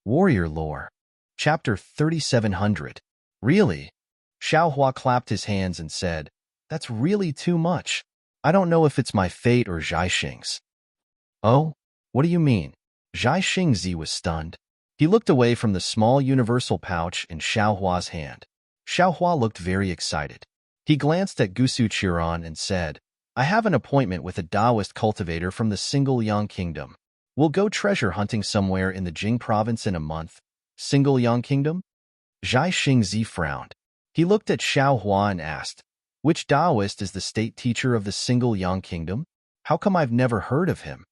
Warrior Lore. Chapter 3700. Really? Xiaohua clapped his hands and said, That's really too much. I don't know if it's my fate or Zhaixing's. Oh? What do you mean? Zhaixingzi was stunned. He looked away from the small universal pouch in Xiaohua's hand. Xiaohua looked very excited. He glanced at Gusu Chiron and said, I have an appointment with a Taoist cultivator from the Single Yang Kingdom. We'll go treasure hunting somewhere in the Jing province in a month. Single Yang Kingdom? Zhaixingzi frowned. He looked at Xiaohua and asked, Which Taoist is the state teacher of the Single Yang Kingdom? How come I've never heard of him?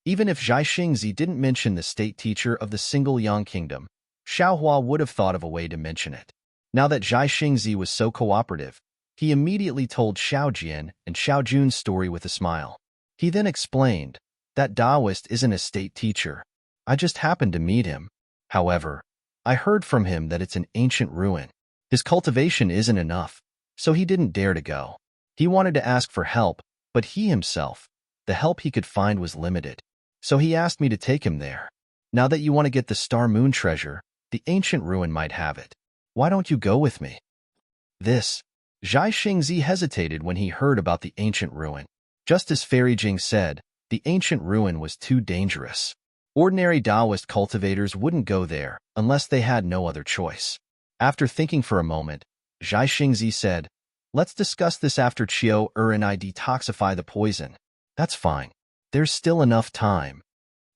Even if Zhaixingzi didn't mention the state teacher of the Single Yang Kingdom, Xiaohua would have thought of a way to mention it. Now that Zhaixingzi was so cooperative, he immediately told Xiaojian and Xiaojun's story with a smile. He then explained, That Taoist isn't a state teacher. I just happened to meet him. However, I heard from him that it's an ancient ruin. His cultivation isn't enough, so he didn't dare to go. He wanted to ask for help, but he himself, the help he could find was limited. So he asked me to take him there. Now that you want to get the Star Moon treasure, the ancient ruin might have it. Why don't you go with me? Zhaixingzi hesitated when he heard about the ancient ruin. Just as Fairy Jing said, the ancient ruin was too dangerous. Ordinary Taoist cultivators wouldn't go there unless they had no other choice. After thinking for a moment, Zhaixingzi said, Let's discuss this after Qiu and I detoxify the poison. That's fine. There's still enough time.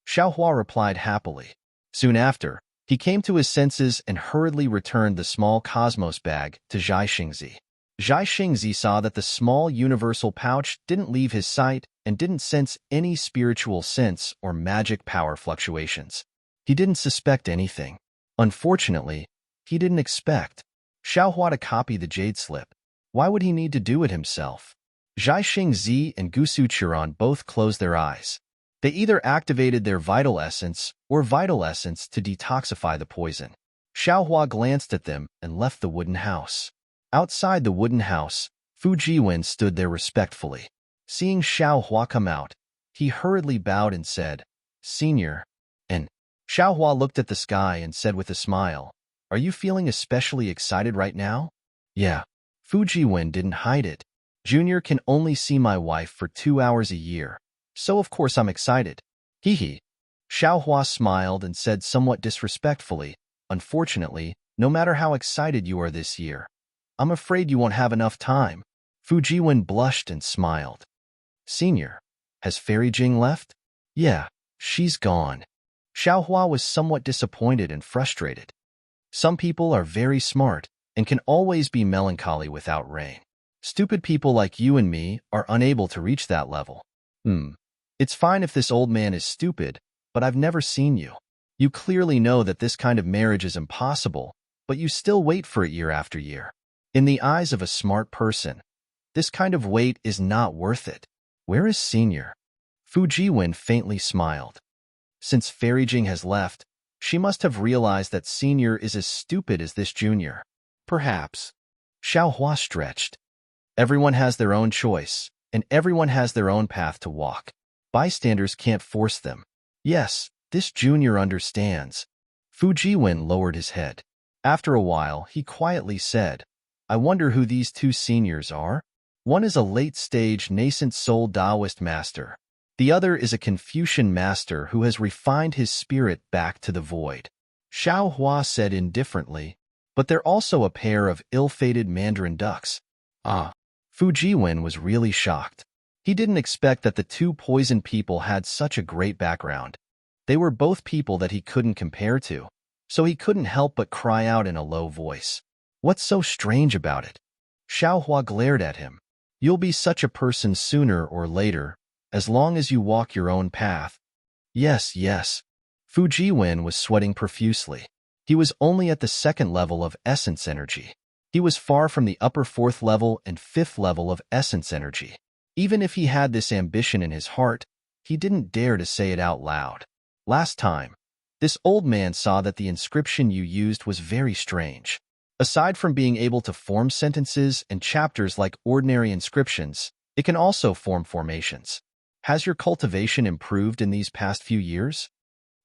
Xiaohua replied happily. Soon after, he came to his senses and hurriedly returned the small cosmos bag to Zhaixingzi. Zhaixingzi saw that the small universal pouch didn't leave his sight and didn't sense any spiritual sense or magic power fluctuations. He didn't suspect anything. Unfortunately, he didn't expect Xiaohua to copy the jade slip. Why would he need to do it himself? Zhaixingzi and Gusu Chiron both closed their eyes. They either activated their vital essence or vital essence to detoxify the poison. Xiaohua glanced at them and left the wooden house. Outside the wooden house, Fujiwen stood there respectfully. Seeing Xiaohua come out, he hurriedly bowed and said, Senior. And Xiaohua looked at the sky and said with a smile, Are you feeling especially excited right now? Yeah. Fujiwen didn't hide it. Junior can only see my wife for 2 hours a year, so of course I'm excited. Hee. Xiaohua smiled and said somewhat disrespectfully, Unfortunately, no matter how excited you are this year, I'm afraid you won't have enough time. Fujiwen blushed and smiled. Senior, has Fairy Jing left? Yeah, she's gone. Xiaohua was somewhat disappointed and frustrated. Some people are very smart and can always be melancholy without rain. Stupid people like you and me are unable to reach that level. It's fine if this old man is stupid, but I've never seen you. You clearly know that this kind of marriage is impossible, but you still wait for it year after year. In the eyes of a smart person, this kind of wait is not worth it. Where is Senior? Fujiwen faintly smiled. Since Fairy Jing has left, she must have realized that Senior is as stupid as this Junior. Perhaps. Xiaohua stretched. Everyone has their own choice, and everyone has their own path to walk. Bystanders can't force them. Yes, this Junior understands. Fujiwen lowered his head. After a while, he quietly said, I wonder who these two seniors are. One is a late-stage nascent soul Taoist master. The other is a Confucian master who has refined his spirit back to the void. Xiaohua said indifferently, but they're also a pair of ill-fated mandarin ducks. Fujiwen was really shocked. He didn't expect that the two poison people had such a great background. They were both people that he couldn't compare to, so he couldn't help but cry out in a low voice. What's so strange about it? Xiaohua glared at him. You'll be such a person sooner or later, as long as you walk your own path. Yes. Fujiwen was sweating profusely. He was only at the 2nd level of essence energy. He was far from the upper 4th level and 5th level of essence energy. Even if he had this ambition in his heart, he didn't dare to say it out loud. Last time, this old man saw that the inscription you used was very strange. Aside from being able to form sentences and chapters like ordinary inscriptions, it can also form formations. Has your cultivation improved in these past few years?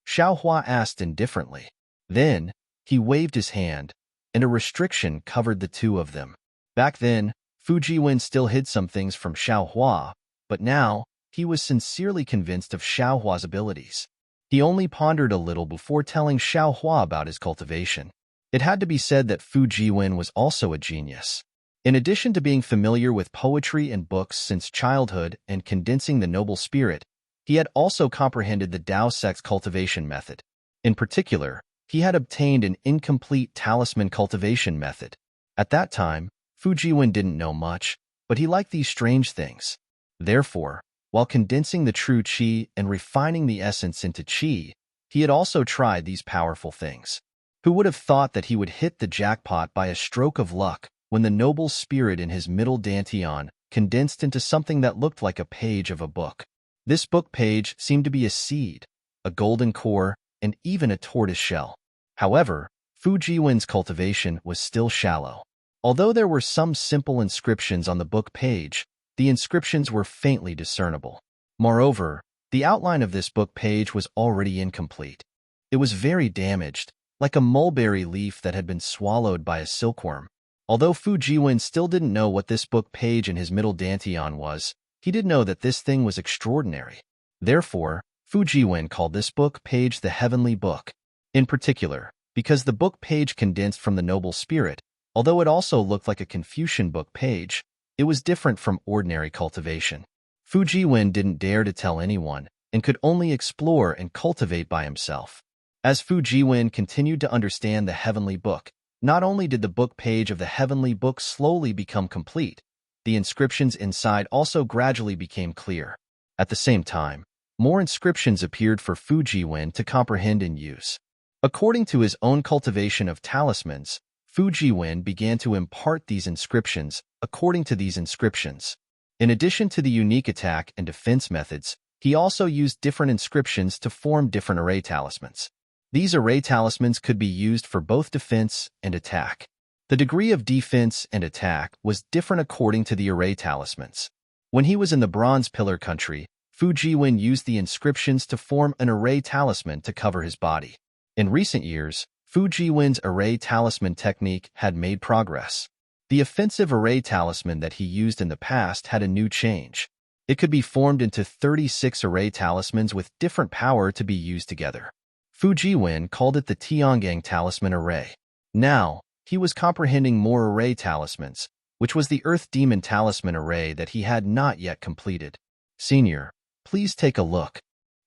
Xiaohua asked indifferently. Then, he waved his hand, and a restriction covered the two of them. Back then, Fu Jiwen still hid some things from Xiaohua, but now, he was sincerely convinced of Xiaohua's abilities. He only pondered a little before telling Xiaohua about his cultivation. It had to be said that Fu Jiwen was also a genius. In addition to being familiar with poetry and books since childhood and condensing the noble spirit, he had also comprehended the Tao Sect's cultivation method. In particular, he had obtained an incomplete talisman cultivation method. At that time, Fu Jiwen didn't know much, but he liked these strange things. Therefore, while condensing the true qi and refining the essence into qi, he had also tried these powerful things. Who would have thought that he would hit the jackpot by a stroke of luck when the noble spirit in his middle dantian condensed into something that looked like a page of a book? This book page seemed to be a seed, a golden core, and even a tortoise shell. However, Fu Jiwen's cultivation was still shallow. Although there were some simple inscriptions on the book page, the inscriptions were faintly discernible. Moreover, the outline of this book page was already incomplete. It was very damaged, like a mulberry leaf that had been swallowed by a silkworm. Although Fu Jiwen still didn't know what this book page in his middle dantian was, he did know that this thing was extraordinary. Therefore, Fu Jiwen called this book page the Heavenly Book. In particular, because the book page condensed from the noble spirit, although it also looked like a Confucian book page, it was different from ordinary cultivation. Fu Jiwen didn't dare to tell anyone and could only explore and cultivate by himself. As Fu Jiwen continued to understand the Heavenly Book, not only did the book page of the Heavenly Book slowly become complete, the inscriptions inside also gradually became clear. At the same time, more inscriptions appeared for Fu Jiwen to comprehend and use. According to his own cultivation of talismans, Fu Jiwen began to impart these inscriptions according to these inscriptions. In addition to the unique attack and defense methods, he also used different inscriptions to form different array talismans. These array talismans could be used for both defense and attack. The degree of defense and attack was different according to the array talismans. When he was in the Bronze Pillar country, Fu Jiwen used the inscriptions to form an array talisman to cover his body. In recent years, Fu Jiwen's array talisman technique had made progress. The offensive array talisman that he used in the past had a new change. It could be formed into 36 array talismans with different power to be used together. Fu Jiwen called it the Tiangang Talisman Array. Now, he was comprehending more array talismans, which was the Earth Demon Talisman Array that he had not yet completed. Senior, please take a look.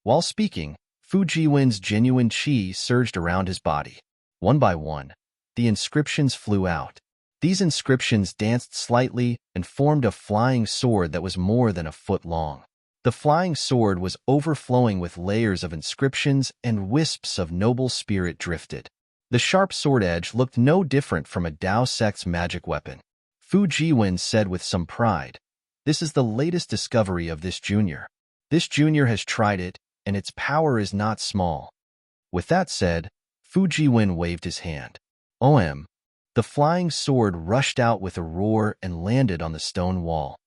While speaking, Fu Jiwen's genuine qi surged around his body. One by one, the inscriptions flew out. These inscriptions danced slightly and formed a flying sword that was more than a foot long. The flying sword was overflowing with layers of inscriptions and wisps of noble spirit drifted. The sharp sword edge looked no different from a Tao Sect's magic weapon. Fu Jiwen said with some pride, "This is the latest discovery of this junior. This junior has tried it, and its power is not small." With that said, Fu Jiwen waved his hand. OM. The flying sword rushed out with a roar and landed on the stone wall.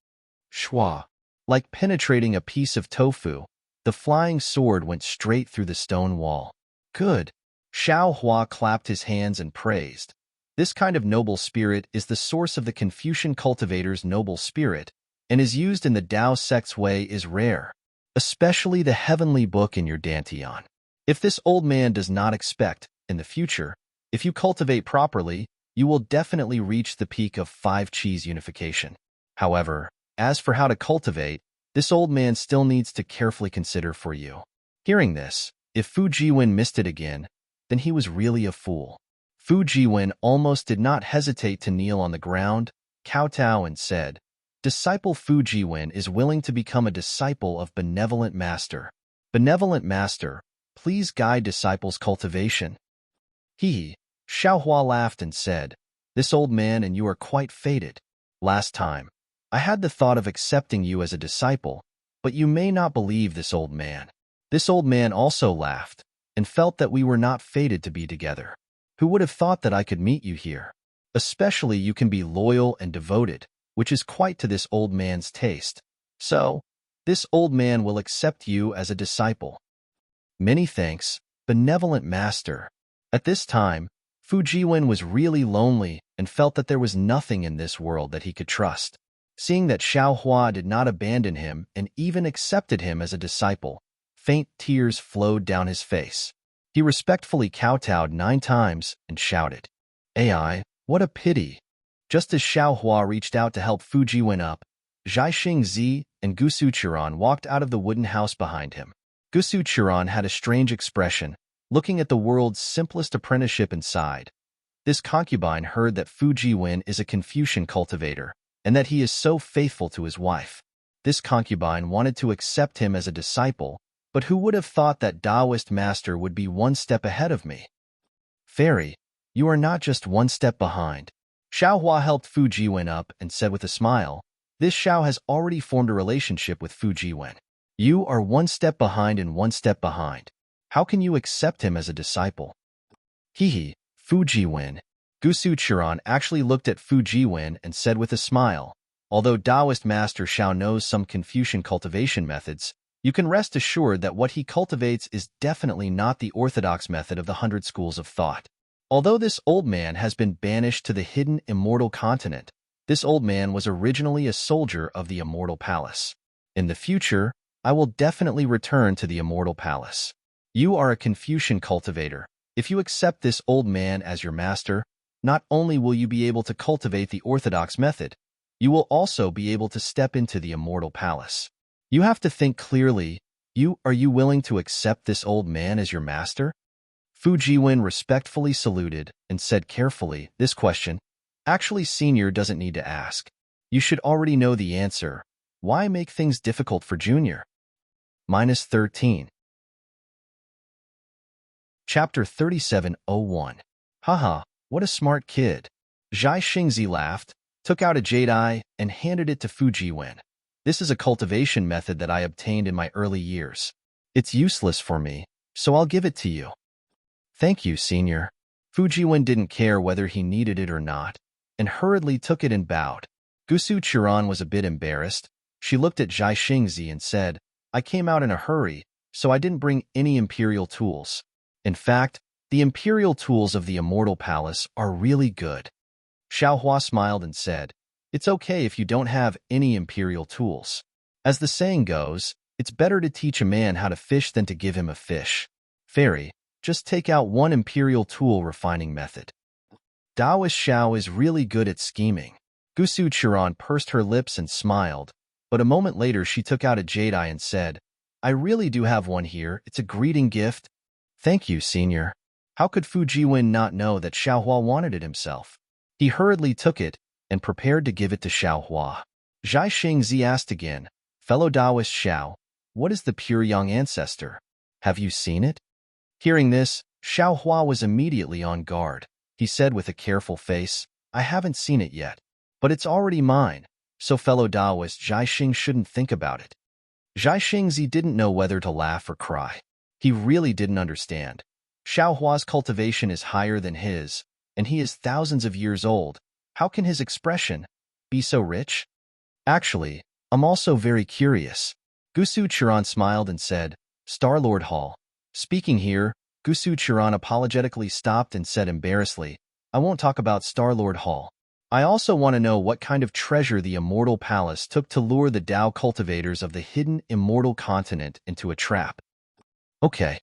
Shwa. Like penetrating a piece of tofu, the flying sword went straight through the stone wall. Good. Xiaohua clapped his hands and praised. This kind of noble spirit is the source of the Confucian cultivator's noble spirit, and is used in the Tao Sect's way is rare, especially the Heavenly Book in your dantian. If this old man does not expect, in the future, if you cultivate properly, you will definitely reach the peak of 5 Qis unification. However, as for how to cultivate, this old man still needs to carefully consider for you. Hearing this, if Fu Jiwen missed it again, then he was really a fool. Fu Jiwen almost did not hesitate to kneel on the ground, kowtow and said, "Disciple Fu Jiwen is willing to become a disciple of Benevolent Master. Benevolent Master, please guide disciples' cultivation." He, Xiaohua laughed and said, "This old man and you are quite fated. Last time, I had the thought of accepting you as a disciple, but you may not believe this old man." This old man also laughed, and felt that we were not fated to be together. Who would have thought that I could meet you here? Especially you can be loyal and devoted, which is quite to this old man's taste. So, this old man will accept you as a disciple. Many thanks, Benevolent Master. At this time, Fujiwen was really lonely and felt that there was nothing in this world that he could trust. Seeing that Xiaohua did not abandon him and even accepted him as a disciple, faint tears flowed down his face. He respectfully kowtowed 9 times and shouted, "Ai, what a pity!" Just as Xiaohua reached out to help Fujiwen up, Zhaixingzi and Gusu Chiron walked out of the wooden house behind him. Gusu Chiron had a strange expression, looking at the world's simplest apprenticeship inside. This concubine heard that Fujiwen is a Confucian cultivator, and that he is so faithful to his wife. This concubine wanted to accept him as a disciple, but who would have thought that Taoist master would be 1 step ahead of me? Fairy, you are not just 1 step behind. Xiaohua helped Fujiwen up and said with a smile, "This Xiao has already formed a relationship with Fujiwen. You are 1 step behind and 1 step behind. How can you accept him as a disciple?" Hehe, Fujiwen. Gusu Chiron actually looked at Fujiwen and said with a smile, "Although Taoist Master Xiao knows some Confucian cultivation methods, you can rest assured that what he cultivates is definitely not the orthodox method of the 100 schools of thought. Although this old man has been banished to the hidden immortal continent, this old man was originally a soldier of the immortal palace. In the future, I will definitely return to the immortal palace. You are a Confucian cultivator. If you accept this old man as your master, not only will you be able to cultivate the orthodox method, you will also be able to step into the immortal palace. You have to think clearly. Are you willing to accept this old man as your master?" Fujiwen respectfully saluted and said carefully, "This question, actually Senior doesn't need to ask. You should already know the answer. Why make things difficult for Junior?" -13. Chapter 3701. Haha, what a smart kid. Zhaixingzi laughed, took out a jade eye, and handed it to Fujiwen. "This is a cultivation method that I obtained in my early years. It's useless for me, so I'll give it to you." "Thank you, Senior." Fujiwen didn't care whether he needed it or not, and hurriedly took it and bowed. Gusu Chiron was a bit embarrassed. She looked at Zhaixingzi and said, "I came out in a hurry, so I didn't bring any imperial tools. In fact, the imperial tools of the Immortal Palace are really good." Xiaohua smiled and said, "It's okay if you don't have any imperial tools. As the saying goes, it's better to teach a man how to fish than to give him a fish. Fairy, just take out 1 imperial tool refining method." Taoist Xiao is really good at scheming. Gusu Chiron pursed her lips and smiled, but a moment later she took out a jade eye and said, "I really do have one here. It's a greeting gift." "Thank you, Senior." How could Fujiwen not know that Xiaohua wanted it himself? He hurriedly took it and prepared to give it to Xiaohua. Zhaixingzi asked again, "Fellow Taoist Xiao, what is the pure young ancestor? Have you seen it?" Hearing this, Xiaohua was immediately on guard. He said with a careful face, "I haven't seen it yet, but it's already mine, so fellow Taoist Zhaixing shouldn't think about it." Zhaixingzi didn't know whether to laugh or cry. He really didn't understand. Xiaohua's cultivation is higher than his, and he is thousands of years old. How can his expression be so rich? "Actually, I'm also very curious." Gusu Chiron smiled and said, "Star-Lord Hall." Speaking here, Gusu Chiron apologetically stopped and said embarrassedly, "I won't talk about Star-Lord Hall. I also want to know what kind of treasure the Immortal Palace took to lure the Tao cultivators of the hidden immortal continent into a trap." Okay.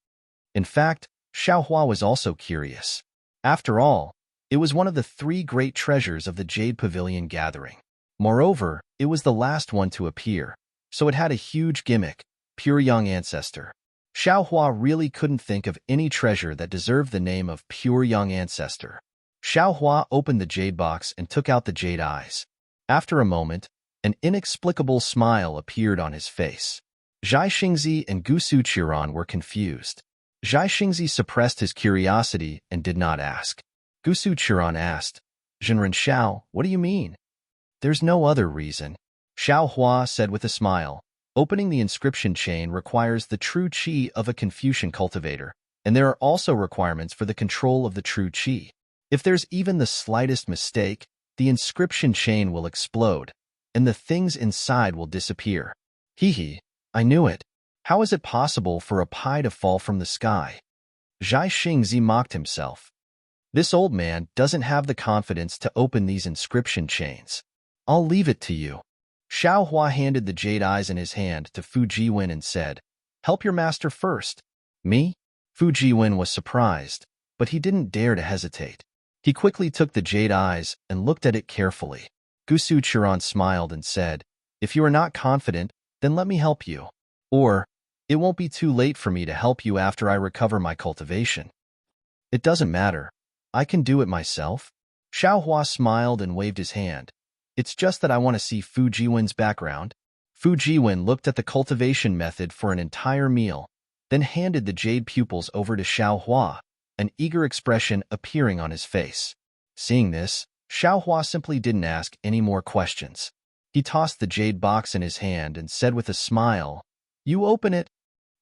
In fact, Xiaohua was also curious. After all, it was one of the 3 great treasures of the Jade Pavilion gathering. Moreover, it was the last one to appear, so it had a huge gimmick, pure young ancestor. Xiaohua really couldn't think of any treasure that deserved the name of pure young ancestor. Xiaohua opened the jade box and took out the jade eyes. After a moment, an inexplicable smile appeared on his face. Zhaixingzi and Gusu Chiron were confused. Zhaixingzi suppressed his curiosity and did not ask. Gusu Chiron asked, "Zhenren Xiao, what do you mean?" "There's no other reason." Xiaohua said with a smile, "Opening the inscription chain requires the true qi of a Confucian cultivator, and there are also requirements for the control of the true qi. If there's even the slightest mistake, the inscription chain will explode, and the things inside will disappear." Hehe, I knew it. How is it possible for a pie to fall from the sky? Zhai Xingzi mocked himself. This old man doesn't have the confidence to open these inscription chains. I'll leave it to you. Xiao Hua handed the jade eyes in his hand to Fu Jiwen and said, "Help your master first." Me? Fu Jiwen was surprised, but he didn't dare to hesitate. He quickly took the jade eyes and looked at it carefully. Gusu Churan smiled and said, "If you are not confident, then let me help you. Or, it won't be too late for me to help you after I recover my cultivation." "It doesn't matter. I can do it myself." Xiao Hua smiled and waved his hand. "It's just that I want to see Fu Jiwen's background." Fu Jiwen looked at the cultivation method for an entire meal, then handed the jade pupils over to Xiao Hua, an eager expression appearing on his face. Seeing this, Xiao Hua simply didn't ask any more questions. He tossed the jade box in his hand and said with a smile, "You open it."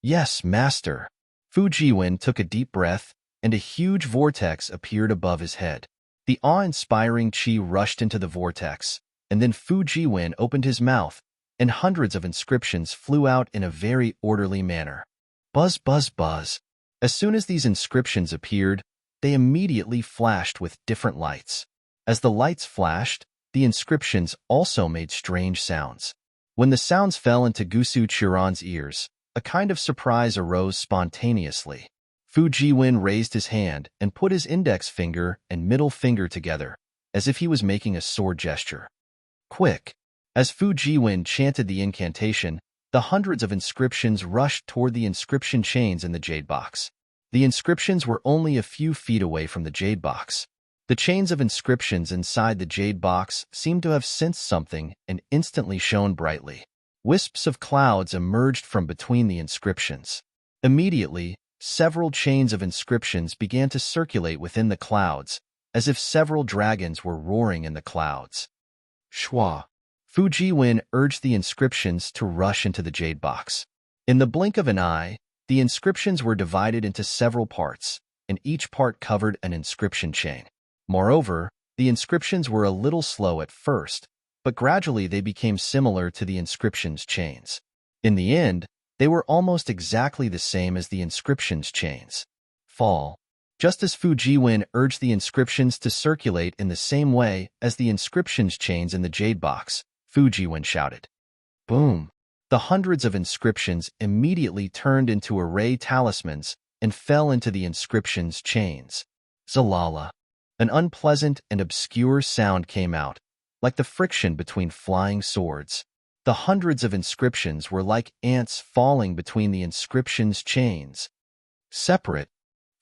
"Yes, master." Fu Jiwen took a deep breath, and a huge vortex appeared above his head. The awe-inspiring qi rushed into the vortex, and then Fu Jiwen opened his mouth, and hundreds of inscriptions flew out in a very orderly manner. Buzz, buzz, buzz. As soon as these inscriptions appeared, they immediately flashed with different lights. As the lights flashed, the inscriptions also made strange sounds. When the sounds fell into Gusu Churan's ears, a kind of surprise arose spontaneously. Fu Jiwen raised his hand and put his index finger and middle finger together, as if he was making a sword gesture. Quick! As Fu Jiwen chanted the incantation, the hundreds of inscriptions rushed toward the inscription chains in the jade box. The inscriptions were only a few feet away from the jade box. The chains of inscriptions inside the jade box seemed to have sensed something and instantly shone brightly. Wisps of clouds emerged from between the inscriptions. Immediately, several chains of inscriptions began to circulate within the clouds, as if several dragons were roaring in the clouds. Shua! Fu Jiwen urged the inscriptions to rush into the jade box. In the blink of an eye, the inscriptions were divided into several parts, and each part covered an inscription chain. Moreover, the inscriptions were a little slow at first, but gradually they became similar to the inscriptions' chains. In the end, they were almost exactly the same as the inscriptions' chains. Fall. Just as Fu Jiwen urged the inscriptions to circulate in the same way as the inscriptions' chains in the jade box, Fu Jiwen shouted. Boom! The hundreds of inscriptions immediately turned into array talismans and fell into the inscriptions' chains. Zalala. An unpleasant and obscure sound came out, like the friction between flying swords. The hundreds of inscriptions were like ants falling between the inscriptions' chains. Separate.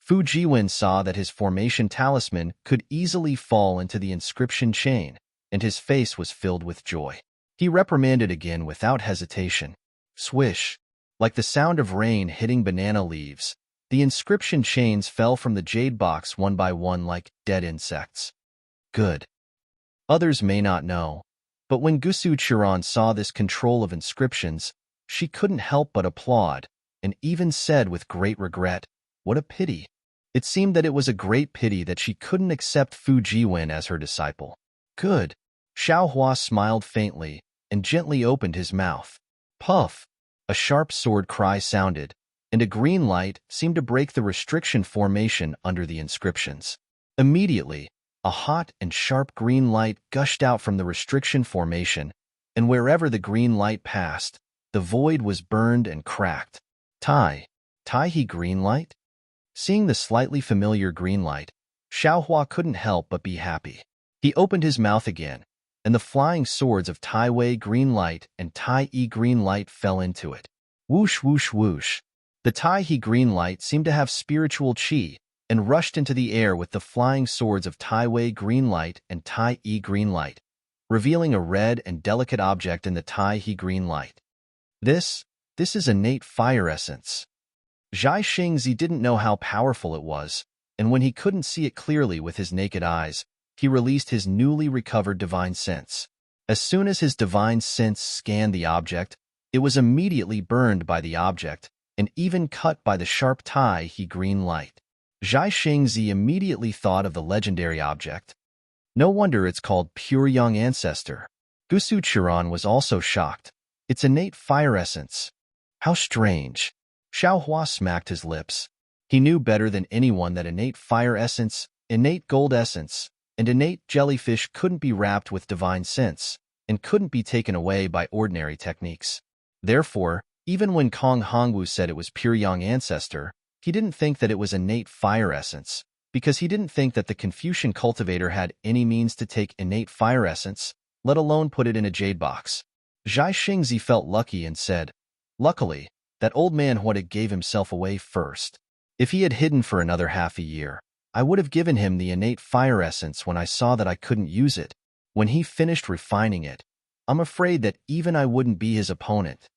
Fu Jiwen saw that his formation talisman could easily fall into the inscription chain, and his face was filled with joy. He reprimanded again without hesitation. Swish! Like the sound of rain hitting banana leaves, the inscription chains fell from the jade box one by one like dead insects. Good. Others may not know, but when Gusu Churan saw this control of inscriptions, she couldn't help but applaud, and even said with great regret, "What a pity." It seemed that it was a great pity that she couldn't accept Fu Jiwen as her disciple. Good. Xiao Hua smiled faintly and gently opened his mouth. Puff! A sharp sword cry sounded, and a green light seemed to break the restriction formation under the inscriptions. Immediately, a hot and sharp green light gushed out from the restriction formation, and wherever the green light passed, the void was burned and cracked. Tai he green light? Seeing the slightly familiar green light, Xiao Hua couldn't help but be happy. He opened his mouth again, and the flying swords of Tai Wei green light and Tai Yi green light fell into it. Whoosh, whoosh, whoosh. The Tai He green light seemed to have spiritual qi and rushed into the air with the flying swords of Tai Wei green light and Tai Yi green light, revealing a red and delicate object in the Tai He green light. This is innate fire essence. Zhai Xingzi didn't know how powerful it was, and when he couldn't see it clearly with his naked eyes, he released his newly recovered divine sense. As soon as his divine sense scanned the object, it was immediately burned by the object and even cut by the sharp Tai He green light. Zhai Xingzi immediately thought of the legendary object. No wonder it's called Pure Young Ancestor. Gusu Churan was also shocked. Its innate fire essence. How strange. Xiao Hua smacked his lips. He knew better than anyone that innate fire essence, innate gold essence, and innate jellyfish couldn't be wrapped with divine sense, and couldn't be taken away by ordinary techniques. Therefore, even when Kong Hongwu said it was pure young ancestor, he didn't think that it was innate fire essence, because he didn't think that the Confucian cultivator had any means to take innate fire essence, let alone put it in a jade box. Zhai Xingzi felt lucky and said, "Luckily, that old man would have gave himself away first. If he had hidden for another half a year, I would have given him the innate fire essence when I saw that I couldn't use it. When he finished refining it, I'm afraid that even I wouldn't be his opponent."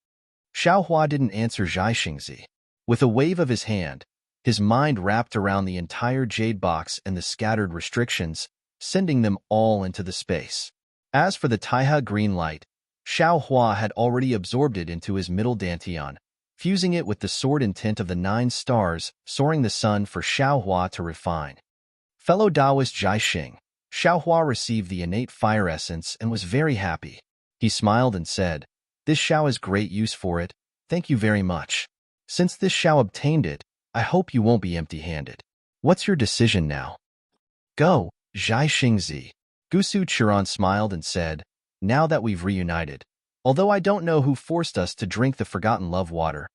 Xiao Hua didn't answer Zhai Xingzi. With a wave of his hand, his mind wrapped around the entire jade box and the scattered restrictions, sending them all into the space. As for the Taiha green light, Xiao Hua had already absorbed it into his middle dantian, fusing it with the sword intent of the 9 stars, soaring the sun for Xiao Hua to refine. Fellow Taoist Zhai Xing, Xiao Hua received the innate fire essence and was very happy. He smiled and said, "This Xiao has great use for it, thank you very much. Since this Xiao obtained it, I hope you won't be empty-handed. What's your decision now?" "Go, Zhai Xingzi." Gusu Churan smiled and said, "Now that we've reunited, although I don't know who forced us to drink the forgotten love water,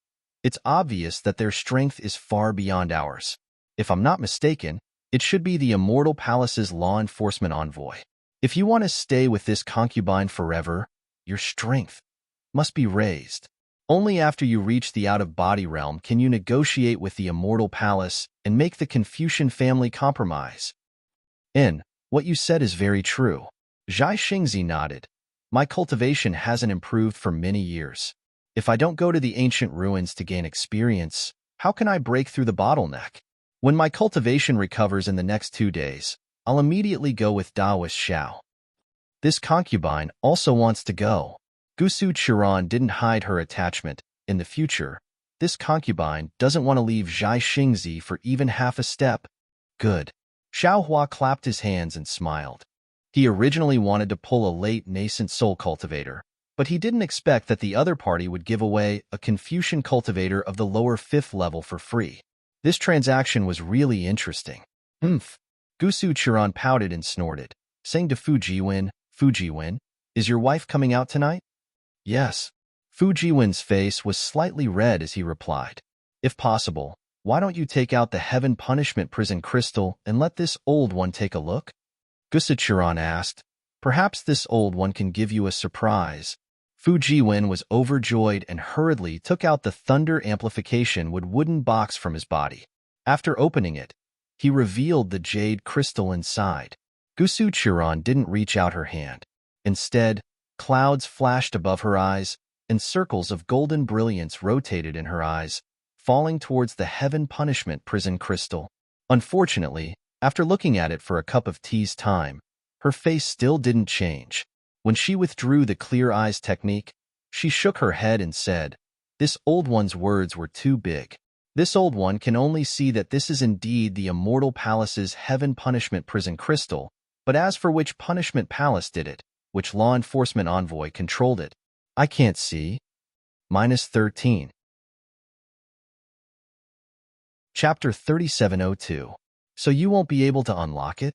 it's obvious that their strength is far beyond ours. If I'm not mistaken, it should be the Immortal Palace's law enforcement envoy. If you want to stay with this concubine forever, your strength must be raised. Only after you reach the out-of-body realm can you negotiate with the Immortal Palace and make the Confucian family compromise." What you said is very true." Zhai Xingzi nodded. "My cultivation hasn't improved for many years. If I don't go to the ancient ruins to gain experience, how can I break through the bottleneck? When my cultivation recovers in the next 2 days, I'll immediately go with Taoist Xiao. This concubine also wants to go." Gusu Churan didn't hide her attachment. In the future, this concubine doesn't want to leave Zhai Xingzi for even half a step. Good. Xiao Hua clapped his hands and smiled. He originally wanted to pull a late nascent soul cultivator, but he didn't expect that the other party would give away a Confucian cultivator of the lower 5th level for free. This transaction was really interesting. Gusu Churan pouted and snorted, saying to Fujiwen, "Fujiwen, is your wife coming out tonight?" "Yes." Fujiwen's face was slightly red as he replied, "If possible, why don't you take out the Heaven Punishment Prison Crystal and let this old one take a look?" Gusachuran asked, "Perhaps this old one can give you a surprise." Fujiwen was overjoyed and hurriedly took out the thunder amplification wood wooden box from his body. After opening it, he revealed the jade crystal inside. Gusachuran didn't reach out her hand. Instead, clouds flashed above her eyes, and circles of golden brilliance rotated in her eyes, falling towards the Heaven Punishment Prison Crystal. Unfortunately, after looking at it for a cup of tea's time, her face still didn't change. When she withdrew the clear eyes technique, she shook her head and said, "This old one's words were too big. This old one can only see that this is indeed the Immortal Palace's Heaven Punishment Prison Crystal, but as for which punishment palace did it, which law enforcement envoy controlled it, I can't see." -13. Chapter 3702. "So you won't be able to unlock it?"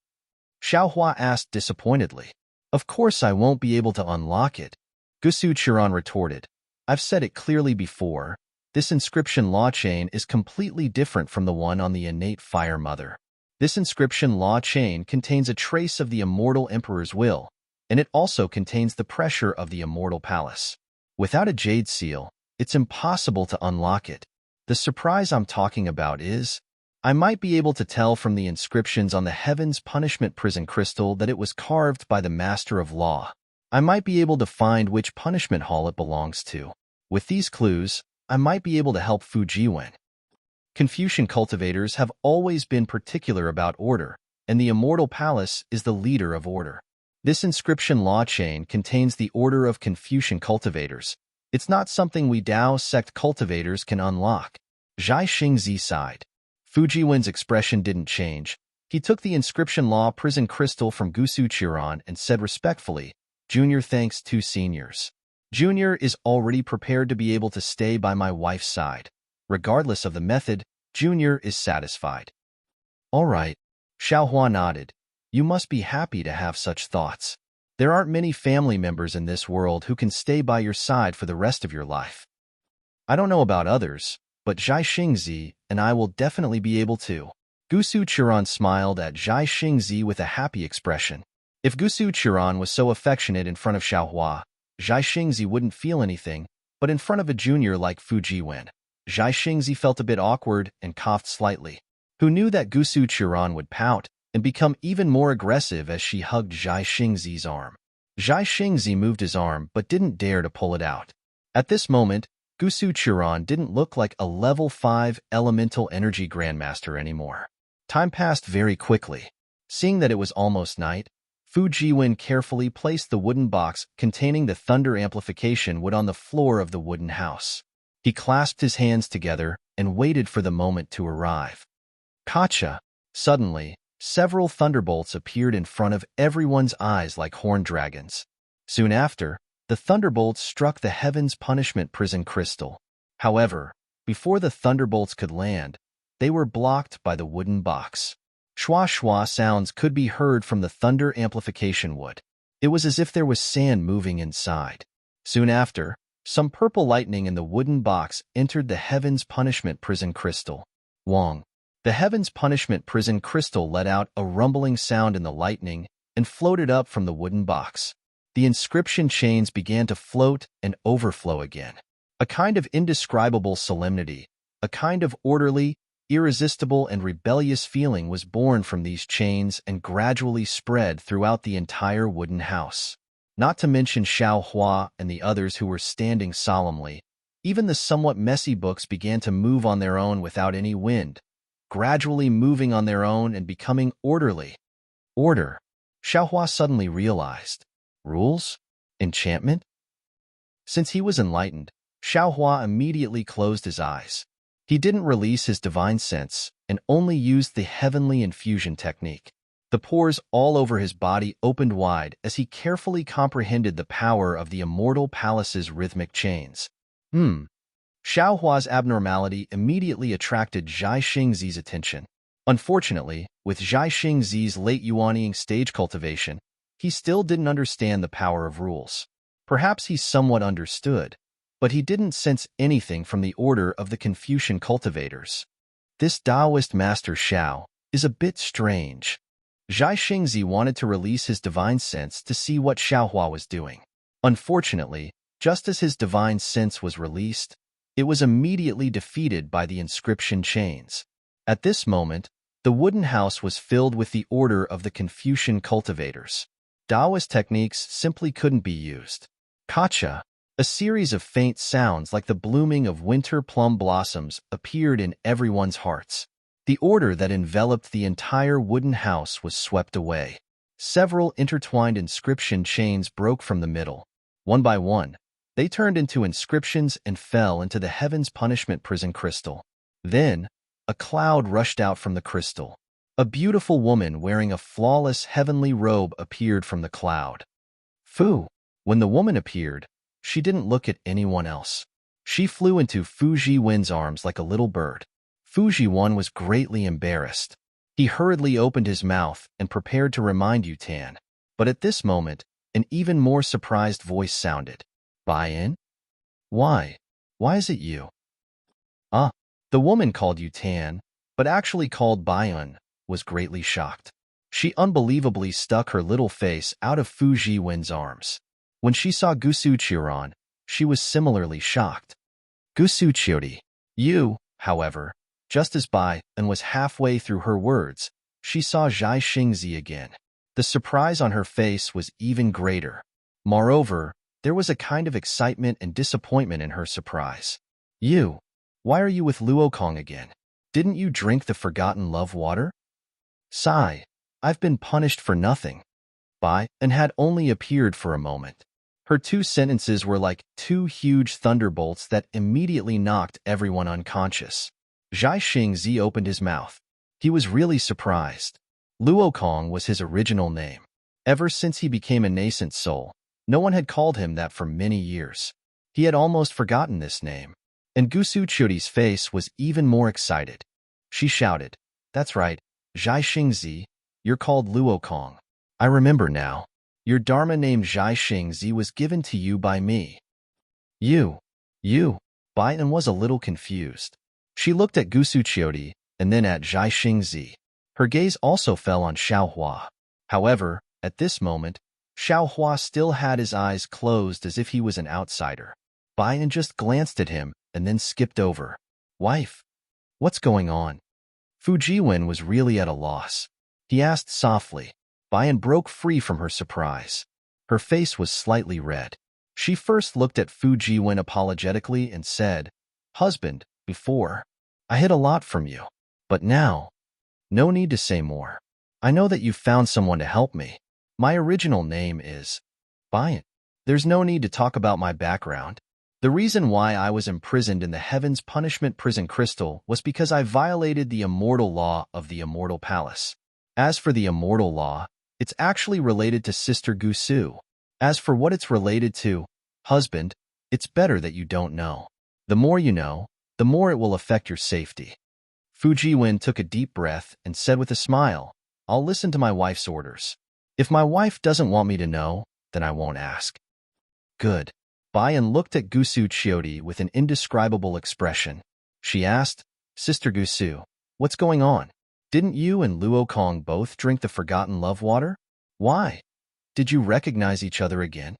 Xiao Hua asked disappointedly. "Of course I won't be able to unlock it," Gusu Churan retorted. "I've said it clearly before. This inscription law chain is completely different from the one on the innate fire mother. This inscription law chain contains a trace of the immortal emperor's will, and it also contains the pressure of the Immortal Palace. Without a jade seal, it's impossible to unlock it. The surprise I'm talking about is, I might be able to tell from the inscriptions on the Heaven's Punishment Prison Crystal that it was carved by the Master of Law. I might be able to find which punishment hall it belongs to. With these clues, I might be able to help Fujiwen." Confucian cultivators have always been particular about order, and the Immortal Palace is the leader of order. This inscription law chain contains the order of Confucian cultivators. It's not something we Dao sect cultivators can unlock. Zhai Xingzi sighed. Fujiwen's expression didn't change. He took the inscription law prison crystal from Gusu Churan and said respectfully, "Junior thanks to seniors. Junior is already prepared to be able to stay by my wife's side. Regardless of the method, Junior is satisfied. All right, Xiaohua nodded. You must be happy to have such thoughts. There aren't many family members in this world who can stay by your side for the rest of your life. I don't know about others, but Zhai Xingzi and I will definitely be able to. Gusu Churan smiled at Zhai Xingzi with a happy expression. If Gusu Churan was so affectionate in front of Xiaohua, Zhai Xingzi wouldn't feel anything, but in front of a junior like Fu Jiwen, Zhai Xingzi felt a bit awkward and coughed slightly. Who knew that Gusu Churan would pout and become even more aggressive as she hugged Zhai Xingzi's arm. Zhai Xingzi moved his arm but didn't dare to pull it out. At this moment, Gusu Churan didn't look like a level 5 elemental energy grandmaster anymore. Time passed very quickly. Seeing that it was almost night, Fu Jiwen carefully placed the wooden box containing the thunder amplification wood on the floor of the wooden house. He clasped his hands together and waited for the moment to arrive. Kacha! Suddenly, several thunderbolts appeared in front of everyone's eyes like horned dragons. Soon after, the thunderbolts struck the heaven's punishment prison crystal. However, before the thunderbolts could land, they were blocked by the wooden box. Shwa-shwa sounds could be heard from the thunder amplification wood. It was as if there was sand moving inside. Soon after, some purple lightning in the wooden box entered the heaven's punishment prison crystal. Wong. The heaven's punishment prison crystal let out a rumbling sound in the lightning and floated up from the wooden box. The inscription chains began to float and overflow again. A kind of indescribable solemnity, a kind of orderly, irresistible and rebellious feeling was born from these chains and gradually spread throughout the entire wooden house. Not to mention Xiaohua and the others who were standing solemnly. Even the somewhat messy books began to move on their own without any wind, gradually moving on their own and becoming orderly. Order. Xiaohua suddenly realized. Rules? Enchantment? Since he was enlightened, Xiaohua immediately closed his eyes. He didn't release his divine sense and only used the heavenly infusion technique. The pores all over his body opened wide as he carefully comprehended the power of the immortal palace's rhythmic chains. Xiaohua's abnormality immediately attracted Zhai Xingzi's attention. Unfortunately, with Zhai Xingzi's late Yuanying stage cultivation, he still didn't understand the power of rules. Perhaps he somewhat understood, but he didn't sense anything from the order of the Confucian cultivators. This Taoist master Xiao is a bit strange. Zhai Xingzi wanted to release his divine sense to see what Xiaohua was doing. Unfortunately, just as his divine sense was released, it was immediately defeated by the inscription chains. At this moment, the wooden house was filled with the order of the Confucian cultivators. Taoist techniques simply couldn't be used. Kacha, a series of faint sounds like the blooming of winter plum blossoms appeared in everyone's hearts. The order that enveloped the entire wooden house was swept away. Several intertwined inscription chains broke from the middle. One by one, they turned into inscriptions and fell into the heaven's punishment prison crystal. Then, a cloud rushed out from the crystal. A beautiful woman wearing a flawless heavenly robe appeared from the cloud. Fu! When the woman appeared, she didn't look at anyone else. She flew into Fu Jiwen's arms like a little bird. Fu Jiwen was greatly embarrassed. He hurriedly opened his mouth and prepared to remind Yutan. But at this moment, an even more surprised voice sounded. Buy-in? Why? Why is it you? The woman called Yutan, but actually called Buy-in, was greatly shocked. She unbelievably stuck her little face out of Fu Jiwen's arms. When she saw Gusu Churan, she was similarly shocked. Gusu Churi. You, however, just as Bai-in was halfway through her words, she saw Zhai Xingzi again. The surprise on her face was even greater. Moreover, there was a kind of excitement and disappointment in her surprise. You, why are you with Luokong again? Didn't you drink the forgotten love water? Sigh, I've been punished for nothing. Bai-in had only appeared for a moment. Her two sentences were like two huge thunderbolts that immediately knocked everyone unconscious. Zhai Xingzi opened his mouth. He was really surprised. Luokong was his original name. Ever since he became a nascent soul, no one had called him that for many years. He had almost forgotten this name. And Gusu Churi's face was even more excited. She shouted. That's right, Zhai Xingzi, you're called Luo Kong. I remember now. Your dharma named Zhai Xingzi was given to you by me. You. Baiyan was a little confused. She looked at Gusu Qiudi and then at Zhai Xingzi. Her gaze also fell on Xiaohua. However, at this moment, Xiaohua still had his eyes closed as if he was an outsider. Baiyan just glanced at him and then skipped over. Wife, what's going on? Fu Jiwen was really at a loss. He asked softly. Baiyan broke free from her surprise. Her face was slightly red. She first looked at Fu Jiwen apologetically and said, Husband, before, I hid a lot from you. But now, no need to say more. I know that you've found someone to help me. My original name is Baiyan. There's no need to talk about my background. The reason why I was imprisoned in the Heaven's Punishment Prison Crystal was because I violated the immortal law of the Immortal Palace. As for the immortal law, it's actually related to Sister Gusu. As for what it's related to, husband, it's better that you don't know. The more you know, the more it will affect your safety. Fu Jiwen took a deep breath and said with a smile, I'll listen to my wife's orders. If my wife doesn't want me to know, then I won't ask. Good. Baiyan looked at Gusu Qiudi with an indescribable expression. She asked, Sister Gusu, what's going on? Didn't you and Luo Kong both drink the forgotten love water? Why? Did you recognize each other again?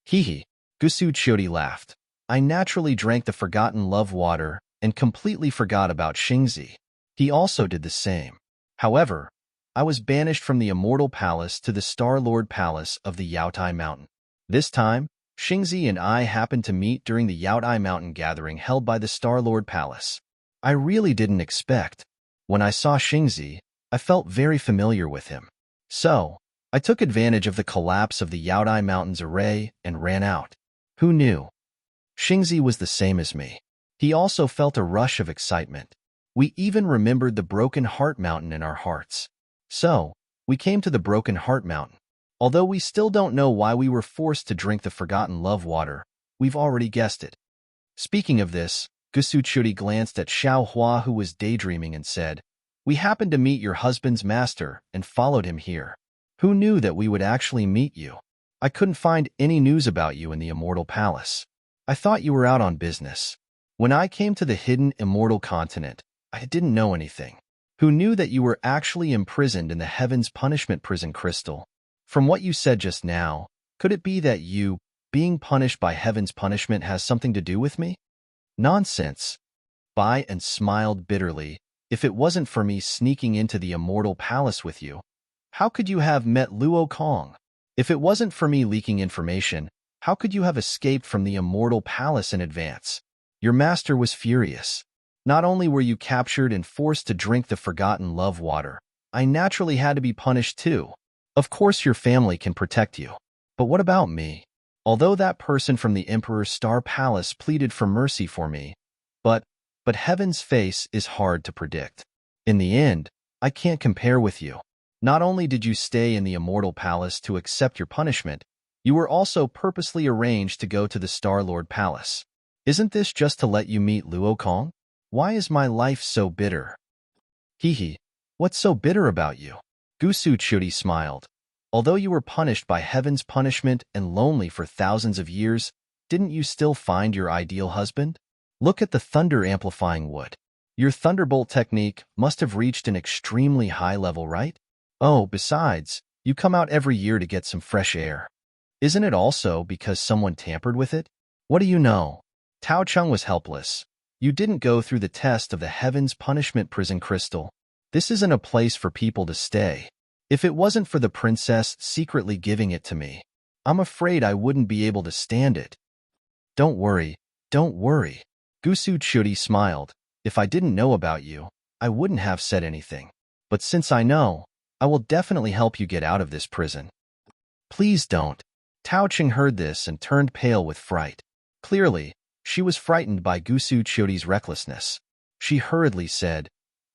Hee. Gusu Qiudi laughed. I naturally drank the forgotten love water and completely forgot about Xingzi. He also did the same. However, I was banished from the Immortal Palace to the Star Lord Palace of the Yaotai Mountain. This time, Xingzi and I happened to meet during the Yaotai Mountain gathering held by the Star Lord Palace. I really didn't expect. When I saw Xingzi, I felt very familiar with him. So, I took advantage of the collapse of the Yaotai Mountain's array and ran out. Who knew? Xingzi was the same as me. He also felt a rush of excitement. We even remembered the Broken Heart Mountain in our hearts. So, we came to the Broken Heart Mountain. Although we still don't know why we were forced to drink the forgotten love water, we've already guessed it. Speaking of this, Gusu Qiudi glanced at Xiaohua, who was daydreaming, and said, We happened to meet your husband's master and followed him here. Who knew that we would actually meet you? I couldn't find any news about you in the Immortal Palace. I thought you were out on business. When I came to the hidden Immortal Continent, I didn't know anything. Who knew that you were actually imprisoned in the Heaven's Punishment Prison Crystal? From what you said just now, could it be that you, being punished by Heaven's punishment, has something to do with me? Nonsense. Baiyan smiled bitterly. If it wasn't for me sneaking into the Immortal Palace with you, how could you have met Luo Kong? If it wasn't for me leaking information, how could you have escaped from the Immortal Palace in advance? Your master was furious. Not only were you captured and forced to drink the forgotten love water, I naturally had to be punished too. Of course your family can protect you. But what about me? Although that person from the Emperor's Star Palace pleaded for mercy for me, but Heaven's face is hard to predict. In the end, I can't compare with you. Not only did you stay in the Immortal Palace to accept your punishment, you were also purposely arranged to go to the Star Lord Palace. Isn't this just to let you meet Luo Kong? Why is my life so bitter? Hee. What's so bitter about you? Gusu Qiudi smiled. Although you were punished by Heaven's punishment and lonely for thousands of years, didn't you still find your ideal husband? Look at the thunder-amplifying wood. Your thunderbolt technique must have reached an extremely high level, right? Oh, besides, you come out every year to get some fresh air. Isn't it also because someone tampered with it? What do you know? Tao Cheng was helpless. You didn't go through the test of the Heaven's Punishment Prison Crystal. This isn't a place for people to stay. If it wasn't for the princess secretly giving it to me, I'm afraid I wouldn't be able to stand it. Don't worry. Gusu Qiudi smiled. If I didn't know about you, I wouldn't have said anything. But since I know, I will definitely help you get out of this prison. Please don't. Tao Cheng heard this and turned pale with fright. Clearly, she was frightened by Gusu Qiudi's recklessness. She hurriedly said,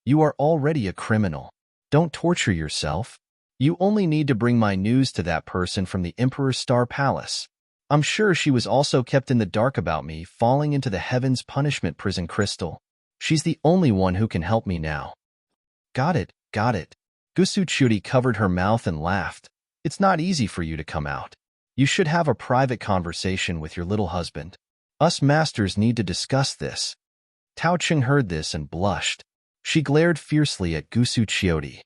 You are already a criminal. Don't torture yourself. You only need to bring my news to that person from the Emperor's Star Palace. I'm sure she was also kept in the dark about me falling into the Heaven's Punishment Prison Crystal. She's the only one who can help me now. Got it, got it. Gusuchuri covered her mouth and laughed. It's not easy for you to come out. You should have a private conversation with your little husband. Us masters need to discuss this. Tao Cheng heard this and blushed. She glared fiercely at Gusuchuri.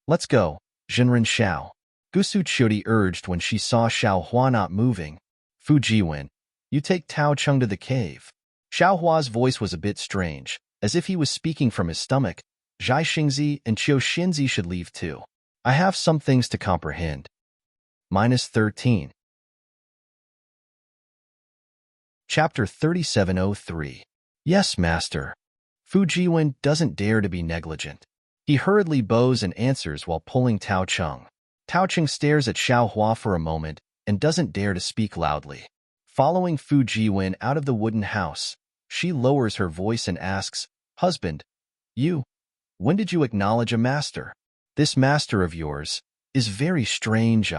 Let's go, Jinren Xiao. Gusuchuri urged when she saw Xiao Hua not moving. Fu Jiwen, you take Tao Cheng to the cave. Xiao Hua's voice was a bit strange, as if he was speaking from his stomach. Zhai Xingzi and Qiu Xinzi should leave too. I have some things to comprehend. -13. Chapter 3703. Yes, master. Fu Jiwen doesn't dare to be negligent. He hurriedly bows and answers while pulling Tao Cheng. Tao Cheng stares at Xiao Hua for a moment and doesn't dare to speak loudly. Following Fu Jiwen out of the wooden house, she lowers her voice and asks, Husband, when did you acknowledge a master? This master of yours is very strange.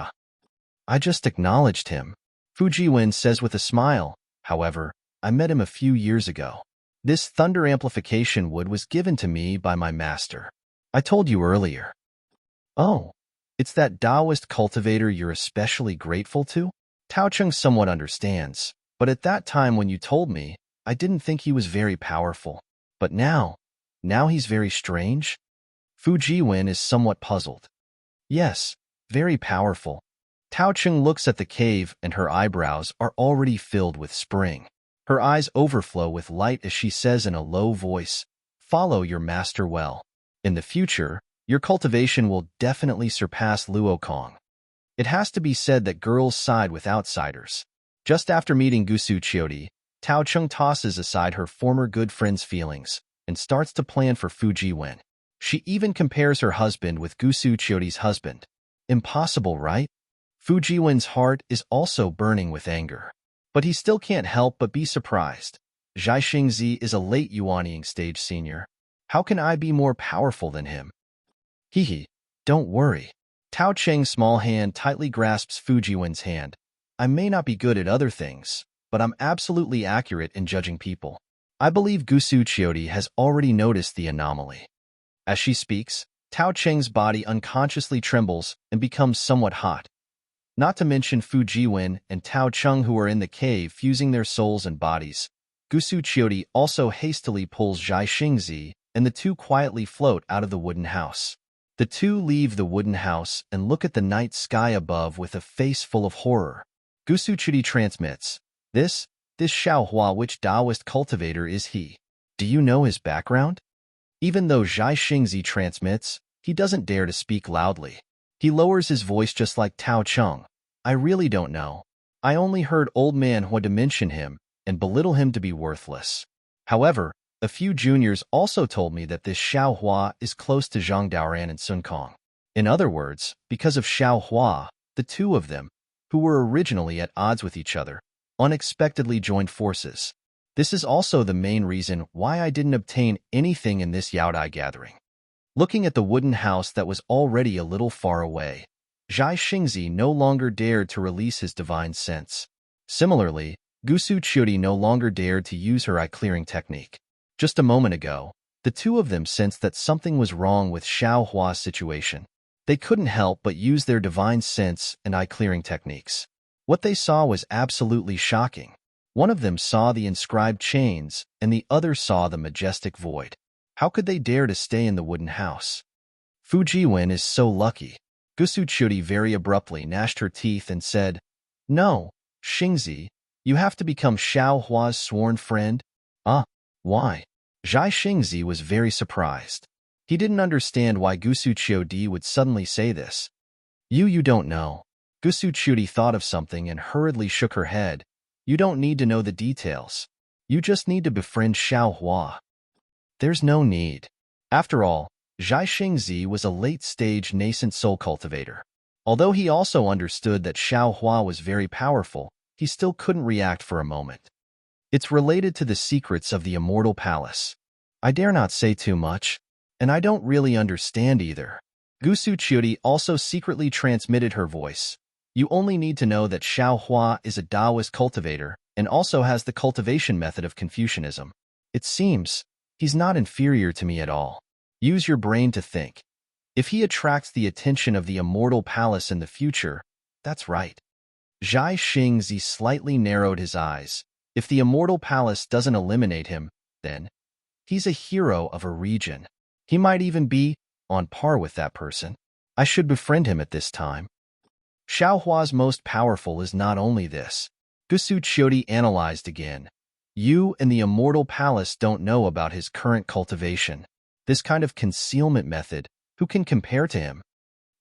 I just acknowledged him. Fu Jiwen says with a smile. However, I met him a few years ago. This thunder amplification wood was given to me by my master. I told you earlier. Oh, it's that Taoist cultivator you're especially grateful to? Tao Cheng somewhat understands, but at that time when you told me, I didn't think he was very powerful. But now he's very strange? Fu Jiwen is somewhat puzzled. Yes, very powerful. Tao Cheng looks at the cave and her eyebrows are already filled with spring. Her eyes overflow with light as she says in a low voice, Follow your master well. In the future, your cultivation will definitely surpass Luokong. It has to be said that girls side with outsiders. Just after meeting Gusuchuri, Tao Cheng tosses aside her former good friend's feelings and starts to plan for Fu Jiwen. She even compares her husband with Gusuchuri's husband. Impossible, right? Fu Jiwen's heart is also burning with anger. But he still can't help but be surprised. Zhai Xingzi is a late Yuanying stage senior. How can I be more powerful than him? Hehe, don't worry. Tao Cheng's small hand tightly grasps Fu Jiwen's hand. I may not be good at other things, but I'm absolutely accurate in judging people. I believe Gusuchuri has already noticed the anomaly. As she speaks, Tao Cheng's body unconsciously trembles and becomes somewhat hot. Not to mention Fu Jiwen and Tao Cheng who are in the cave fusing their souls and bodies. Gusuchuri also hastily pulls Zhai Xingzi, and the two quietly float out of the wooden house. The two leave the wooden house and look at the night sky above with a face full of horror. Gusuchuri transmits, This Xiao Hua, which Taoist cultivator is he? Do you know his background? Even though Zhai Xingzi transmits, he doesn't dare to speak loudly. He lowers his voice just like Tao Cheng. I really don't know. I only heard old man Hua to mention him and belittle him to be worthless. However, a few juniors also told me that this Xiao Hua is close to Zhang Daoran and Sun Kong. In other words, because of Xiao Hua, the two of them, who were originally at odds with each other, unexpectedly joined forces. This is also the main reason why I didn't obtain anything in this Yaodai gathering. Looking at the wooden house that was already a little far away, Zhai Xingzi no longer dared to release his divine sense. Similarly, Gusuchuri no longer dared to use her eye-clearing technique. Just a moment ago, the two of them sensed that something was wrong with Xiao Hua's situation. They couldn't help but use their divine sense and eye-clearing techniques. What they saw was absolutely shocking. One of them saw the inscribed chains, and the other saw the majestic void. How could they dare to stay in the wooden house? Fu Jiwen is so lucky. Gusuchuri very abruptly gnashed her teeth and said, No, Xingzi, you have to become Xiao Hua's sworn friend? Why? Zhai Xingzi was very surprised. He didn't understand why Gusuchuri would suddenly say this. You don't know. Gusuchuri thought of something and hurriedly shook her head. You don't need to know the details. You just need to befriend Xiao Hua. There's no need. After all, Zhai Xingzi was a late-stage nascent soul cultivator. Although he also understood that Xiao Hua was very powerful, he still couldn't react for a moment. It's related to the secrets of the Immortal Palace. I dare not say too much, and I don't really understand either. Gusuchuri also secretly transmitted her voice. You only need to know that Xiao Hua is a Taoist cultivator and also has the cultivation method of Confucianism. It seems He's not inferior to me at all. Use your brain to think. If he attracts the attention of the immortal palace in the future, that's right. Zhai Xingzi slightly narrowed his eyes. If the immortal palace doesn't eliminate him, then he's a hero of a region. He might even be on par with that person. I should befriend him at this time. Xiaohua's most powerful is not only this. Gusu Qiudi analyzed again. You and the immortal palace don't know about his current cultivation. This kind of concealment method, who can compare to him?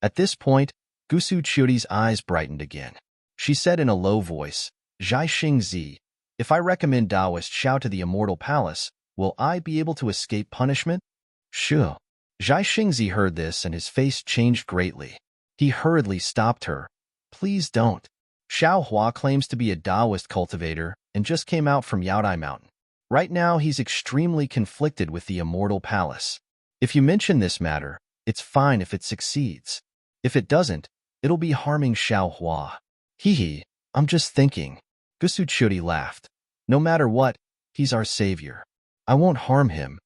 At this point, Gusu Qiudi's eyes brightened again. She said in a low voice, Zhai Xingzi, if I recommend Daoist Xiao to the immortal palace, will I be able to escape punishment? Sure. Zhai Xingzi heard this and his face changed greatly. He hurriedly stopped her. Please don't. Xiao Hua claims to be a Daoist cultivator and just came out from Yaodai Mountain. Right now, he's extremely conflicted with the immortal palace. If you mention this matter, it's fine if it succeeds. If it doesn't, it'll be harming Xiao Hua. Hee, I'm just thinking. Gusu Qiudi laughed. No matter what, he's our savior. I won't harm him.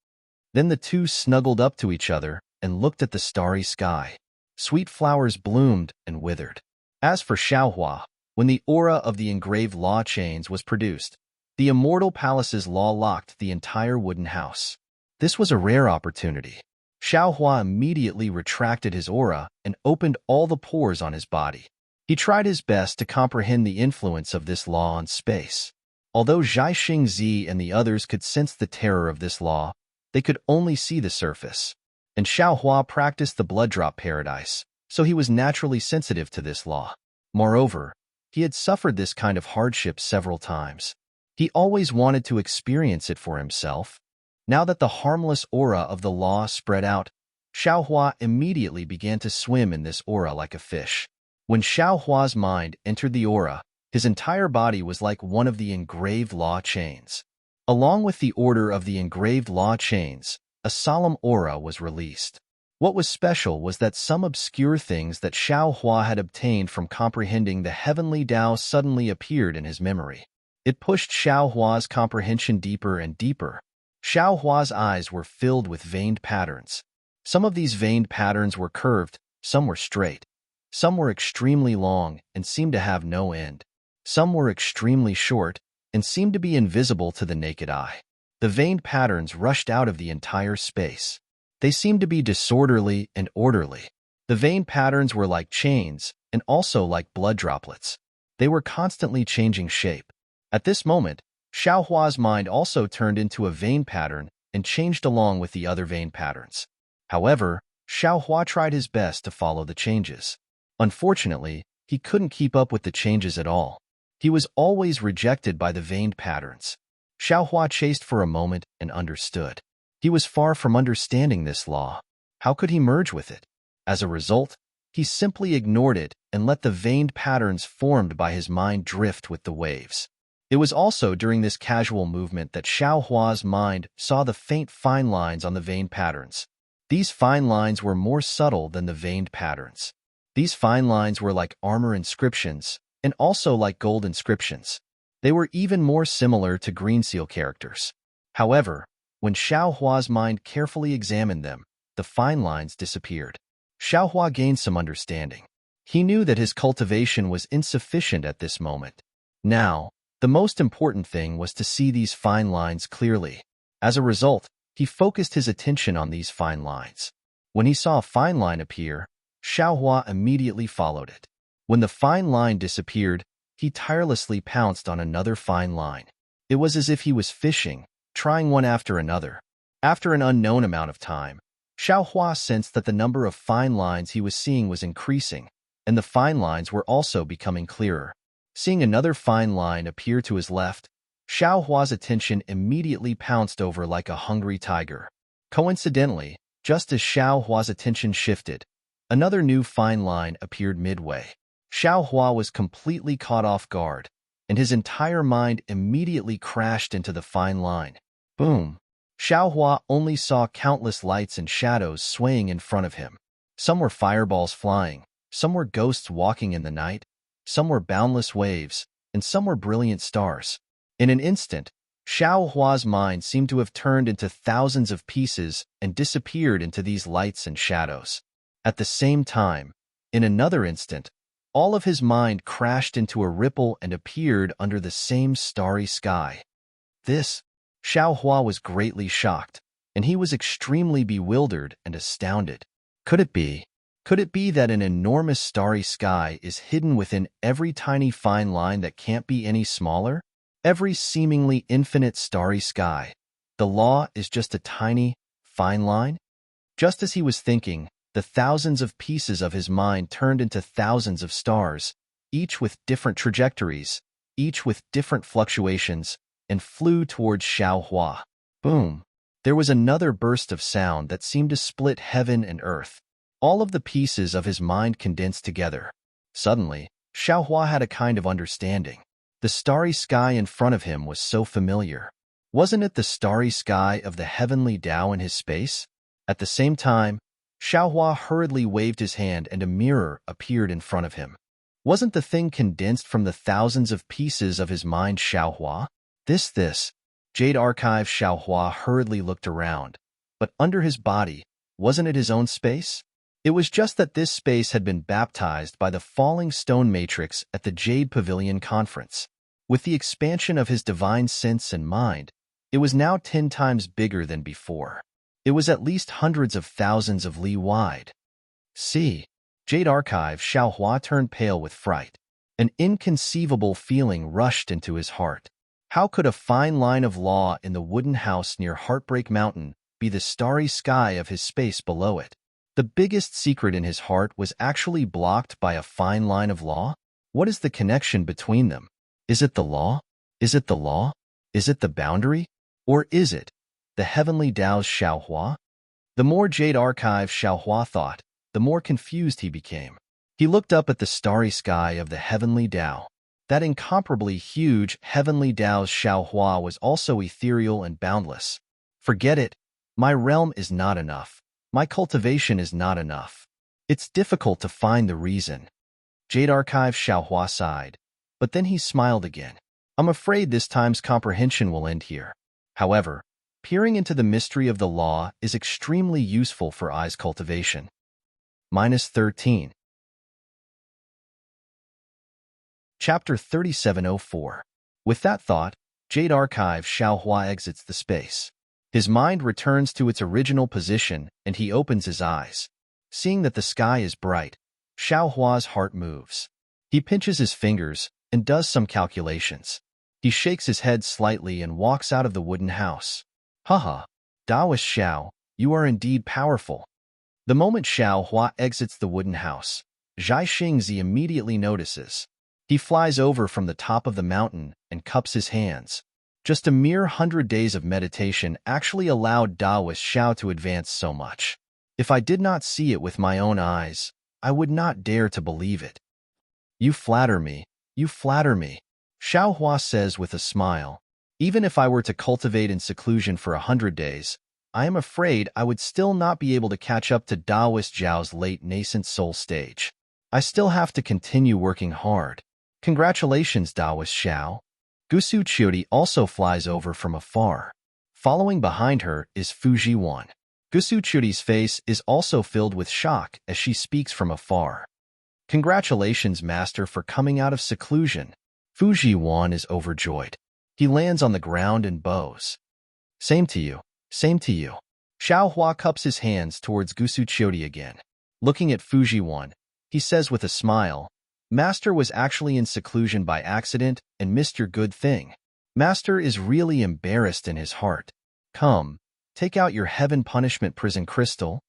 Then the two snuggled up to each other and looked at the starry sky. Sweet flowers bloomed and withered. As for Xiaohua, when the aura of the engraved law chains was produced, the immortal palace's law locked the entire wooden house. This was a rare opportunity. Xiaohua immediately retracted his aura and opened all the pores on his body. He tried his best to comprehend the influence of this law on space. Although Zhai Xingzi and the others could sense the terror of this law, they could only see the surface. And Xiaohua practiced the blood drop paradise, so he was naturally sensitive to this law. Moreover, he had suffered this kind of hardship several times. He always wanted to experience it for himself. Now that the harmless aura of the law spread out, Xiaohua immediately began to swim in this aura like a fish. When Xiaohua's mind entered the aura, his entire body was like one of the engraved law chains. Along with the order of the engraved law chains, a solemn aura was released. What was special was that some obscure things that Xiaohua had obtained from comprehending the heavenly Tao suddenly appeared in his memory. It pushed Xiaohua's comprehension deeper and deeper. Xiaohua's eyes were filled with veined patterns. Some of these veined patterns were curved, some were straight. Some were extremely long and seemed to have no end. Some were extremely short and seemed to be invisible to the naked eye. The veined patterns rushed out of the entire space. They seemed to be disorderly and orderly. The veined patterns were like chains and also like blood droplets. They were constantly changing shape. At this moment, Xiaohua's mind also turned into a vein pattern and changed along with the other vein patterns. However, Xiaohua tried his best to follow the changes. Unfortunately, he couldn't keep up with the changes at all. He was always rejected by the veined patterns. Xiaohua chased for a moment and understood. He was far from understanding this law. How could he merge with it? As a result, he simply ignored it and let the veined patterns formed by his mind drift with the waves. It was also during this casual movement that Xiaohua's mind saw the faint fine lines on the veined patterns. These fine lines were more subtle than the veined patterns. These fine lines were like armor inscriptions and also like gold inscriptions. They were even more similar to green seal characters. However, when Xiaohua's mind carefully examined them, the fine lines disappeared. Xiaohua gained some understanding. He knew that his cultivation was insufficient at this moment. Now, the most important thing was to see these fine lines clearly. As a result, he focused his attention on these fine lines. When he saw a fine line appear, Xiaohua immediately followed it. When the fine line disappeared, he tirelessly pounced on another fine line. It was as if he was fishing, trying one after another. After an unknown amount of time, Xiaohua sensed that the number of fine lines he was seeing was increasing, and the fine lines were also becoming clearer. Seeing another fine line appear to his left, Xiaohua's attention immediately pounced over like a hungry tiger. Coincidentally, just as Xiaohua's attention shifted, another new fine line appeared midway. Xiaohua was completely caught off guard, and his entire mind immediately crashed into the fine line. Boom! Xiaohua only saw countless lights and shadows swaying in front of him. Some were fireballs flying, some were ghosts walking in the night, some were boundless waves, and some were brilliant stars. In an instant, Xiao Hua's mind seemed to have turned into thousands of pieces and disappeared into these lights and shadows. At the same time, in another instant, all of his mind crashed into a ripple and appeared under the same starry sky. This, Xiao Hua was greatly shocked, and he was extremely bewildered and astounded. Could it be? Could it be that an enormous starry sky is hidden within every tiny fine line that can't be any smaller? Every seemingly infinite starry sky. The law is just a tiny, fine line? Just as he was thinking, the thousands of pieces of his mind turned into thousands of stars, each with different trajectories, each with different fluctuations, and flew towards Xiao Hua. Boom! There was another burst of sound that seemed to split heaven and earth. All of the pieces of his mind condensed together. Suddenly, Xiao Hua had a kind of understanding. The starry sky in front of him was so familiar. Wasn't it the starry sky of the heavenly Tao in his space? At the same time, Xiao Hua hurriedly waved his hand and a mirror appeared in front of him. Wasn't the thing condensed from the thousands of pieces of his mind Xiao Hua? This. Jade Archive Xiao Hua hurriedly looked around. But under his body, wasn't it his own space? It was just that this space had been baptized by the falling stone matrix at the Jade Pavilion conference. With the expansion of his divine sense and mind, it was now 10 times bigger than before. It was at least hundreds of thousands of li wide. See, Jade Archive Xiao Hua turned pale with fright. An inconceivable feeling rushed into his heart. How could a fine line of law in the wooden house near Heartbreak Mountain be the starry sky of his space below it? The biggest secret in his heart was actually blocked by a fine line of law? What is the connection between them? Is it the law? Is it the law? Is it the boundary? Or is it the heavenly Tao's Xiao Hua? The more Jade Archive Xiao Hua thought, the more confused he became. He looked up at the starry sky of the heavenly Tao. That incomparably huge heavenly Tao's Xiao Hua was also ethereal and boundless. Forget it. My realm is not enough. My cultivation is not enough. It's difficult to find the reason. Jade Archive Xiao Hua sighed, but then he smiled again. I'm afraid this time's comprehension will end here. However, peering into the mystery of the law is extremely useful for I's cultivation. -13. Chapter 3704. With that thought, Jade Archive Xiao Hua exits the space. His mind returns to its original position and he opens his eyes. Seeing that the sky is bright, Xiao Hua's heart moves. He pinches his fingers and does some calculations. He shakes his head slightly and walks out of the wooden house. Haha, Taoist Xiao, you are indeed powerful. The moment Xiao Hua exits the wooden house, Zhai Xingzi immediately notices. He flies over from the top of the mountain and cups his hands. Just a mere 100 days of meditation actually allowed Taoist Xiao to advance so much. If I did not see it with my own eyes, I would not dare to believe it. You flatter me, you flatter me, Xiao Hua says with a smile. Even if I were to cultivate in seclusion for 100 days, I am afraid I would still not be able to catch up to Taoist Zhao's late nascent soul stage. I still have to continue working hard. Congratulations, Taoist Xiao. Gusu Qiudi also flies over from afar. Following behind her is Fuji Wan. Gusu Qiudi's face is also filled with shock as she speaks from afar. Congratulations, Master, for coming out of seclusion. Fuji Wan is overjoyed. He lands on the ground and bows. Same to you. Same to you. Xiao Hua cups his hands towards Gusu Qiudi again. Looking at Fuji Wan, he says with a smile, Master was actually in seclusion by accident and missed your good thing. Master is really embarrassed in his heart. Come, take out your heaven punishment prison crystal.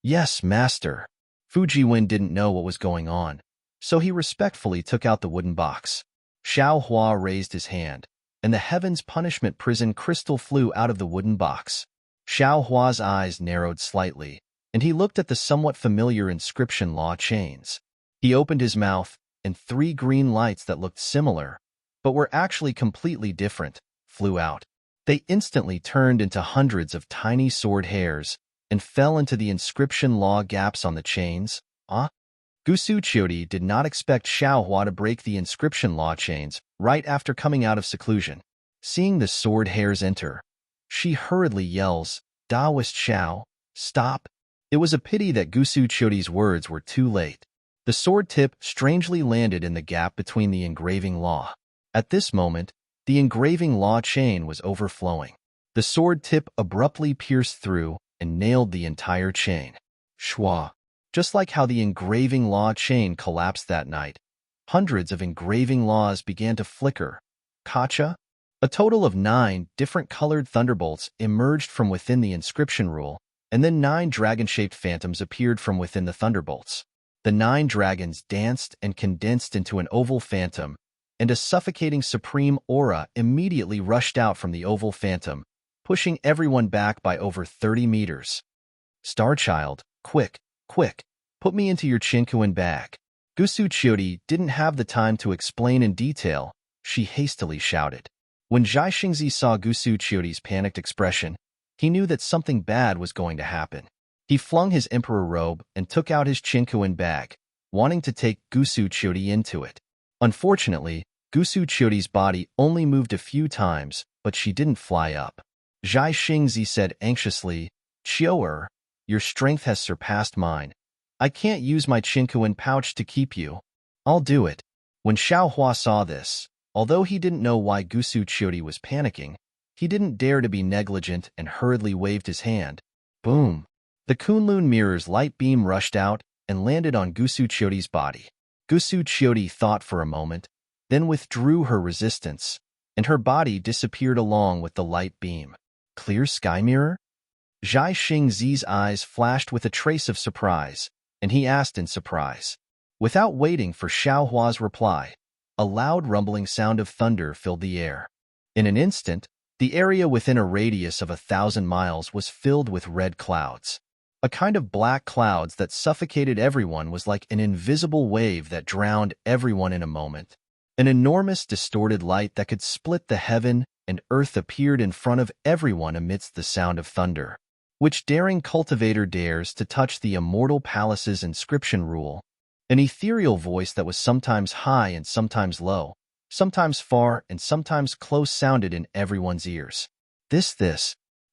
Yes, Master. Fujiwen didn't know what was going on, so he respectfully took out the wooden box. Xiao Hua raised his hand, and the heaven's punishment prison crystal flew out of the wooden box. Xiao Hua's eyes narrowed slightly, and he looked at the somewhat familiar inscription law chains. He opened his mouth, and 3 green lights that looked similar, but were actually completely different, flew out. They instantly turned into hundreds of tiny sword hairs and fell into the inscription law gaps on the chains. Gusu Qiudi did not expect Xiao Hua to break the inscription law chains right after coming out of seclusion. Seeing the sword hairs enter, she hurriedly yells, Daoist Xiao, stop! It was a pity that Gusu Chodi's words were too late. The sword tip strangely landed in the gap between the engraving law. At this moment, the engraving law chain was overflowing. The sword tip abruptly pierced through and nailed the entire chain. Shwa! Just like how the engraving law chain collapsed that night, hundreds of engraving laws began to flicker. Kacha? A total of 9 different colored thunderbolts emerged from within the inscription rule, and then 9 dragon-shaped phantoms appeared from within the thunderbolts. The 9 dragons danced and condensed into an oval phantom, and a suffocating supreme aura immediately rushed out from the oval phantom, pushing everyone back by over 30 meters. Starchild, quick, quick, put me into your Chinkuan bag. Gusu Chodi didn't have the time to explain in detail, she hastily shouted. When Zhai Xingzi saw Gusu Chodi's panicked expression, he knew that something bad was going to happen. He flung his emperor robe and took out his Chinkuan bag, wanting to take Gusu Chodi into it. Unfortunately, Gusu Chodi's body only moved a few times, but she didn't fly up. Zhai Xingzi said anxiously, Chiu'er, your strength has surpassed mine. I can't use my Chinkuan pouch to keep you. I'll do it. When Xiao Hua saw this, although he didn't know why Gusu Chodi was panicking, he didn't dare to be negligent and hurriedly waved his hand. Boom! The Kunlun mirror's light beam rushed out and landed on Gusu Chodi's body. Gusu Chodi thought for a moment, then withdrew her resistance, and her body disappeared along with the light beam. Clear sky mirror? Zhai Xingzi's eyes flashed with a trace of surprise, and he asked in surprise. Without waiting for Xiao Hua's reply, a loud rumbling sound of thunder filled the air. In an instant, the area within a radius of 1,000 miles was filled with red clouds. A kind of black clouds that suffocated everyone was like an invisible wave that drowned everyone in a moment. An enormous distorted light that could split the heaven and earth appeared in front of everyone amidst the sound of thunder. Which daring cultivator dares to touch the immortal palace's inscription rule? An ethereal voice that was sometimes high and sometimes low, sometimes far and sometimes close sounded in everyone's ears. This.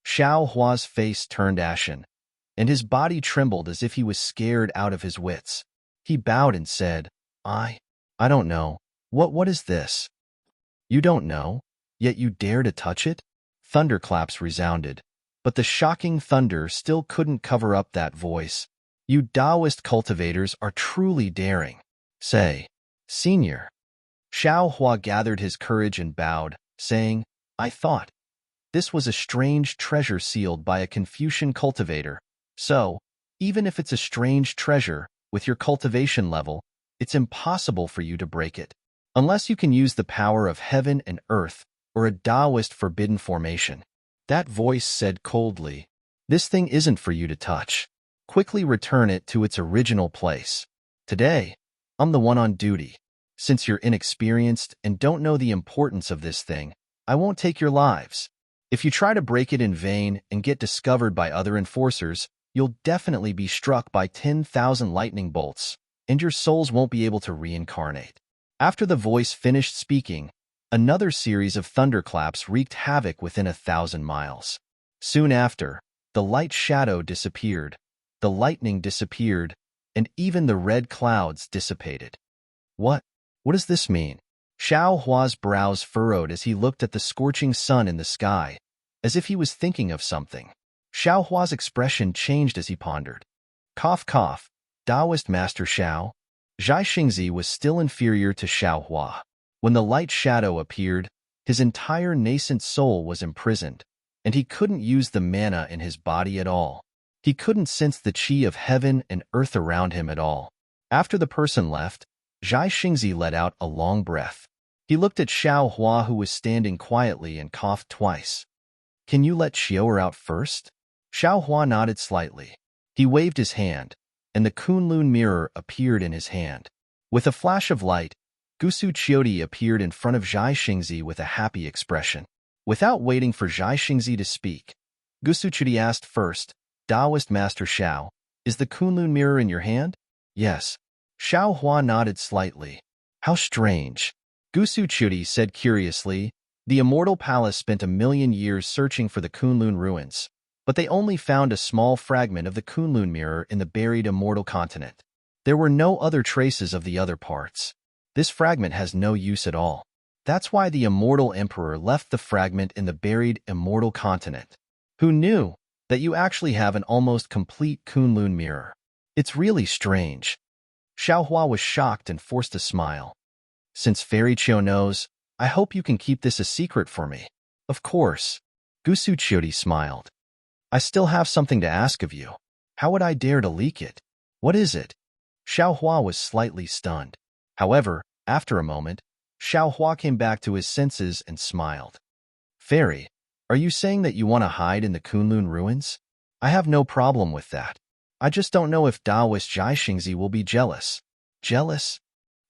Xiao Hua's face turned ashen, and his body trembled as if he was scared out of his wits. He bowed and said, I don't know. What is this? You don't know, yet you dare to touch it? Thunderclaps resounded, but the shocking thunder still couldn't cover up that voice. You Taoist cultivators are truly daring. Say, Senior. Xiao Hua gathered his courage and bowed, saying, I thought. This was a strange treasure sealed by a Confucian cultivator. So, even if it's a strange treasure, with your cultivation level, it's impossible for you to break it. Unless you can use the power of heaven and earth, or a Taoist forbidden formation. That voice said coldly, This thing isn't for you to touch. Quickly return it to its original place. Today, I'm the one on duty. Since you're inexperienced and don't know the importance of this thing, I won't take your lives. If you try to break it in vain and get discovered by other enforcers, you'll definitely be struck by 10,000 lightning bolts, and your souls won't be able to reincarnate. After the voice finished speaking, another series of thunderclaps wreaked havoc within 1,000 miles. Soon after, the light shadow disappeared, the lightning disappeared, and even the red clouds dissipated. What does this mean? Xiao Hua's brows furrowed as he looked at the scorching sun in the sky, as if he was thinking of something. Xiao Hua's expression changed as he pondered. Cough, cough, Taoist Master Xiao. Zhai Xingzi was still inferior to Xiao Hua. When the light shadow appeared, his entire nascent soul was imprisoned, and he couldn't use the mana in his body at all. He couldn't sense the qi of heaven and earth around him at all. After the person left, Zhai Xingzi let out a long breath. He looked at Xiao Hua, who was standing quietly, and coughed twice. Can you let Chiu'er out first? Xiao Hua nodded slightly. He waved his hand, and the Kunlun mirror appeared in his hand. With a flash of light, Gusu Chodi appeared in front of Zhai Xingzi with a happy expression. Without waiting for Zhai Xingzi to speak, Gusu Chodi asked first, Taoist Master Xiao, is the Kunlun mirror in your hand? Yes. Xiao Hua nodded slightly. How strange. Gusu Chodi said curiously, The Immortal Palace spent 1,000,000 years searching for the Kunlun ruins, but they only found a small fragment of the Kunlun mirror in the buried Immortal Continent. There were no other traces of the other parts. This fragment has no use at all. That's why the Immortal Emperor left the fragment in the buried Immortal Continent. Who knew that you actually have an almost complete Kunlun mirror? It's really strange. Xiaohua was shocked and forced a smile. Since Fairy Qiu knows, I hope you can keep this a secret for me. Of course. Gusu Qiudi smiled. I still have something to ask of you. How would I dare to leak it? What is it? Xiaohua was slightly stunned. However, after a moment, Xiaohua came back to his senses and smiled. Fairy, are you saying that you want to hide in the Kunlun ruins? I have no problem with that. I just don't know if Taoist Jai Xingzi will be jealous. Jealous?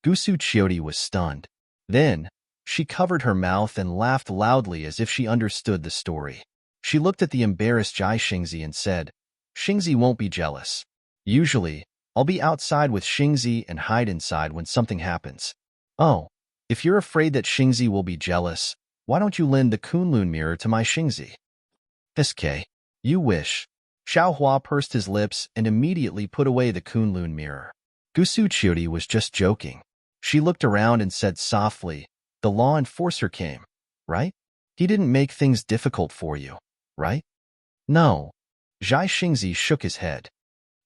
Gusu Qiudi was stunned. Then, she covered her mouth and laughed loudly as if she understood the story. She looked at the embarrassed Jai Xingzi and said, Xingzi won't be jealous. Usually, I'll be outside with Xingzi and hide inside when something happens. Oh, if you're afraid that Xingzi will be jealous, why don't you lend the Kunlun mirror to my Xingzi? SK, you wish. Xiaohua pursed his lips and immediately put away the Kunlun mirror. Gusu Qiudi was just joking. She looked around and said softly, the law enforcer came, right? He didn't make things difficult for you, right? No. Jai Xingzi shook his head.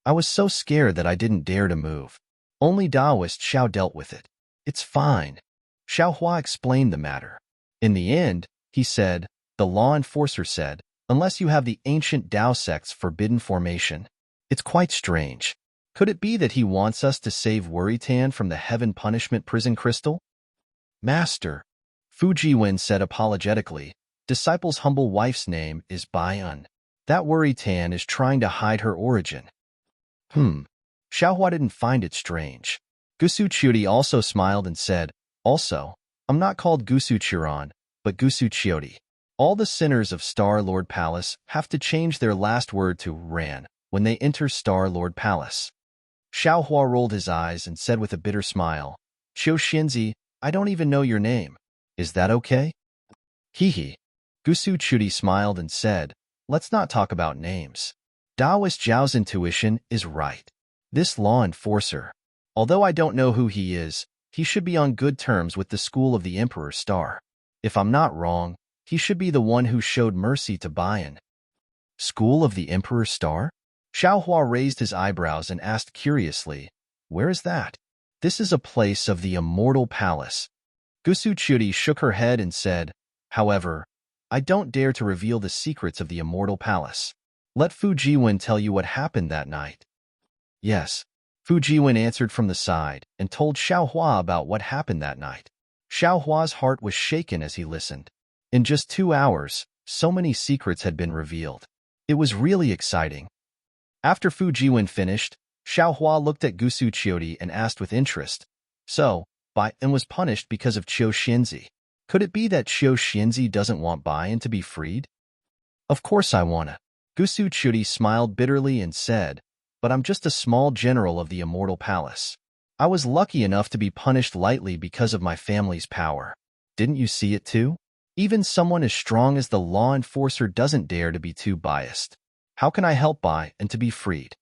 I was so scared that I didn't dare to move. Only Taoist Xiao dealt with it. It's fine. Xiaohua explained the matter. In the end, he said, the law enforcer said, unless you have the ancient Tao sect's forbidden formation. It's quite strange. Could it be that he wants us to save Wuritan from the heaven punishment prison crystal? Master, Fu Jiwen said apologetically, disciple's humble wife's name is Bai'an. That Wuritan is trying to hide her origin. Xiaohua didn't find it strange. Gusu Qiudi also smiled and said, also, I'm not called Gusu Chiron, but Gusu Qiudi. All the sinners of Star Lord Palace have to change their last word to Ran when they enter Star Lord Palace. Xiaohua rolled his eyes and said with a bitter smile, Qiu Xinzi, I don't even know your name. Is that okay? Hehe. Gusu Qiudi smiled and said, let's not talk about names. Taoist Zhao's intuition is right. This law enforcer, although I don't know who he is, he should be on good terms with the school of the Emperor Star. If I'm not wrong, he should be the one who showed mercy to Bai'an. School of the Emperor Star? Xiaohua raised his eyebrows and asked curiously, where is that? This is a place of the Immortal Palace. Gusu Qiudi shook her head and said, however, I don't dare to reveal the secrets of the Immortal Palace. Let Fu Jiwen tell you what happened that night. Yes. Fu Jiwen answered from the side and told Xiaohua about what happened that night. Xiaohua's heart was shaken as he listened. In just 2 hours, so many secrets had been revealed. It was really exciting. After Fu Jiwen finished, Xiaohua looked at Gusu Qiudi and asked with interest, so, Bai'an was punished because of Qiu Xinzi. Could it be that Qiu Xinzi doesn't want Bai'an to be freed? Of course I wanna. Gusu Qiudi smiled bitterly and said, but I'm just a small general of the Immortal Palace. I was lucky enough to be punished lightly because of my family's power. Didn't you see it too? Even someone as strong as the law enforcer doesn't dare to be too biased. How can I help Bai'an to be freed?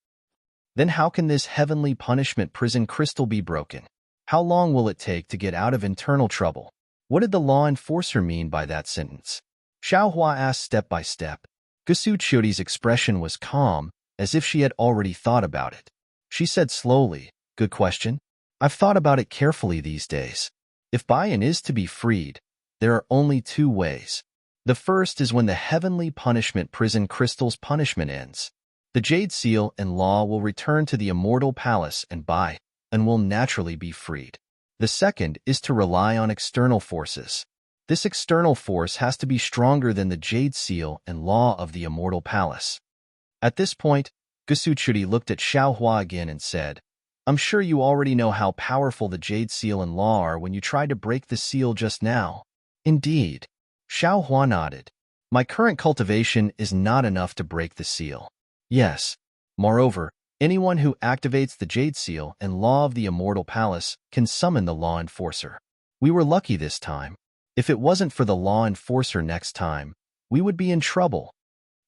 Then how can this heavenly punishment prison crystal be broken? How long will it take to get out of internal trouble? What did the law enforcer mean by that sentence? Xiaohua asked step by step. Gusu Qiudi's expression was calm, as if she had already thought about it. She said slowly, good question. I've thought about it carefully these days. If Bai'an is to be freed, there are only 2 ways. The first is when the heavenly punishment prison crystal's punishment ends. The Jade Seal and Law will return to the Immortal Palace and Bai'an will naturally be freed. The second is to rely on external forces. This external force has to be stronger than the Jade Seal and Law of the Immortal Palace. At this point, Gusu Qiudi looked at Xiaohua again and said, I'm sure you already know how powerful the Jade Seal and Law are when you tried to break the seal just now. Indeed. Xiaohua nodded. My current cultivation is not enough to break the seal. Yes. Moreover, anyone who activates the Jade Seal and Law of the Immortal Palace can summon the Law Enforcer. We were lucky this time. If it wasn't for the law enforcer next time, we would be in trouble.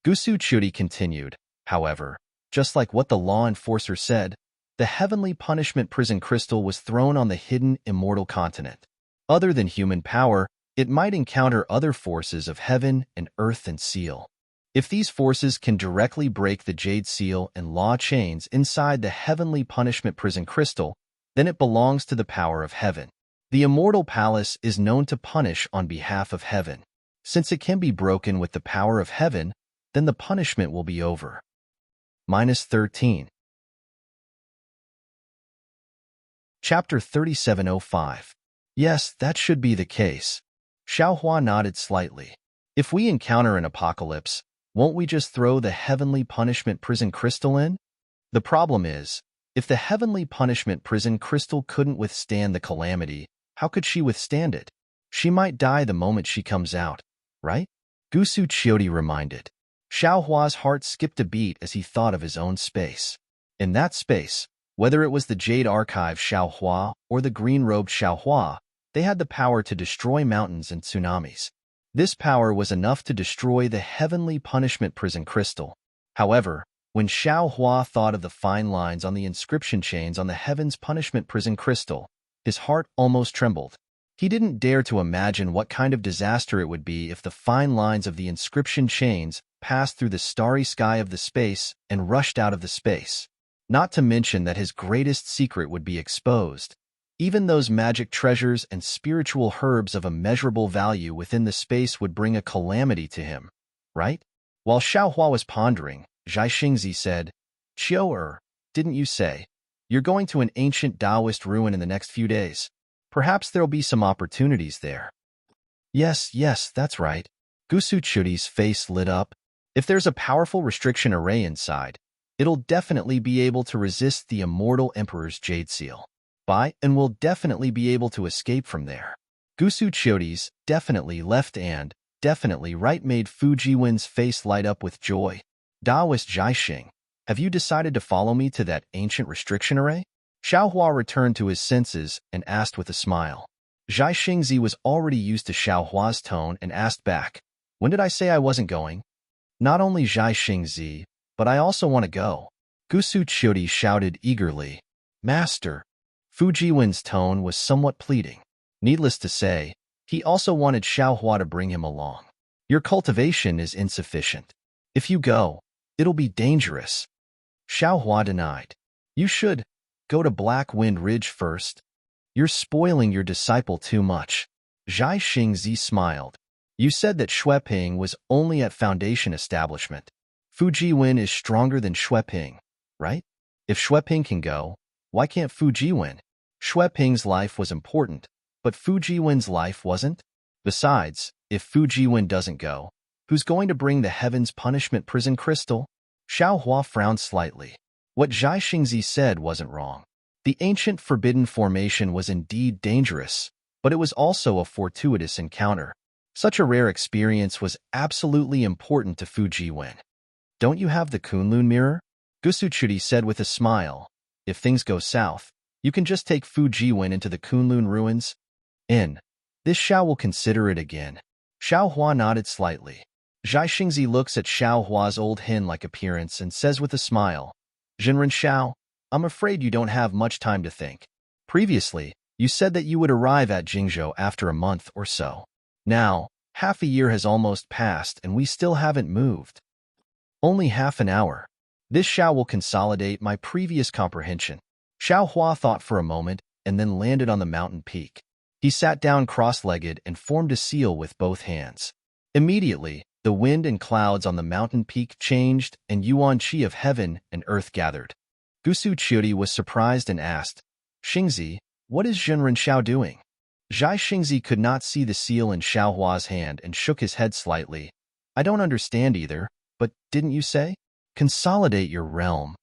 Gusu Churi continued, however, just like what the law enforcer said, the heavenly punishment prison crystal was thrown on the hidden immortal continent. Other than human power, it might encounter other forces of heaven and earth and seal. If these forces can directly break the jade seal and law chains inside the heavenly punishment prison crystal, then it belongs to the power of heaven. The immortal palace is known to punish on behalf of heaven. Since it can be broken with the power of heaven, then the punishment will be over. -13. Chapter 3705. Yes, that should be the case. Xiaohua nodded slightly. If we encounter an apocalypse, won't we just throw the heavenly punishment prison crystal in? The problem is, if the heavenly punishment prison crystal couldn't withstand the calamity, how could she withstand it? She might die the moment she comes out, right? Gusu Chiodi reminded. Xiaohua's heart skipped a beat as he thought of his own space. In that space, whether it was the Jade Archive Xiaohua or the green-robed Xiaohua, they had the power to destroy mountains and tsunamis. This power was enough to destroy the heavenly punishment prison crystal. However, when Xiaohua thought of the fine lines on the inscription chains on the heaven's punishment prison crystal, his heart almost trembled. He didn't dare to imagine what kind of disaster it would be if the fine lines of the inscription chains passed through the starry sky of the space and rushed out of the space. Not to mention that his greatest secret would be exposed. Even those magic treasures and spiritual herbs of immeasurable value within the space would bring a calamity to him, right? While Xiaohua was pondering, Zhai Xingzi said, "Qiu didn't you say you're going to an ancient Taoist ruin in the next few days? Perhaps there'll be some opportunities there." Yes, that's right. Gusu Churi's face lit up. If there's a powerful restriction array inside, it'll definitely be able to resist the immortal Emperor's Jade Seal. And will definitely be able to escape from there. Gusu Chioti's definitely left and definitely right made Fu Jiwen's face light up with joy. Taoist Zhaixing, have you decided to follow me to that ancient restriction array? Xiaohua returned to his senses and asked with a smile. Zhai Xingzi was already used to Xiaohua's tone and asked back, "When did I say I wasn't going?" "Not only Zhai Xingzi, but I also want to go." Gusu Chiodi shouted eagerly. "Master!" Fu Jiwen's tone was somewhat pleading. Needless to say, he also wanted Xiaohua to bring him along. "Your cultivation is insufficient. If you go, it'll be dangerous." Xiaohua denied. "You should go to Black Wind Ridge first. You're spoiling your disciple too much." Zhai Xingzi smiled. "You said that Xueping was only at Foundation Establishment. Fu Jiwen is stronger than Xueping, right? If Xueping can go, why can't Fu Jiwen? Xueping's life was important, but Fu Jiwen's life wasn't. Besides, if Fu Jiwen doesn't go, who's going to bring the Heaven's Punishment Prison Crystal?" Xiaohua frowned slightly. What Zhai Xingzi said wasn't wrong. The ancient forbidden formation was indeed dangerous, but it was also a fortuitous encounter. Such a rare experience was absolutely important to Fu Jiwen. "Don't you have the Kunlun mirror?" Gusu Chudi said with a smile. "If things go south, you can just take Fu Jiwen into the Kunlun ruins. This Xiao will consider it again." Xiaohua nodded slightly. Zhai Xingzi looks at Xiaohua's old hen-like appearance and says with a smile, "Jinren Xiao, I'm afraid you don't have much time to think. Previously, you said that you would arrive at Jingzhou after a month or so. Now, half a year has almost passed and we still haven't moved." "Only half an hour. This Xiao will consolidate my previous comprehension." Xiaohua thought for a moment and then landed on the mountain peak. He sat down cross-legged and formed a seal with both hands. Immediately, the wind and clouds on the mountain peak changed and yuan qi of heaven and earth gathered. Gusu Chiodi was surprised and asked, "Xingzi, what is Jinren Xiao doing?" Zhai Xingzi could not see the seal in Xiaohua's hand and shook his head slightly. "I don't understand either, but didn't you say? Consolidate your realm."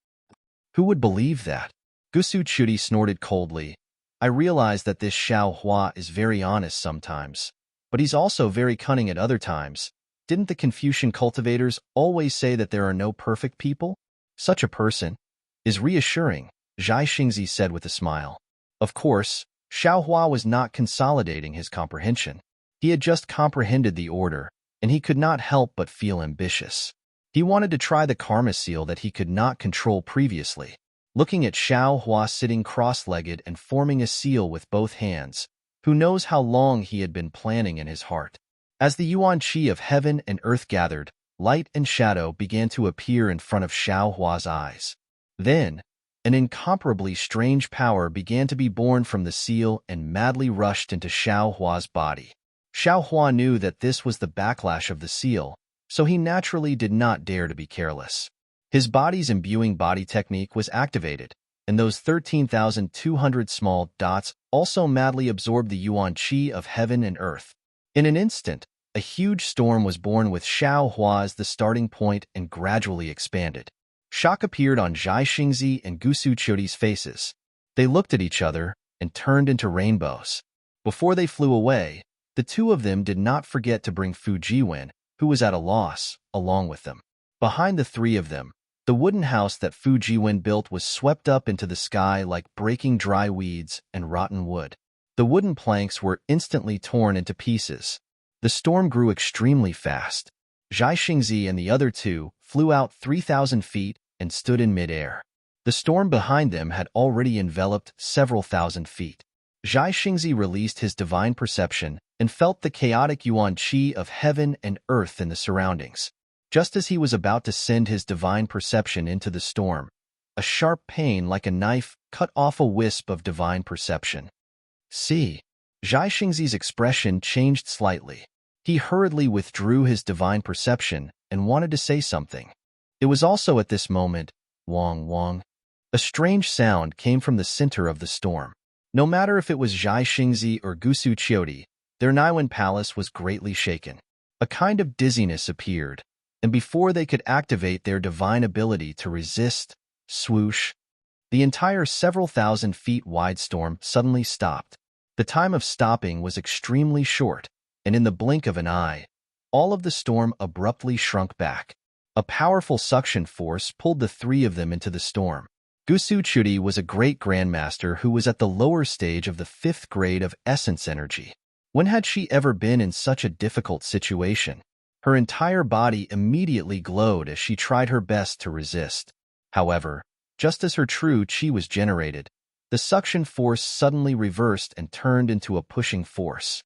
Who would believe that? Gusu Chudi snorted coldly. "I realize that this Xiaohua is very honest sometimes, but he's also very cunning at other times. Didn't the Confucian cultivators always say that there are no perfect people? Such a person is reassuring," Zhai Xingzi said with a smile. Of course, Xiaohua was not consolidating his comprehension. He had just comprehended the order, and he could not help but feel ambitious. He wanted to try the karma seal that he could not control previously. Looking at Xiao Hua sitting cross-legged and forming a seal with both hands, who knows how long he had been planning in his heart. As the yuan qi of heaven and earth gathered, light and shadow began to appear in front of Xiao Hua's eyes. Then, an incomparably strange power began to be born from the seal and madly rushed into Xiao Hua's body. Xiao Hua knew that this was the backlash of the seal, so he naturally did not dare to be careless. His body's imbuing body technique was activated, and those 13,200 small dots also madly absorbed the yuan qi of heaven and earth. In an instant, a huge storm was born with Xiao Hua as the starting point and gradually expanded. Shock appeared on Zhai Xingzi and Gusu Qiudi's faces. They looked at each other and turned into rainbows. Before they flew away, the two of them did not forget to bring Fu Jiwen, who was at a loss, along with them. Behind the three of them, the wooden house that Fu Jiwen built was swept up into the sky like breaking dry weeds and rotten wood. The wooden planks were instantly torn into pieces. The storm grew extremely fast. Zhai Xingzi and the other two flew out 3,000 feet and stood in midair. The storm behind them had already enveloped several thousand feet. Zhai Xingzi released his divine perception and felt the chaotic yuan qi of heaven and earth in the surroundings. Just as he was about to send his divine perception into the storm, a sharp pain like a knife cut off a wisp of divine perception. See, Zhai Xingzi's expression changed slightly. He hurriedly withdrew his divine perception and wanted to say something. It was also at this moment, Wong Wong. A strange sound came from the center of the storm. No matter if it was Zhai Xingzi or Gusu Qiudi, their Niwen palace was greatly shaken. A kind of dizziness appeared, and before they could activate their divine ability to resist, swoosh, the entire several thousand feet wide storm suddenly stopped. The time of stopping was extremely short, and in the blink of an eye, all of the storm abruptly shrunk back. A powerful suction force pulled the three of them into the storm. Gusu Qiudi was a great grandmaster who was at the lower stage of the 5th grade of essence energy. When had she ever been in such a difficult situation? Her entire body immediately glowed as she tried her best to resist. However, just as her true qi was generated, the suction force suddenly reversed and turned into a pushing force.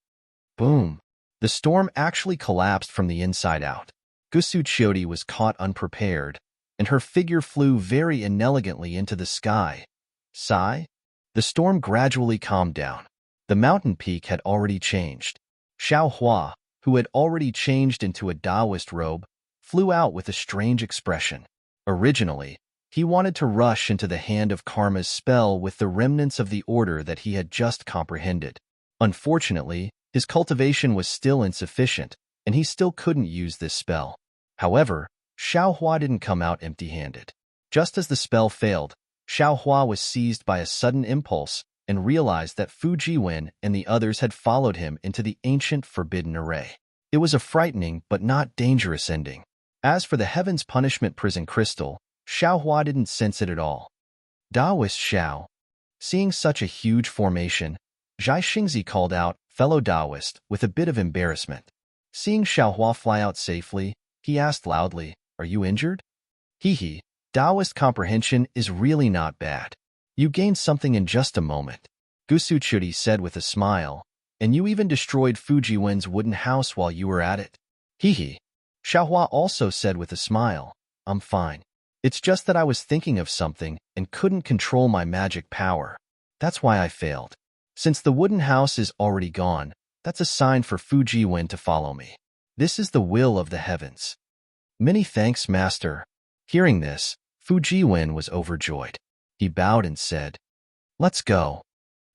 Boom! The storm actually collapsed from the inside out. Gusu Qiudi was caught unprepared, and her figure flew very inelegantly into the sky. Sigh? The storm gradually calmed down. The mountain peak had already changed. Xiao Hua, who had already changed into a Taoist robe, flew out with a strange expression. Originally, he wanted to rush into the hand of karma's spell with the remnants of the order that he had just comprehended. Unfortunately, his cultivation was still insufficient, and he still couldn't use this spell. However, Xiao Hua didn't come out empty-handed. Just as the spell failed, Xiao Hua was seized by a sudden impulse and realized that Fu Jiwen and the others had followed him into the ancient forbidden array. It was a frightening but not dangerous ending. As for the Heaven's Punishment Prison Crystal, Xiao Hua didn't sense it at all. Taoist Xiao. Seeing such a huge formation, Zhai Xingzi called out, "Fellow Taoist," with a bit of embarrassment. Seeing Xiao Hua fly out safely, he asked loudly, "Are you injured?" Hee, Taoist comprehension is really not bad. You gained something in just a moment, Gusu Qiudi said with a smile, and you even destroyed Fu Jiwen's wooden house while you were at it. Hee. Xiao Hua also said with a smile, "I'm fine. It's just that I was thinking of something and couldn't control my magic power. That's why I failed. Since the wooden house is already gone, that's a sign for Fu Jiwen to follow me. This is the will of the heavens." "Many thanks, Master." Hearing this, Fu Jiwen was overjoyed. He bowed and said, "Let's go."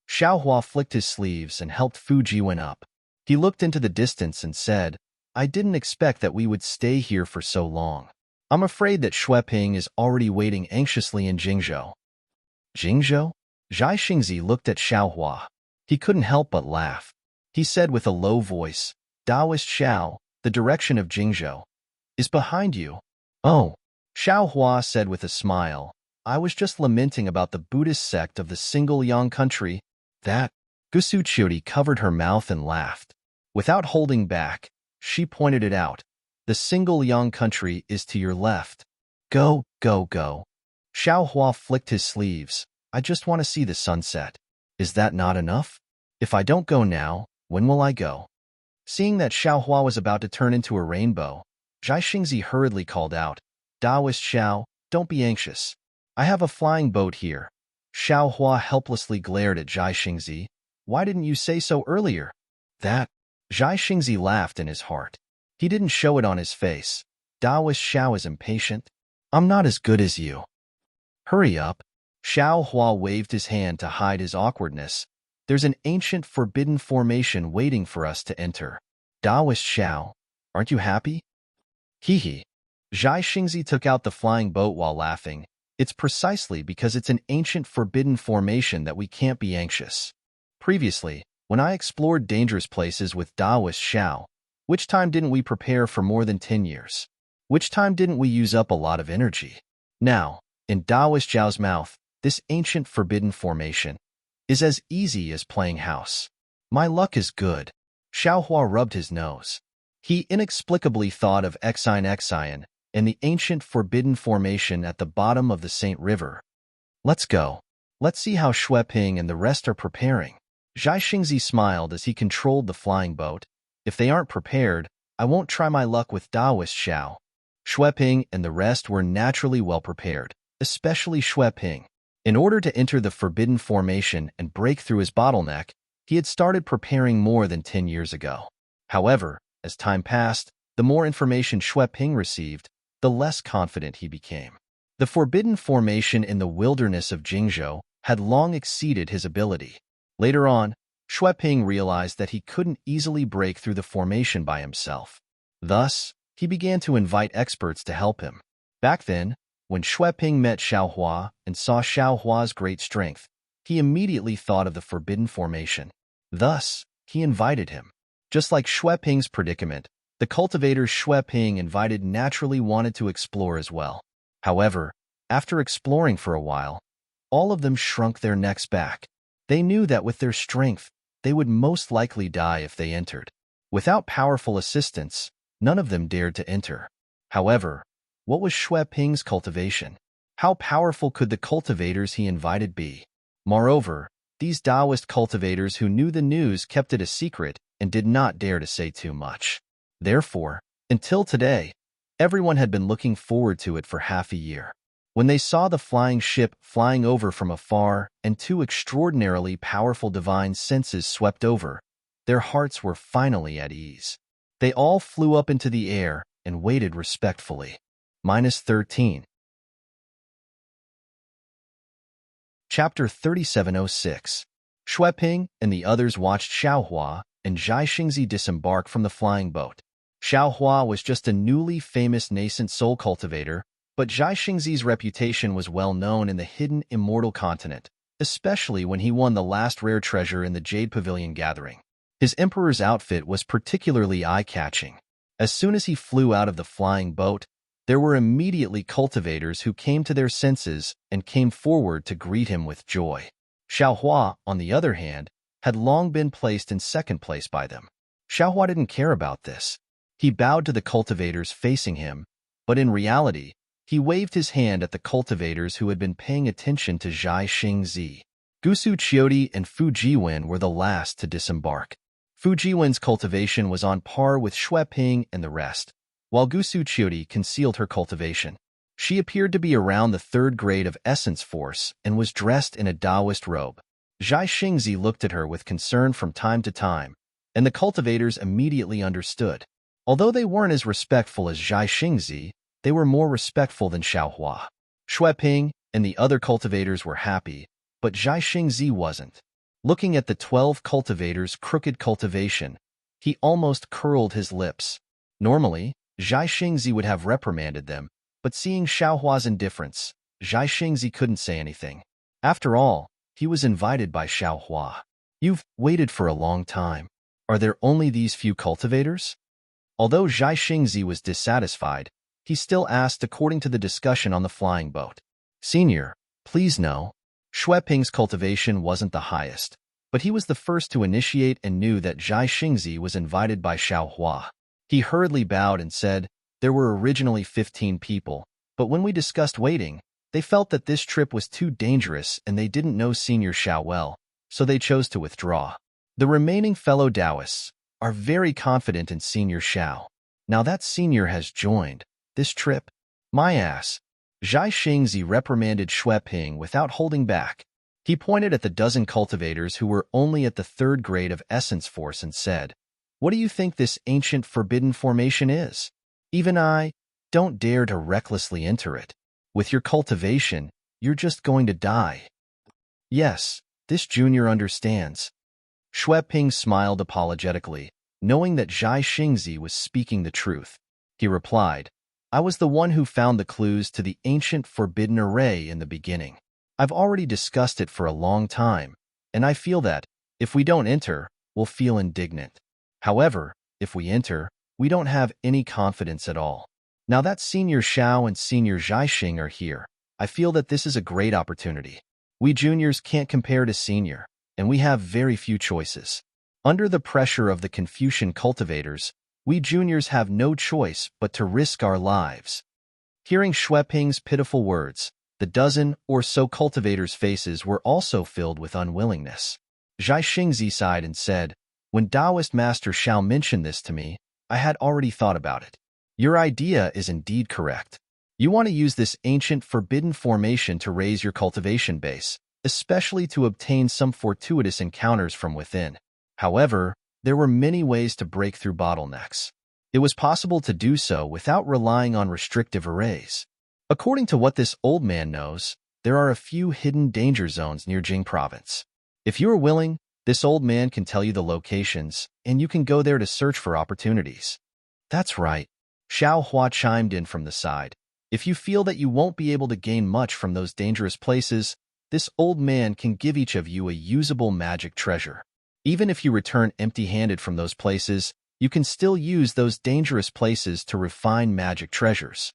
Xiao Hua flicked his sleeves and helped Fu Jiwen up. He looked into the distance and said, "I didn't expect that we would stay here for so long. I'm afraid that Xueping is already waiting anxiously in Jingzhou." "Jingzhou?" Zhai Xingzi looked at Xiao Hua. He couldn't help but laugh. He said with a low voice, "Taoist Xiao, the direction of Jingzhou is behind you." "Oh," Xiao Hua said with a smile, "I was just lamenting about the Buddhist sect of the single Yang country." That Gusu Qiudi covered her mouth and laughed. Without holding back, she pointed it out. The single Yang country is to your left. Go, go, go. Xiao Hua flicked his sleeves. I just want to see the sunset. Is that not enough? If I don't go now, when will I go? Seeing that Xiao Hua was about to turn into a rainbow, Zhai Xingzi hurriedly called out, Taoist Xiao, don't be anxious. I have a flying boat here. Xiao Hua helplessly glared at Zhai Xingzi. Why didn't you say so earlier? That? Zhai Xingzi laughed in his heart. He didn't show it on his face. Taoist Xiao is impatient. I'm not as good as you. Hurry up. Xiao Hua waved his hand to hide his awkwardness. There's an ancient forbidden formation waiting for us to enter. Taoist Xiao, aren't you happy? Hee hee. Zhai Xingzi took out the flying boat while laughing. It's precisely because it's an ancient forbidden formation that we can't be anxious. Previously, when I explored dangerous places with Taoist Xiao, which time didn't we prepare for more than 10 years? Which time didn't we use up a lot of energy? Now, in Taoist Xiao's mouth, this ancient forbidden formation is as easy as playing house. My luck is good. Xiao Hua rubbed his nose. He inexplicably thought of Xian and the ancient forbidden formation at the bottom of the Saint River. Let's go. Let's see how Xue Ping and the rest are preparing. Zhai Xingzi smiled as he controlled the flying boat. If they aren't prepared, I won't try my luck with Taoist Xiao. Xue Ping and the rest were naturally well prepared, especially Xue Ping. In order to enter the forbidden formation and break through his bottleneck, he had started preparing more than 10 years ago. However, as time passed, the more information Xue Ping received, the less confident he became. The forbidden formation in the wilderness of Jingzhou had long exceeded his ability. Later on, Xue Ping realized that he couldn't easily break through the formation by himself. Thus, he began to invite experts to help him. Back then, when Xue Ping met Xiao Hua and saw Xiao Hua's great strength, he immediately thought of the forbidden formation. Thus, he invited him. Just like Xue Ping's predicament, the cultivators Xue Ping invited naturally wanted to explore as well. However, after exploring for a while, all of them shrunk their necks back. They knew that with their strength, they would most likely die if they entered. Without powerful assistance, none of them dared to enter. However, what was Xue Ping's cultivation? How powerful could the cultivators he invited be? Moreover, these Taoist cultivators who knew the news kept it a secret and did not dare to say too much. Therefore, until today, everyone had been looking forward to it for half a year. When they saw the flying ship flying over from afar and two extraordinarily powerful divine senses swept over, their hearts were finally at ease. They all flew up into the air and waited respectfully. -13. Chapter 3706. Xue Ping and the others watched Xiao Hua and Zhai Xingzi disembark from the flying boat. Xiao Hua was just a newly famous nascent soul cultivator, but Zhai Xingzi's reputation was well known in the hidden immortal continent, especially when he won the last rare treasure in the Jade Pavilion gathering. His emperor's outfit was particularly eye-catching. As soon as he flew out of the flying boat, there were immediately cultivators who came to their senses and came forward to greet him with joy. Xiao Hua, on the other hand, had long been placed in second place by them. Xiao Hua didn't care about this. He bowed to the cultivators facing him, but in reality, he waved his hand at the cultivators who had been paying attention to Zhai Xingzi. Gusu Qiudi and Fu Jiwen were the last to disembark. Fu Jiwen's cultivation was on par with Xue Ping and the rest, while Gusu Qiudi concealed her cultivation. She appeared to be around the 3rd grade of essence force and was dressed in a Taoist robe. Zhai Xingzi looked at her with concern from time to time, and the cultivators immediately understood. Although they weren't as respectful as Zhai Xingzi, they were more respectful than Xiao Hua. Xue Ping and the other cultivators were happy, but Zhai Xingzi wasn't. Looking at the 12 cultivators' crooked cultivation, he almost curled his lips. Normally, Zhai Xingzi would have reprimanded them, but seeing Xiao Hua's indifference, Zhai Xingzi couldn't say anything. After all, he was invited by Xiao Hua. You've waited for a long time. Are there only these few cultivators? Although Zhai Xingzi was dissatisfied, he still asked according to the discussion on the flying boat. Senior, please know, Xue Ping's cultivation wasn't the highest. but he was the first to initiate and knew that Zhai Xingzi was invited by Xiao Hua. He hurriedly bowed and said, "There were originally 15 people, but when we discussed waiting, they felt that this trip was too dangerous and they didn't know Senior Xiao well, so they chose to withdraw. The remaining fellow Taoists are very confident in Senior Xiao. Now that Senior has joined this trip, my ass." Zhai Xingzi reprimanded Xue Ping without holding back. He pointed at the dozen cultivators who were only at the 3rd grade of Essence Force and said, "What do you think this ancient forbidden formation is? Even I don't dare to recklessly enter it. With your cultivation, you're just going to die." "Yes, this junior understands." Xue Ping smiled apologetically, knowing that Zhai Xingzi was speaking the truth. He replied, "I was the one who found the clues to the ancient forbidden array in the beginning. I've already discussed it for a long time, and I feel that, if we don't enter, we'll feel indignant. However, if we enter, we don't have any confidence at all. Now that Senior Xiao and Senior Zhaixing are here, I feel that this is a great opportunity. We juniors can't compare to Senior, and we have very few choices. Under the pressure of the Confucian cultivators, we juniors have no choice but to risk our lives." Hearing Xue Ping's pitiful words, the dozen or so cultivators' faces were also filled with unwillingness. Zhai Xingzi sighed and said, "When Taoist Master Xiao mentioned this to me, I had already thought about it. Your idea is indeed correct. You want to use this ancient forbidden formation to raise your cultivation base, especially to obtain some fortuitous encounters from within. However, there were many ways to break through bottlenecks. It was possible to do so without relying on restrictive arrays. According to what this old man knows, there are a few hidden danger zones near Jing province. If you are willing, this old man can tell you the locations, and you can go there to search for opportunities." "That's right," Xiao Hua chimed in from the side. "If you feel that you won't be able to gain much from those dangerous places, this old man can give each of you a usable magic treasure. Even if you return empty-handed from those places, you can still use those dangerous places to refine magic treasures."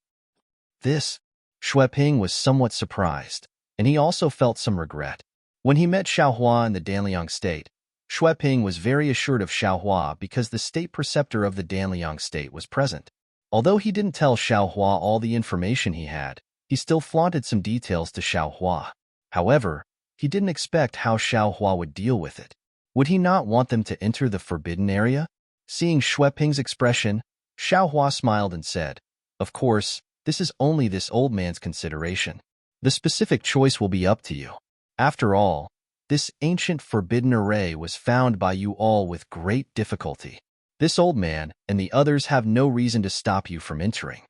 This, Xue Ping was somewhat surprised, and he also felt some regret. When he met Xiao Hua in the Danliang state, Xue Ping was very assured of Xiao Hua because the state preceptor of the Danliang state was present. Although he didn't tell Xiao Hua all the information he had, he still flaunted some details to Xiao Hua. However, he didn't expect how Xiao Hua would deal with it. Would he not want them to enter the forbidden area? Seeing Xue Ping's expression, Xiao Hua smiled and said, "Of course, this is only this old man's consideration. The specific choice will be up to you. After all, this ancient forbidden array was found by you all with great difficulty. This old man and the others have no reason to stop you from entering."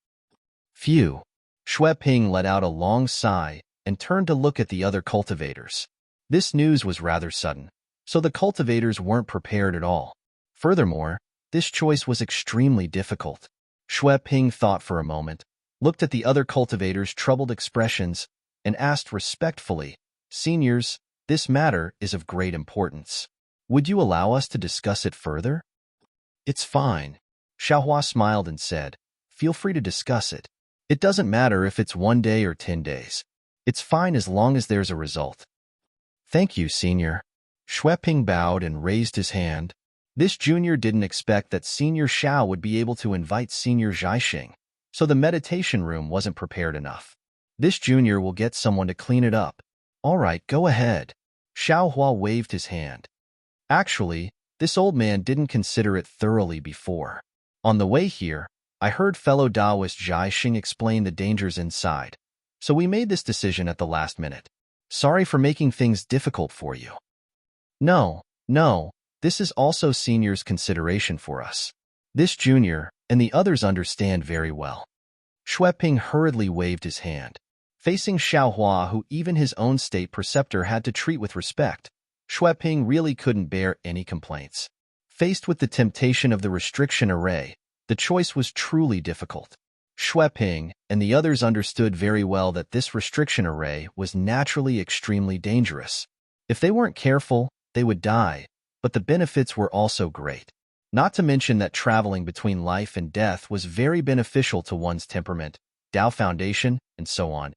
Phew! Xue Ping let out a long sigh and turned to look at the other cultivators. This news was rather sudden, so the cultivators weren't prepared at all. Furthermore, this choice was extremely difficult. Xue Ping thought for a moment, looked at the other cultivators' troubled expressions, and asked respectfully, "Seniors, this matter is of great importance. Would you allow us to discuss it further?" "It's fine." Xiao Hua smiled and said, "Feel free to discuss it. It doesn't matter if it's 1 day or 10 days. It's fine as long as there's a result." "Thank you, Senior." Xue Ping bowed and raised his hand. This junior didn't expect that Senior Xiao would be able to invite Senior Zhaixing, so the meditation room wasn't prepared enough. This junior will get someone to clean it up. "All right, go ahead." Xiao Hua waved his hand. Actually, this old man didn't consider it thoroughly before. On the way here, I heard fellow Taoist Zhaixing explain the dangers inside, so we made this decision at the last minute. Sorry for making things difficult for you. No, this is also Senior's consideration for us. This junior and the others understand very well. Xue Ping hurriedly waved his hand. Facing Xiao Hua, who even his own state preceptor had to treat with respect, Xue Ping really couldn't bear any complaints. Faced with the temptation of the restriction array, the choice was truly difficult. Xue Ping and the others understood very well that this restriction array was naturally extremely dangerous. If they weren't careful, they would die, but the benefits were also great. Not to mention that traveling between life and death was very beneficial to one's temperament, Tao Foundation, and so on.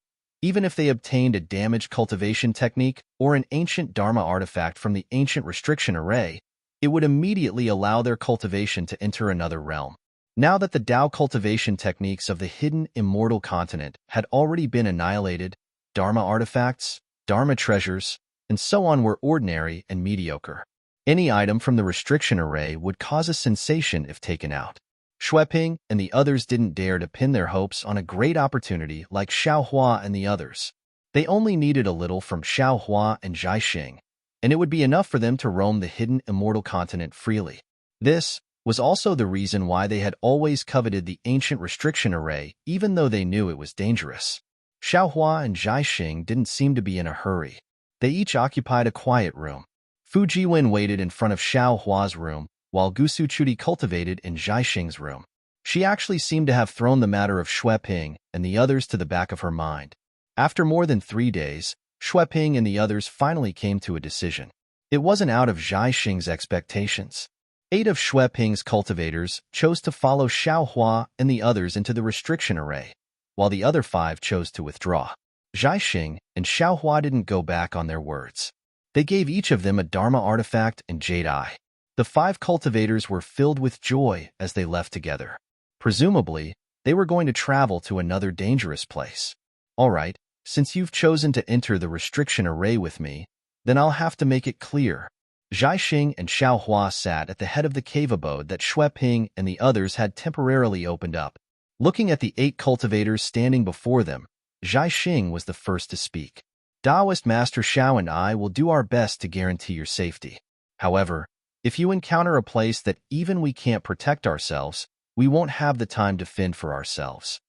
Even if they obtained a damaged cultivation technique or an ancient Dharma artifact from the ancient restriction array, it would immediately allow their cultivation to enter another realm. Now that the Tao cultivation techniques of the hidden immortal continent had already been annihilated, Dharma artifacts, Dharma treasures, and so on were ordinary and mediocre. Any item from the restriction array would cause a sensation if taken out. Xueping and the others didn't dare to pin their hopes on a great opportunity like Xiaohua and the others. They only needed a little from Xiaohua and Zhaixing, and it would be enough for them to roam the hidden immortal continent freely. This was also the reason why they had always coveted the ancient restriction array, even though they knew it was dangerous. Xiaohua and Zhaixing didn't seem to be in a hurry. They each occupied a quiet room. Fu Jiwen waited in front of Xiaohua's room, while Gusu Chuti cultivated in Zhaixing's room. She actually seemed to have thrown the matter of Xueping and the others to the back of her mind. After more than 3 days, Xueping and the others finally came to a decision. It wasn't out of Zhaixing's expectations. 8 of Xueping's cultivators chose to follow Xiaohua and the others into the restriction array, while the other 5 chose to withdraw. Zhaixing and Xiaohua didn't go back on their words. They gave each of them a Dharma artifact and jade eye. The 5 cultivators were filled with joy as they left together. Presumably, they were going to travel to another dangerous place. All right, since you've chosen to enter the restriction array with me, then I'll have to make it clear. Zhaixing and Xiaohua sat at the head of the cave abode that Xueping and the others had temporarily opened up. Looking at the 8 cultivators standing before them, Zhaixing was the first to speak. Taoist Master Xiao and I will do our best to guarantee your safety. However, if you encounter a place that even we can't protect ourselves, we won't have the time to fend for ourselves.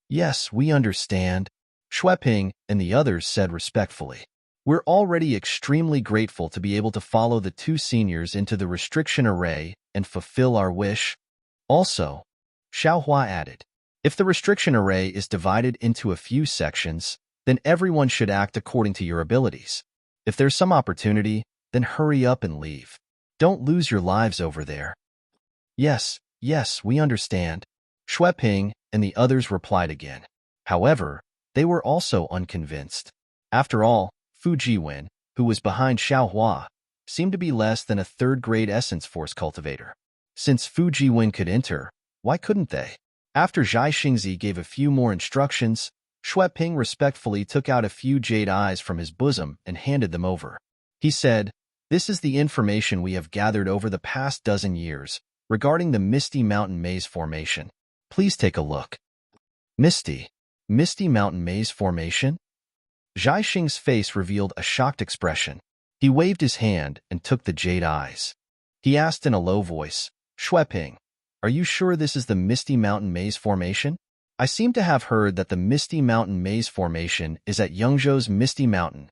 Yes, we understand, Xueping and the others said respectfully. We're already extremely grateful to be able to follow the 2 seniors into the restriction array and fulfill our wish. Also, Xiaohua added, if the restriction array is divided into a few sections, then everyone should act according to your abilities. If there's some opportunity, then hurry up and leave. Don't lose your lives over there. Yes, we understand, Xueping and the others replied again. However, they were also unconvinced. After all, Fu Jiwen, who was behind Xiaohua, seemed to be less than a 3rd-grade essence force cultivator. Since Fu Jiwen could enter, why couldn't they? After Zhaixingzi gave a few more instructions, Xueping respectfully took out a few jade eyes from his bosom and handed them over. He said, this is the information we have gathered over the past dozen years regarding the Misty Mountain Maze Formation. Please take a look. Misty Mountain Maze Formation? Zhaixing's face revealed a shocked expression. He waved his hand and took the jade eyes. He asked in a low voice, Xueping, are you sure this is the Misty Mountain Maze Formation? I seem to have heard that the Misty Mountain Maze Formation is at Yangzhou's Misty Mountain.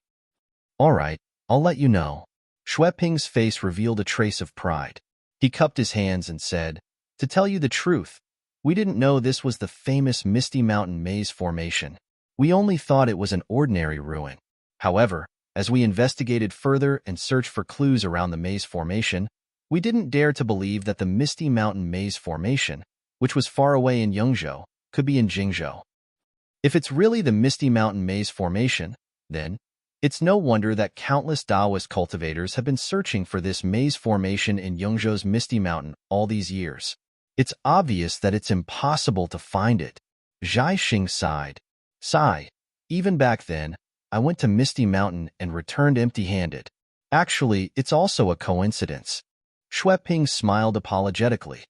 All right, I'll let you know. Xueping's face revealed a trace of pride. He cupped his hands and said, to tell you the truth, we didn't know this was the famous Misty Mountain Maze Formation. We only thought it was an ordinary ruin. However, as we investigated further and searched for clues around the maze formation, we didn't dare to believe that the Misty Mountain Maze Formation, which was far away in Yangzhou, could be in Jingzhou. If it's really the Misty Mountain Maze Formation, then it's no wonder that countless Taoist cultivators have been searching for this maze formation in Yangzhou's Misty Mountain all these years. It's obvious that it's impossible to find it. Zhaixing sighed. Even back then, I went to Misty Mountain and returned empty-handed. Actually, it's also a coincidence. Xueping smiled apologetically.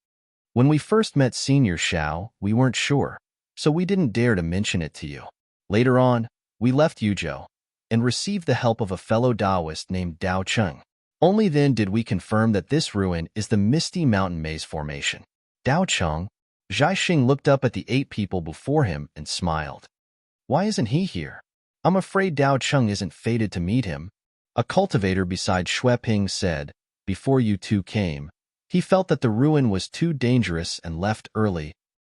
When we first met Senior Xiao, we weren't sure, so we didn't dare to mention it to you. Later on, we left Yuzhou and received the help of a fellow Taoist named Dao Cheng. Only then did we confirm that this ruin is the Misty Mountain Maze Formation. Dao Cheng? Zhaixing looked up at the 8 people before him and smiled. Why isn't he here? I'm afraid Dao Cheng isn't fated to meet him. A cultivator beside Xueping said, before you 2 came, he felt that the ruin was too dangerous and left early.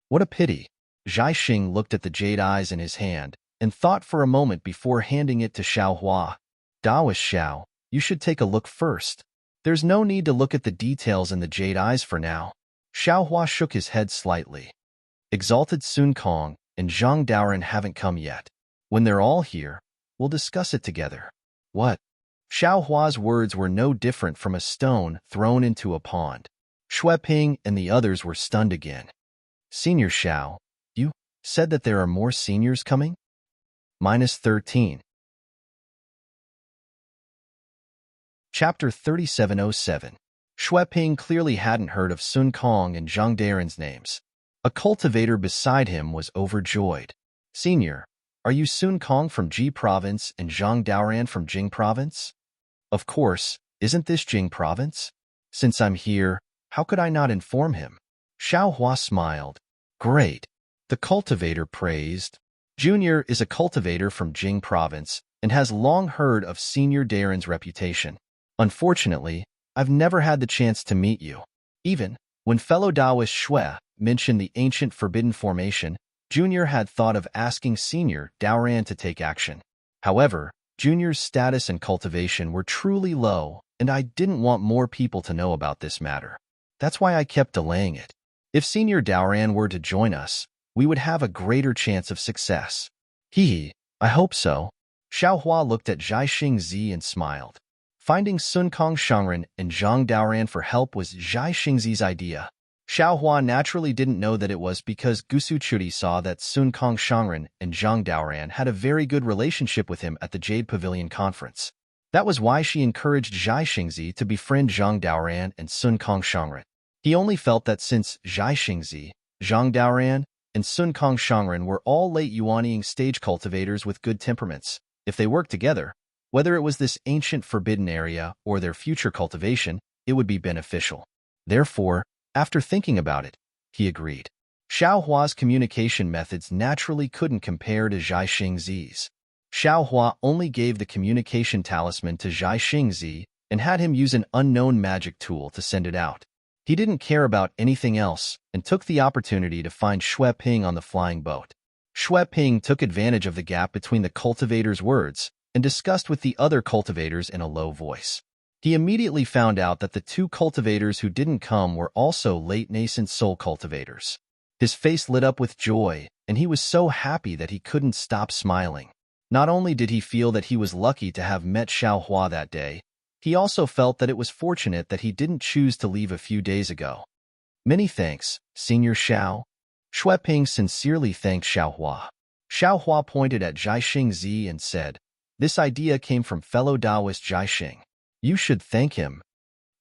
What a pity. Zhaixing looked at the jade eyes in his hand and thought for a moment before handing it to Xiaohua. Taoist Xiao, you should take a look first. There's no need to look at the details in the jade eyes for now. Xiaohua shook his head slightly. Exalted Sun Kong and Zhang Daoren haven't come yet. When they're all here, we'll discuss it together. What? Xiao Hua's words were no different from a stone thrown into a pond. Xue Ping and the others were stunned again. Senior Xiao, you said that there are more seniors coming? -13. Chapter 3707. Xue Ping clearly hadn't heard of Sun Kong and Zhang Daren's names. A cultivator beside him was overjoyed. Senior, are you Sun Kong from Ji Province and Zhang Daoran from Jing Province? Of course, isn't this Jing Province? Since I'm here, how could I not inform him? Xiao Hua smiled. Great. The cultivator praised. Junior is a cultivator from Jing Province and has long heard of Senior Daren's reputation. Unfortunately, I've never had the chance to meet you. Even when fellow Taoist Xue mentioned the ancient forbidden formation, Junior had thought of asking Senior Daoran to take action. However, Junior's status and cultivation were truly low, and I didn't want more people to know about this matter. That's why I kept delaying it. If Senior Daoran were to join us, we would have a greater chance of success. I hope so. Xiao Hua looked at Zhai Xingzi and smiled. Finding Sun Kong Shangren and Zhang Daoran for help was Zhai Xingzi's idea. Xiao Hua naturally didn't know that it was because Gusu Chudi saw that Sun Kong Shangren and Zhang Daoran had a very good relationship with him at the Jade Pavilion conference. That was why she encouraged Zhai Xingzi to befriend Zhang Daoran and Sun Kong Shangren. He only felt that since Zhai Xingzi, Zhang Daoran, and Sun Kong Shangren were all late Yuanying stage cultivators with good temperaments, if they worked together, whether it was this ancient forbidden area or their future cultivation, it would be beneficial. Therefore, after thinking about it, he agreed. Xiao Hua's communication methods naturally couldn't compare to Zhai Xingzi's. Xiao Hua only gave the communication talisman to Zhai Xingzi and had him use an unknown magic tool to send it out. He didn't care about anything else and took the opportunity to find Xue Ping on the flying boat. Xue Ping took advantage of the gap between the cultivator's words and discussed with the other cultivators in a low voice. He immediately found out that the two cultivators who didn't come were also late nascent soul cultivators. His face lit up with joy, and he was so happy that he couldn't stop smiling. Not only did he feel that he was lucky to have met Xiao Hua that day, he also felt that it was fortunate that he didn't choose to leave a few days ago. Many thanks, Senior Xiao. Xue Ping sincerely thanked Xiao Hua. Xiao Hua pointed at Zhai Xingzi and said, "This idea came from fellow Taoist Zhai Xing. You should thank him."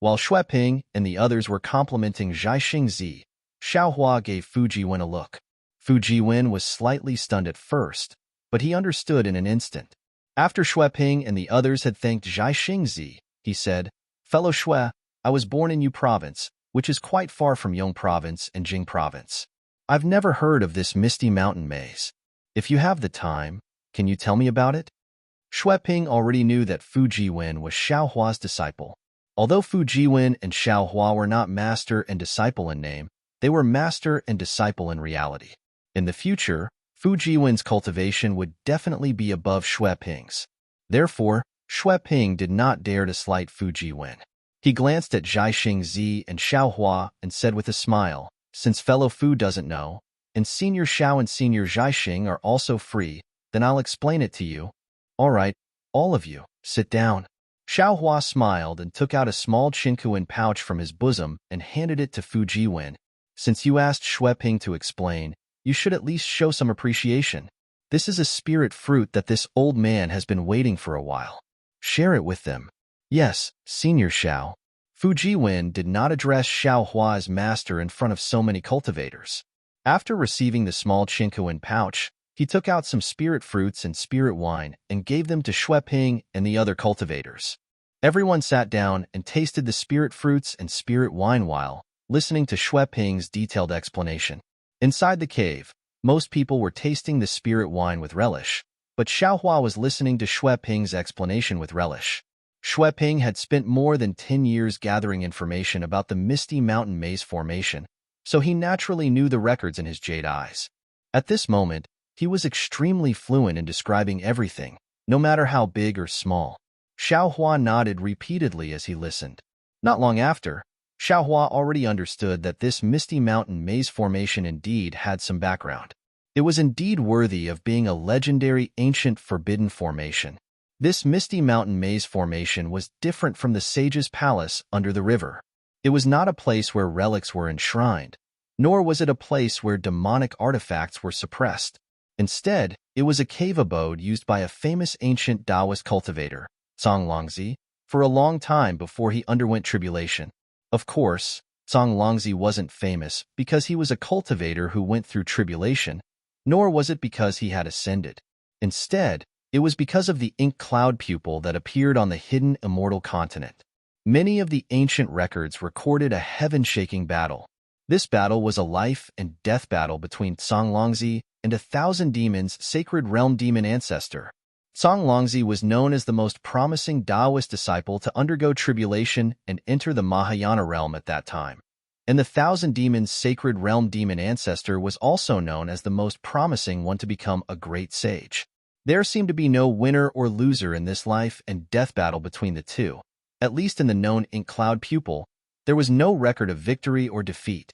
While Xue Ping and the others were complimenting Zhai Xingzi, Xiao Hua gave Fu Jiwen a look. Fu Jiwen was slightly stunned at first, but he understood in an instant. After Xue Ping and the others had thanked Zhai Xingzi, he said, "Fellow Xue, I was born in Yu Province, which is quite far from Yong Province and Jing Province. I've never heard of this misty mountain maze. If you have the time, can you tell me about it?" Xue Ping already knew that Fu Jiwen was Xiao Hua's disciple. Although Fu Jiwen and Xiao Hua were not master and disciple in name, they were master and disciple in reality. In the future, Fu Jiwen's cultivation would definitely be above Xue Ping's. Therefore, Xue Ping did not dare to slight Fu Jiwen. He glanced at Zhai Xingzi and Xiao Hua and said with a smile, "Since fellow Fu doesn't know, and Senior Xiao and Senior Zhai Xing are also free, then I'll explain it to you. All right, all of you, sit down." Xiao Hua smiled and took out a small chinkuan pouch from his bosom and handed it to Fu Jiwen. "Since you asked Xue Ping to explain, you should at least show some appreciation. This is a spirit fruit that this old man has been waiting for a while. Share it with them." "Yes, Senior Xiao." Fu Jiwen did not address Xiao Hua as master in front of so many cultivators. After receiving the small chinkuan pouch, he took out some spirit fruits and spirit wine and gave them to Xue Ping and the other cultivators. Everyone sat down and tasted the spirit fruits and spirit wine while listening to Xue Ping's detailed explanation. Inside the cave, most people were tasting the spirit wine with relish, but Xiao Hua was listening to Xue Ping's explanation with relish. Xue Ping had spent more than 10 years gathering information about the Misty Mountain Maze formation, so he naturally knew the records in his jade eyes. At this moment, he was extremely fluent in describing everything, no matter how big or small. Xiao Hua nodded repeatedly as he listened. Not long after, Xiao Hua already understood that this Misty Mountain Maze formation indeed had some background. It was indeed worthy of being a legendary ancient forbidden formation. This misty mountain maze formation was different from the sage's palace under the river. It was not a place where relics were enshrined, nor was it a place where demonic artifacts were suppressed. Instead, it was a cave abode used by a famous ancient Taoist cultivator, Songlongzi, for a long time before he underwent tribulation. Of course, Songlongzi wasn't famous because he was a cultivator who went through tribulation, nor was it because he had ascended. Instead, it was because of the ink cloud pupil that appeared on the hidden immortal continent. Many of the ancient records recorded a heaven-shaking battle. This battle was a life and death battle between Songlongzi and 1,000 demons' sacred realm demon ancestor. Songlongzi was known as the most promising Taoist disciple to undergo tribulation and enter the Mahayana realm at that time. And the 1,000 demons' sacred realm demon ancestor was also known as the most promising one to become a great sage. There seemed to be no winner or loser in this life and death battle between the two. At least in the known ink cloud pupil, there was no record of victory or defeat.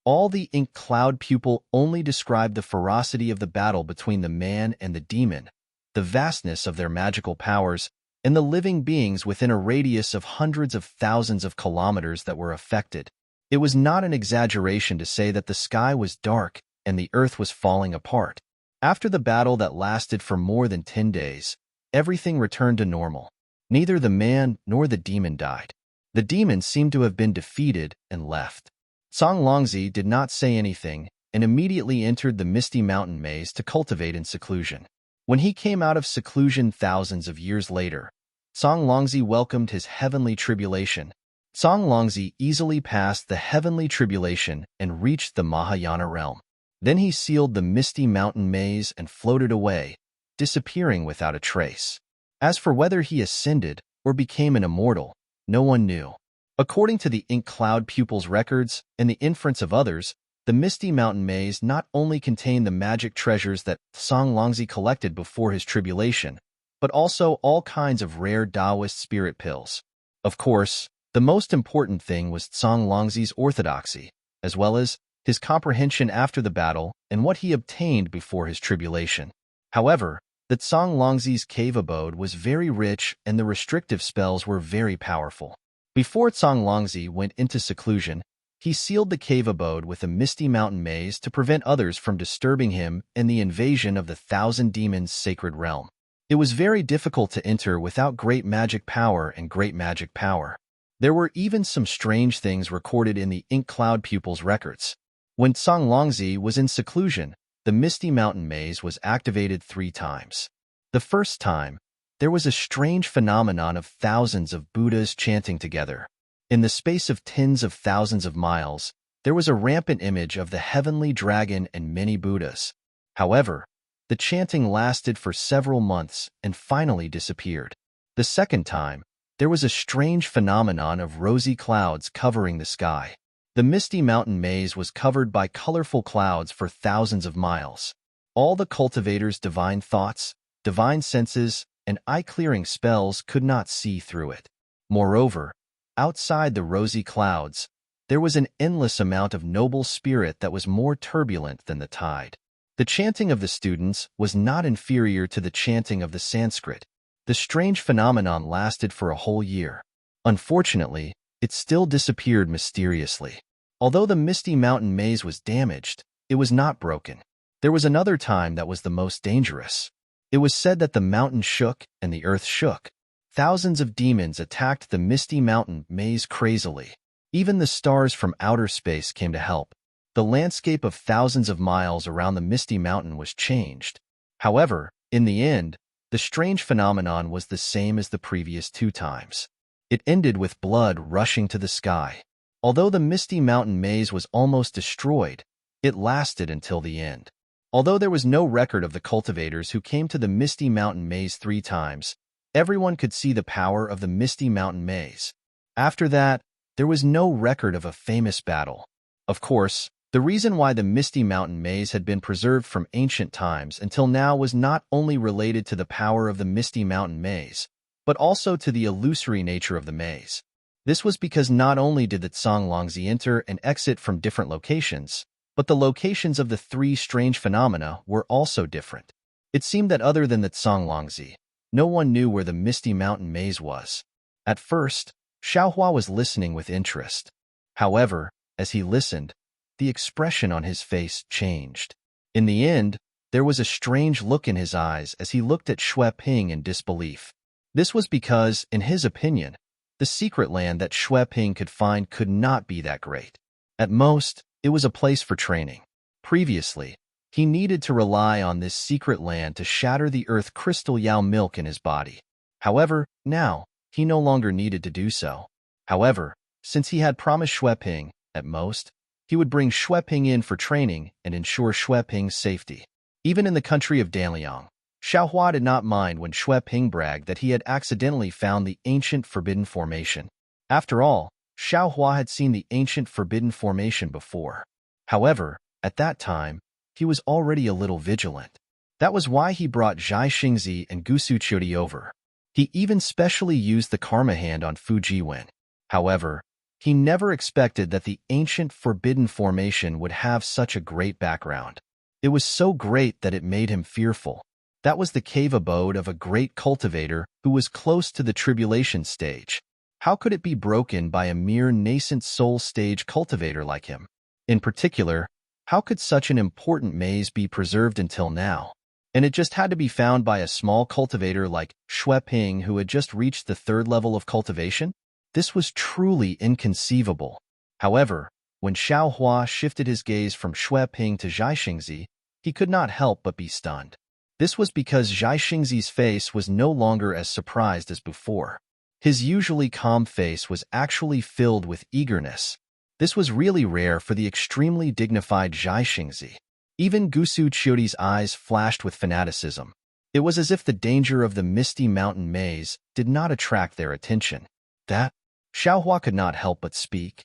All the ink cloud pupil only described the ferocity of the battle between the man and the demon, the vastness of their magical powers, and the living beings within a radius of hundreds of thousands of kilometers that were affected. It was not an exaggeration to say that the sky was dark and the earth was falling apart. After the battle that lasted for more than 10 days, everything returned to normal. Neither the man nor the demon died. The demon seemed to have been defeated and left. Songlongzi did not say anything and immediately entered the misty mountain maze to cultivate in seclusion. When he came out of seclusion thousands of years later, Songlongzi welcomed his heavenly tribulation. Songlongzi easily passed the heavenly tribulation and reached the Mahayana realm. Then he sealed the misty mountain maze and floated away, disappearing without a trace. As for whether he ascended or became an immortal, no one knew. According to the ink cloud pupil's records and the inference of others, the misty mountain maze not only contained the magic treasures that Songlongzi collected before his tribulation, but also all kinds of rare Taoist spirit pills. Of course, the most important thing was Songlongzi's orthodoxy, as well as his comprehension after the battle and what he obtained before his tribulation. However, that Songlongzi's cave abode was very rich and the restrictive spells were very powerful. Before Songlongzi went into seclusion, he sealed the cave abode with a misty mountain maze to prevent others from disturbing him and the invasion of the 1,000 demons' sacred realm. It was very difficult to enter without great magic power and great magic power. There were even some strange things recorded in the ink cloud pupil's records. When Songlongzi was in seclusion, the misty mountain maze was activated 3 times. The first time, there was a strange phenomenon of thousands of Buddhas chanting together. In the space of tens of thousands of miles, there was a rampant image of the heavenly dragon and many Buddhas. However, the chanting lasted for several months and finally disappeared. The second time, there was a strange phenomenon of rosy clouds covering the sky. The misty mountain maze was covered by colorful clouds for thousands of miles. All the cultivators' divine thoughts, divine senses, and eye-clearing spells could not see through it. Moreover, outside the rosy clouds, there was an endless amount of noble spirit that was more turbulent than the tide. The chanting of the students was not inferior to the chanting of the Sanskrit. The strange phenomenon lasted for a whole year. Unfortunately, it still disappeared mysteriously. Although the misty mountain maze was damaged, it was not broken. There was another time that was the most dangerous. It was said that the mountain shook and the earth shook. Thousands of demons attacked the misty mountain maze crazily. Even the stars from outer space came to help. The landscape of thousands of miles around the misty mountain was changed. However, in the end, the strange phenomenon was the same as the previous 2 times. It ended with blood rushing to the sky. Although the misty mountain maze was almost destroyed, it lasted until the end. Although there was no record of the cultivators who came to the misty mountain maze 3 times, everyone could see the power of the misty mountain maze. After that, there was no record of a famous battle. Of course, the reason why the misty mountain maze had been preserved from ancient times until now was not only related to the power of the misty mountain maze, but also to the illusory nature of the maze. This was because not only did the Songlongzi enter and exit from different locations, But the locations of the three strange phenomena were also different. It seemed that other than the Songlongzi, no one knew where the misty mountain maze was. At first, Xiaohua was listening with interest. However, as he listened, the expression on his face changed. In the end, there was a strange look in his eyes as he looked at Xue Ping in disbelief. This was because, in his opinion, the secret land that Xue Ping could find could not be that great. At most, it was a place for training. Previously, he needed to rely on this secret land to shatter the earth crystal Yao milk in his body. However, now, he no longer needed to do so. However, since he had promised Xue Ping, at most, he would bring Xue Ping in for training and ensure Xue Ping's safety. Even in the country of Danliang, Xiaohua did not mind when Xue Ping bragged that he had accidentally found the ancient forbidden formation. After all, Xiaohua had seen the ancient forbidden formation before. However, at that time, he was already a little vigilant. That was why he brought Zhai Xingzi and Gusu Chudi over. He even specially used the Karma Hand on Fu Jiwen. However, he never expected that the ancient forbidden formation would have such a great background. It was so great that it made him fearful. That was the cave abode of a great cultivator who was close to the tribulation stage. How could it be broken by a mere nascent soul stage cultivator like him? In particular, how could such an important maze be preserved until now? And it just had to be found by a small cultivator like Xue Ping who had just reached the third level of cultivation? This was truly inconceivable. However, when Xiaohua shifted his gaze from Xue Ping to Zhai Xingzi, he could not help but be stunned. This was because Zhai Xingzi's face was no longer as surprised as before. His usually calm face was actually filled with eagerness. This was really rare for the extremely dignified Zhai Xingzi. Even Gusu Qiudi's eyes flashed with fanaticism. It was as if the danger of the misty mountain maze did not attract their attention. That, Xiaohua could not help but speak.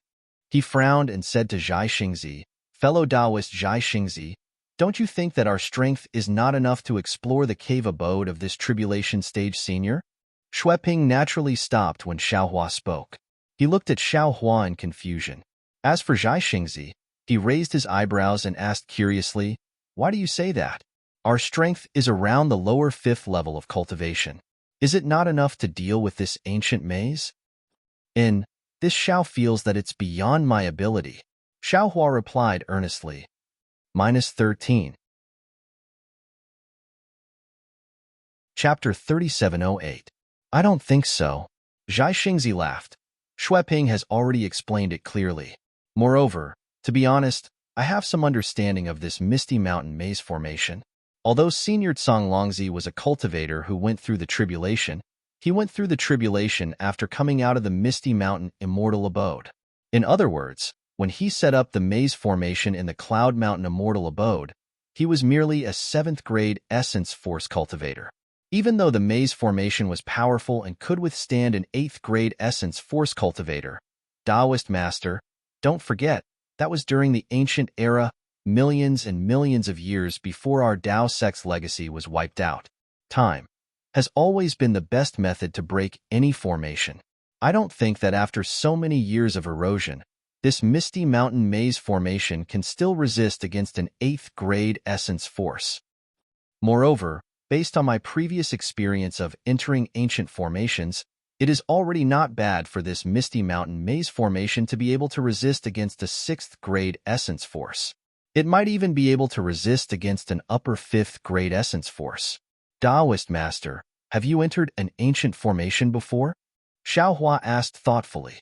He frowned and said to Zhai Xingzi, "Fellow Taoist Zhai Xingzi, don't you think that our strength is not enough to explore the cave abode of this tribulation stage senior?" Xue Ping naturally stopped when Xiaohua spoke. He looked at Xiaohua in confusion. As for Zhai Xingzi, he raised his eyebrows and asked curiously, "Why do you say that? Our strength is around the lower fifth level of cultivation. Is it not enough to deal with this ancient maze?" "In this Xiao feels that it's beyond my ability," Xiaohua replied earnestly. -13. Chapter 3708. I don't think so. Zhai Xingzi laughed. Xue Ping has already explained it clearly. Moreover, to be honest, I have some understanding of this misty mountain maze formation. Although Senior Songlongzi was a cultivator who went through the tribulation, he went through the tribulation after coming out of the misty mountain immortal abode. In other words, when he set up the maze formation in the Cloud Mountain immortal abode, he was merely a 7th grade essence force cultivator. Even though the maze formation was powerful and could withstand an 8th grade essence force cultivator, Taoist master, don't forget, that was during the ancient era, millions and millions of years before our Tao sect's legacy was wiped out. Time has always been the best method to break any formation. I don't think that after so many years of erosion, this misty mountain maze formation can still resist against an 8th grade essence force. Moreover, based on my previous experience of entering ancient formations, it is already not bad for this misty mountain maze formation to be able to resist against a 6th grade essence force. It might even be able to resist against an upper 5th grade essence force. Taoist master, have you entered an ancient formation before? Xiaohua asked thoughtfully.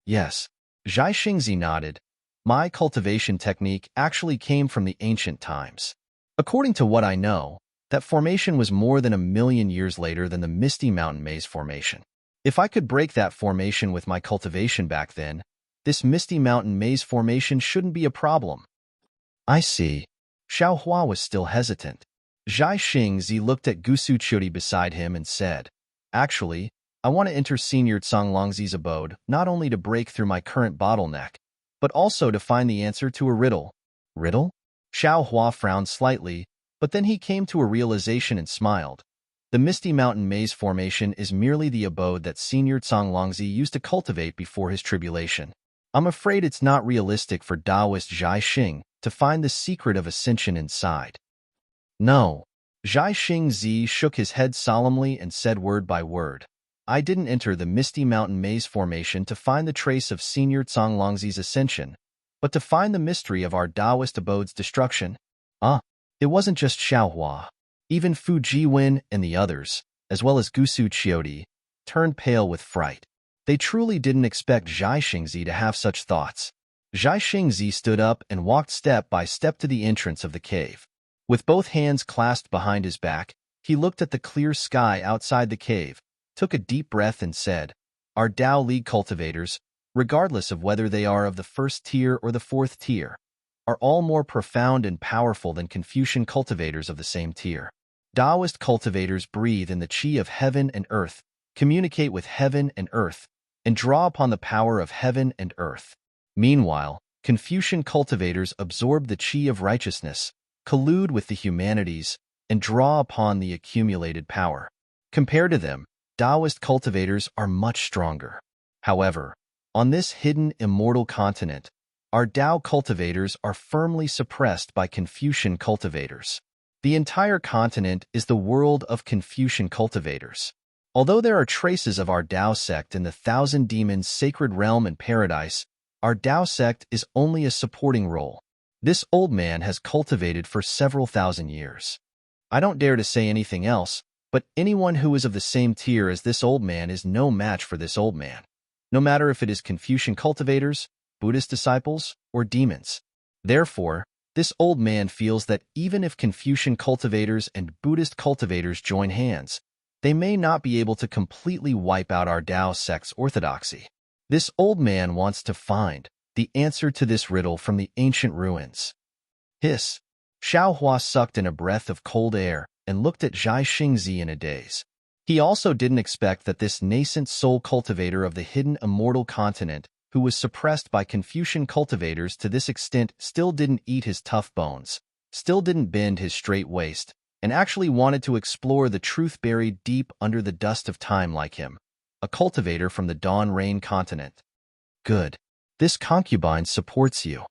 Yes. Zhai Xingzi nodded. My cultivation technique actually came from the ancient times. According to what I know, that formation was more than 1,000,000 years later than the Misty Mountain Maze formation. If I could break that formation with my cultivation back then, this Misty Mountain Maze formation shouldn't be a problem. I see. Xiaohua was still hesitant. Zhai Xingzi looked at Gusu Chudi beside him and said, "Actually, I want to enter Senior Songlongzi's abode not only to break through my current bottleneck, but also to find the answer to a riddle." Riddle? Xiaohua frowned slightly, but then he came to a realization and smiled. The Misty Mountain Maze formation is merely the abode that Senior Songlongzi used to cultivate before his tribulation. I'm afraid it's not realistic for Taoist Zhai Xing to find the secret of ascension inside. No. Zhai Xing Zi shook his head solemnly and said word by word. I didn't enter the misty mountain maze formation to find the trace of Senior Longlangzi's ascension, but to find the mystery of our Taoist abode's destruction. It wasn't just Xiaohua. Even Fu Jiwen and the others, as well as Gusu Qiudi, turned pale with fright. They truly didn't expect Zhai Xingzi to have such thoughts. Zhai Xingzi stood up and walked step by step to the entrance of the cave. With both hands clasped behind his back, he looked at the clear sky outside the cave, took a deep breath and said, Our Tao League cultivators, regardless of whether they are of the first tier or the fourth tier, are all more profound and powerful than Confucian cultivators of the same tier. Taoist cultivators breathe in the qi of heaven and earth, communicate with heaven and earth, and draw upon the power of heaven and earth. Meanwhile, Confucian cultivators absorb the qi of righteousness, collude with the humanities, and draw upon the accumulated power. Compared to them, Taoist cultivators are much stronger. However, on this hidden immortal continent, our Tao cultivators are firmly suppressed by Confucian cultivators. The entire continent is the world of Confucian cultivators. Although there are traces of our Tao sect in the Thousand Demons sacred realm and paradise, our Tao sect is only a supporting role. This old man has cultivated for several thousand years. I don't dare to say anything else, but anyone who is of the same tier as this old man is no match for this old man, no matter if it is Confucian cultivators, Buddhist disciples, or demons. Therefore, this old man feels that even if Confucian cultivators and Buddhist cultivators join hands, they may not be able to completely wipe out our Tao sect's orthodoxy. This old man wants to find the answer to this riddle from the ancient ruins. Hiss. Xiaohua sucked in a breath of cold air and looked at Zhai Xingzi in a daze. He also didn't expect that this nascent soul cultivator of the hidden immortal continent, who was suppressed by Confucian cultivators to this extent, still didn't eat his tough bones, still didn't bend his straight waist, and actually wanted to explore the truth buried deep under the dust of time like him, a cultivator from the Dawn Rain continent. Good. This concubine supports you.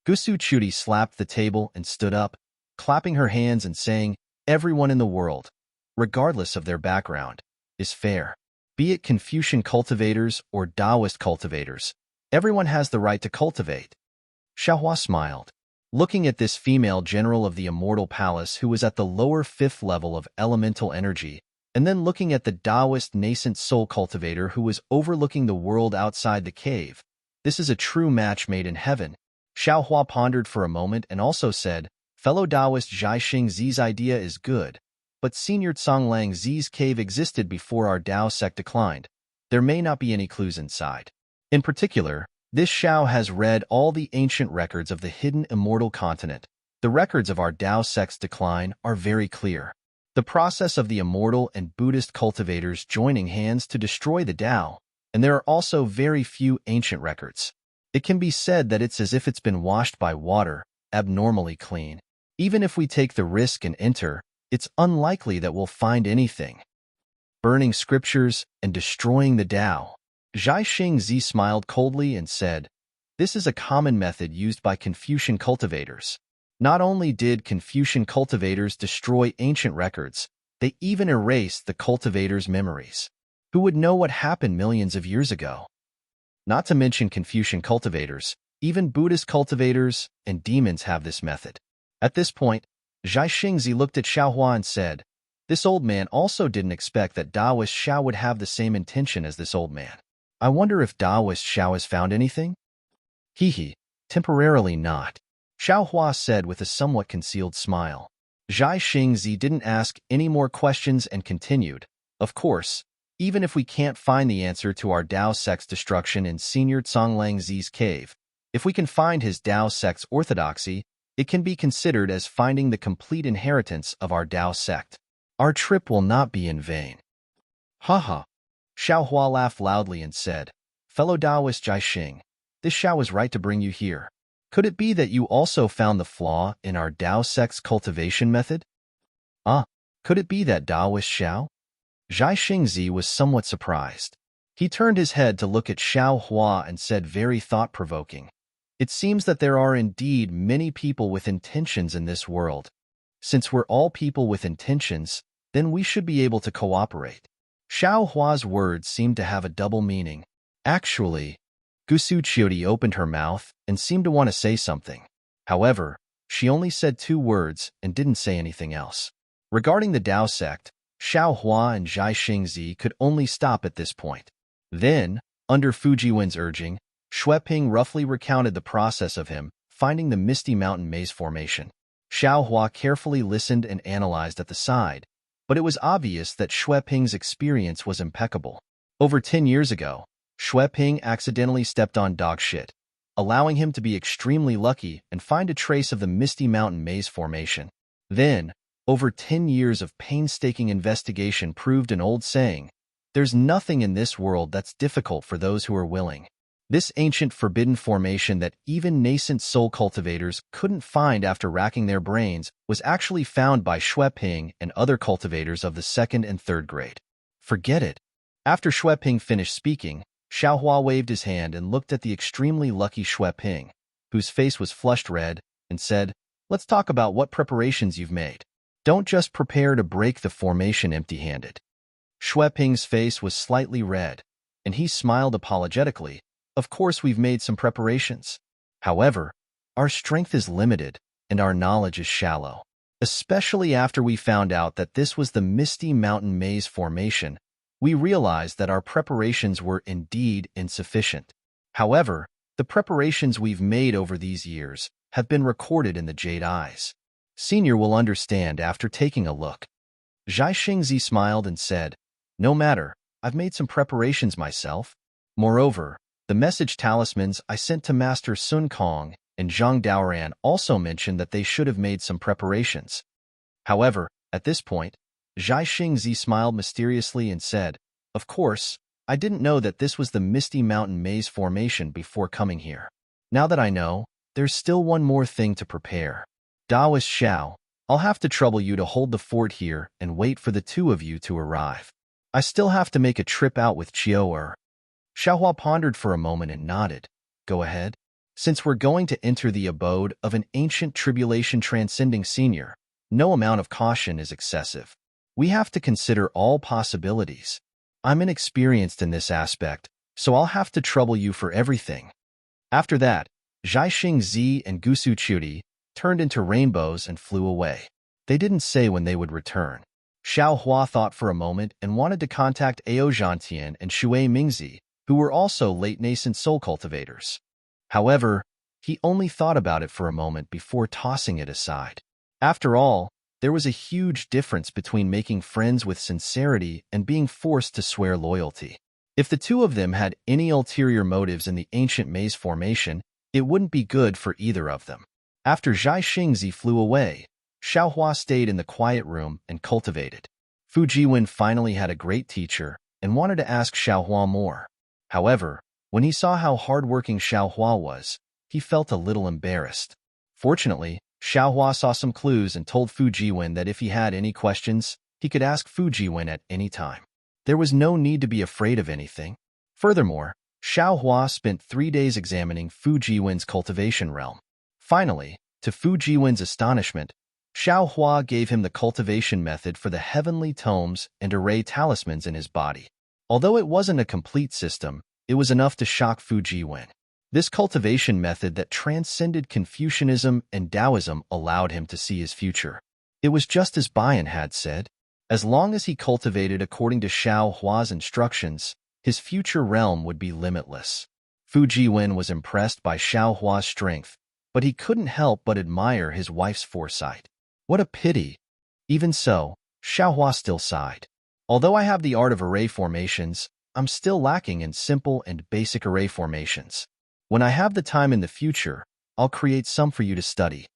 Gusu Qiudi slapped the table and stood up, clapping her hands and saying, Everyone in the world, regardless of their background, is fair. Be it Confucian cultivators or Taoist cultivators, everyone has the right to cultivate. Xiaohua smiled, looking at this female general of the immortal palace who was at the lower fifth level of elemental energy, and then looking at the Taoist nascent soul cultivator who was overlooking the world outside the cave. This is a true match made in heaven. Xiaohua pondered for a moment and also said, Fellow Taoist Zhai Xingzi's idea is good, but Senior Tsonglang Zi's cave existed before our Tao sect declined. There may not be any clues inside. In particular, this Xiao has read all the ancient records of the hidden immortal continent. The records of our Tao sect's decline are very clear. The process of the immortal and Buddhist cultivators joining hands to destroy the Tao, and there are also very few ancient records. It can be said that it's as if it's been washed by water, abnormally clean. Even if we take the risk and enter, it's unlikely that we'll find anything. Burning scriptures and destroying the Tao. Zhai Xingzi smiled coldly and said, This is a common method used by Confucian cultivators. Not only did Confucian cultivators destroy ancient records, they even erased the cultivators' memories. Who would know what happened millions of years ago? Not to mention Confucian cultivators, even Buddhist cultivators and demons have this method. At this point, Zhai Xingzi looked at Xiaohua and said, This old man also didn't expect that Taoist Xiao would have the same intention as this old man. I wonder if Taoist Xiao has found anything? Hee, temporarily not. Xiaohua said with a somewhat concealed smile. Zhai Xingzi didn't ask any more questions and continued, Of course, even if we can't find the answer to our Tao sect's destruction in Senior Tsonglang Zi's cave, if we can find his Tao sect's orthodoxy, it can be considered as finding the complete inheritance of our Tao sect. Our trip will not be in vain. Ha. Xiaohua laughed loudly and said, Fellow Taoist Zhai Xing, this Xiao is right to bring you here. Could it be that you also found the flaw in our Tao sect's cultivation method? Could it be that Taoist Xiao? Zhai Xingzi was somewhat surprised. He turned his head to look at Xiao Hua and said very thought-provoking, "It seems that there are indeed many people with intentions in this world. Since we're all people with intentions, then we should be able to cooperate." Xiao Hua's words seemed to have a double meaning. Actually, Gusu Chiodi opened her mouth and seemed to want to say something. However, she only said 2 words and didn't say anything else. Regarding the Dao sect, Xiao Hua and Zhai Xingzi could only stop at this point. Then, under Fujiwen's urging, Xueping roughly recounted the process of him finding the Misty Mountain Maze formation. Xiao Hua carefully listened and analyzed at the side, but it was obvious that Xueping's experience was impeccable. Over 10 years ago, Xueping accidentally stepped on dog shit, allowing him to be extremely lucky and find a trace of the Misty Mountain Maze formation. Then, over 10 years of painstaking investigation proved an old saying, "There's nothing in this world that's difficult for those who are willing." This ancient forbidden formation that even nascent soul cultivators couldn't find after racking their brains was actually found by Xueping and other cultivators of the 2nd and 3rd grade. Forget it. After Xueping finished speaking, Xiaohua waved his hand and looked at the extremely lucky Xueping, whose face was flushed red, and said, "Let's talk about what preparations you've made. Don't just prepare to break the formation empty-handed." Xueping's face was slightly red, and he smiled apologetically. "Of course we've made some preparations. However, our strength is limited, and our knowledge is shallow. Especially after we found out that this was the Misty Mountain Maze formation, we realized that our preparations were indeed insufficient. However, the preparations we've made over these years have been recorded in the Jade Eyes. Senior will understand after taking a look." Zhai Xingzi smiled and said, "No matter, I've made some preparations myself. Moreover, the message talismans I sent to Master Sun Kong and Zhang Daoran also mentioned that they should have made some preparations." However, at this point, Zhai Xingzi smiled mysteriously and said, "Of course, I didn't know that this was the Misty Mountain Maze formation before coming here. Now that I know, there's still one more thing to prepare. Daoist Xiao, I'll have to trouble you to hold the fort here and wait for the 2 of you to arrive. I still have to make a trip out with Chiao-er." Xiaohua pondered for a moment and nodded. "Go ahead. Since we're going to enter the abode of an ancient tribulation transcending senior, no amount of caution is excessive. We have to consider all possibilities. I'm inexperienced in this aspect, so I'll have to trouble you for everything." After that, Zhai Xingzi and Gusu Chudi turned into rainbows and flew away. They didn't say when they would return. Xiao Hua thought for a moment and wanted to contact Ao Zhantian and Shui Mingzi, who were also late nascent soul cultivators. However, he only thought about it for a moment before tossing it aside. After all, there was a huge difference between making friends with sincerity and being forced to swear loyalty. If the 2 of them had any ulterior motives in the ancient maze formation, it wouldn't be good for either of them. After Zhai Xingzi flew away, Xiaohua stayed in the quiet room and cultivated. Fujiwen finally had a great teacher and wanted to ask Xiaohua more. However, when he saw how hardworking Xiaohua was, he felt a little embarrassed. Fortunately, Xiaohua saw some clues and told Fujiwen that if he had any questions, he could ask Fujiwen at any time. There was no need to be afraid of anything. Furthermore, Xiaohua spent 3 days examining Fujiwen's cultivation realm. Finally, to Fujiwen's astonishment, Xiaohua gave him the cultivation method for the heavenly tomes and array talismans in his body. Although it wasn't a complete system, it was enough to shock Fujiwen. This cultivation method that transcended Confucianism and Taoism allowed him to see his future. It was just as Bayan had said. As long as he cultivated according to Xiaohua's instructions, his future realm would be limitless. Fujiwen was impressed by Xiaohua's strength, but he couldn't help but admire his wife's foresight. What a pity! Even so, Xiaohua still sighed. "Although I have the art of array formations, I'm still lacking in simple and basic array formations. When I have the time in the future, I'll create some for you to study."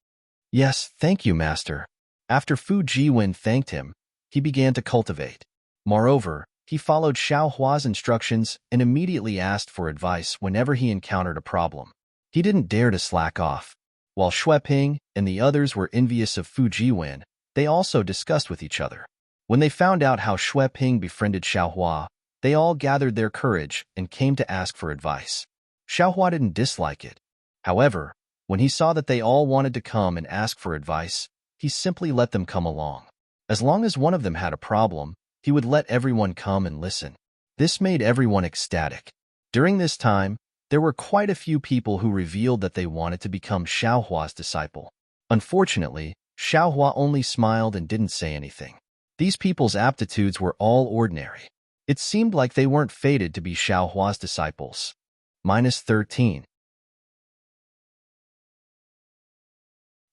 "Yes, thank you, Master." After Fujiwen thanked him, he began to cultivate. Moreover, he followed Xiaohua's instructions and immediately asked for advice whenever he encountered a problem. He didn't dare to slack off. While Xueping and the others were envious of Fujiwen, they also discussed with each other. When they found out how Xueping befriended Xiaohua, They all gathered their courage and came to ask for advice. Xiaohua didn't dislike it. However, when he saw that they all wanted to come and ask for advice, he simply let them come along. As long as one of them had a problem, he would let everyone come and listen. This made everyone ecstatic. During this time, there were quite a few people who revealed that they wanted to become Xiaohua's disciple. Unfortunately, Xiaohua only smiled and didn't say anything. These people's aptitudes were all ordinary. It seemed like they weren't fated to be Xiaohua's disciples. -13.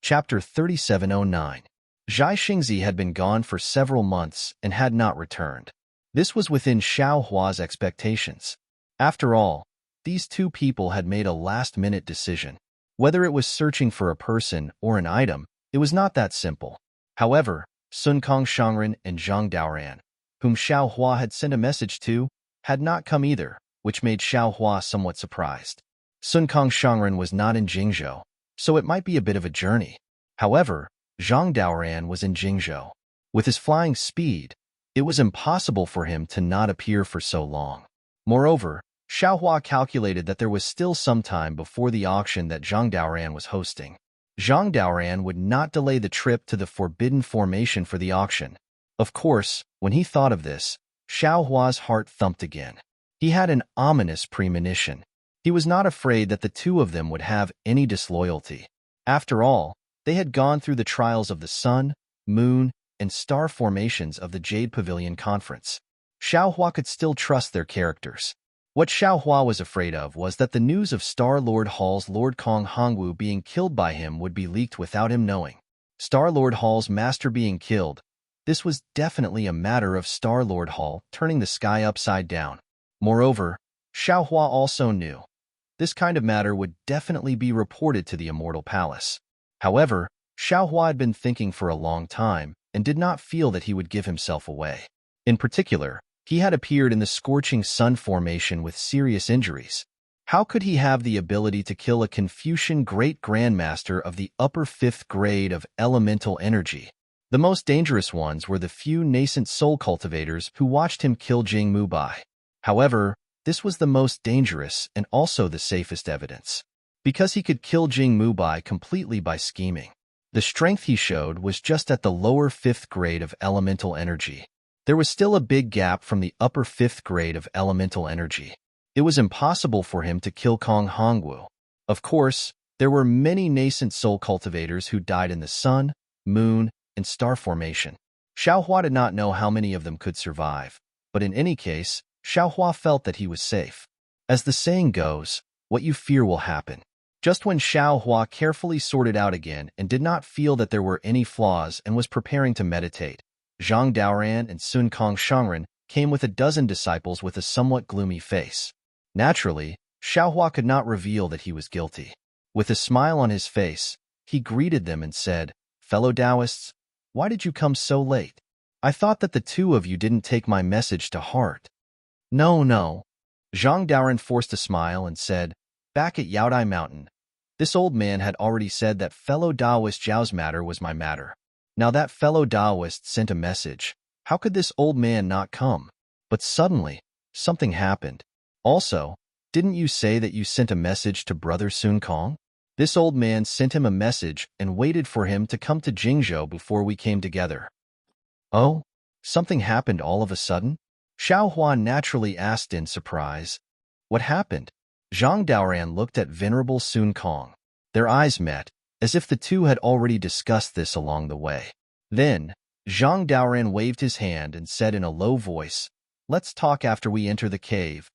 Chapter 3709. Zhai Xingzi had been gone for several months and had not returned. This was within Xiaohua's expectations. After all, these two people had made a last-minute decision. Whether it was searching for a person or an item, it was not that simple. However, Sun Kong Shangren and Zhang Daoran, whom Xiaohua had sent a message to, had not come either, which made Xiaohua somewhat surprised. Sun Kong Shangren was not in Jingzhou, so it might be a bit of a journey. However, Zhang Daoran was in Jingzhou. With his flying speed, it was impossible for him to not appear for so long. Moreover, Xiaohua calculated that there was still some time before the auction that Zhang Daoran was hosting. Zhang Daoran would not delay the trip to the Forbidden Formation for the auction. Of course, when he thought of this, Xiaohua's heart thumped again. He had an ominous premonition. He was not afraid that the two of them would have any disloyalty. After all, they had gone through the trials of the sun, moon, and star formations of the Jade Pavilion Conference. Xiaohua could still trust their characters. What Xiaohua was afraid of was that the news of Star-Lord Hall's Lord Kong Hongwu being killed by him would be leaked without him knowing. Star-Lord Hall's master being killed, this was definitely a matter of Star-Lord Hall turning the sky upside down. Moreover, Xiaohua also knew this kind of matter would definitely be reported to the Immortal Palace. However, Xiaohua had been thinking for a long time and did not feel that he would give himself away. In particular, he had appeared in the Scorching Sun formation with serious injuries. How could he have the ability to kill a Confucian Great Grandmaster of the upper 5th grade of elemental energy? The most dangerous ones were the few nascent soul cultivators who watched him kill Jing Mubai. However, this was the most dangerous and also the safest evidence, because he could kill Jing Mubai completely by scheming. The strength he showed was just at the lower 5th grade of elemental energy. There was still a big gap from the upper 5th grade of elemental energy. It was impossible for him to kill Kong Hongwu. Of course, there were many nascent soul cultivators who died in the sun, moon, and star formation. Xiaohua did not know how many of them could survive, but in any case, Xiaohua felt that he was safe. As the saying goes, what you fear will happen. Just when Xiaohua carefully sorted out again and did not feel that there were any flaws and was preparing to meditate, Zhang Daoran and Sun Kong Shangren came with a dozen disciples with a somewhat gloomy face. Naturally, Xiaohua could not reveal that he was guilty. With a smile on his face, he greeted them and said, "Fellow Taoists, why did you come so late? I thought that the two of you didn't take my message to heart." No. Zhang Daoran forced a smile and said, "Back at Yaodai Mountain, this old man had already said that fellow Taoist Zhao's matter was my matter. Now that fellow Taoist sent a message. How could this old man not come? But suddenly, something happened. Also, didn't you say that you sent a message to Brother Sun Kong? This old man sent him a message and waited for him to come to Jingzhou before we came together." "Oh, something happened all of a sudden?" Xiaohua naturally asked in surprise. "What happened?" Zhang Daoran looked at Venerable Sun Kong. Their eyes met, as if the two had already discussed this along the way. Then, Zhang Daoran waved his hand and said in a low voice, "Let's talk after we enter the cave."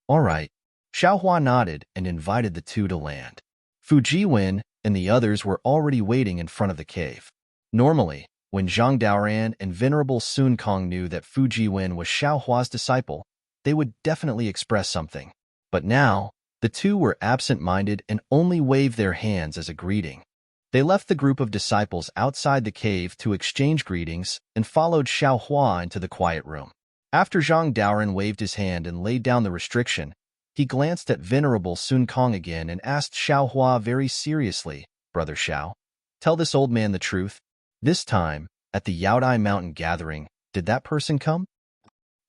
"All right." Xiaohua nodded and invited the two to land. Fu Jiwen and the others were already waiting in front of the cave. Normally, when Zhang Daoran and Venerable Sun Kong knew that Fu Jiwen was Xiaohua's disciple, they would definitely express something. But now, the two were absent-minded and only waved their hands as a greeting. They left the group of disciples outside the cave to exchange greetings and followed Xiaohua into the quiet room. After Zhang Daoran waved his hand and laid down the restriction, he glanced at Venerable Sun Kong again and asked Xiaohua very seriously, "Brother Xiao, tell this old man the truth. This time, at the Yaodai Mountain gathering, did that person come?"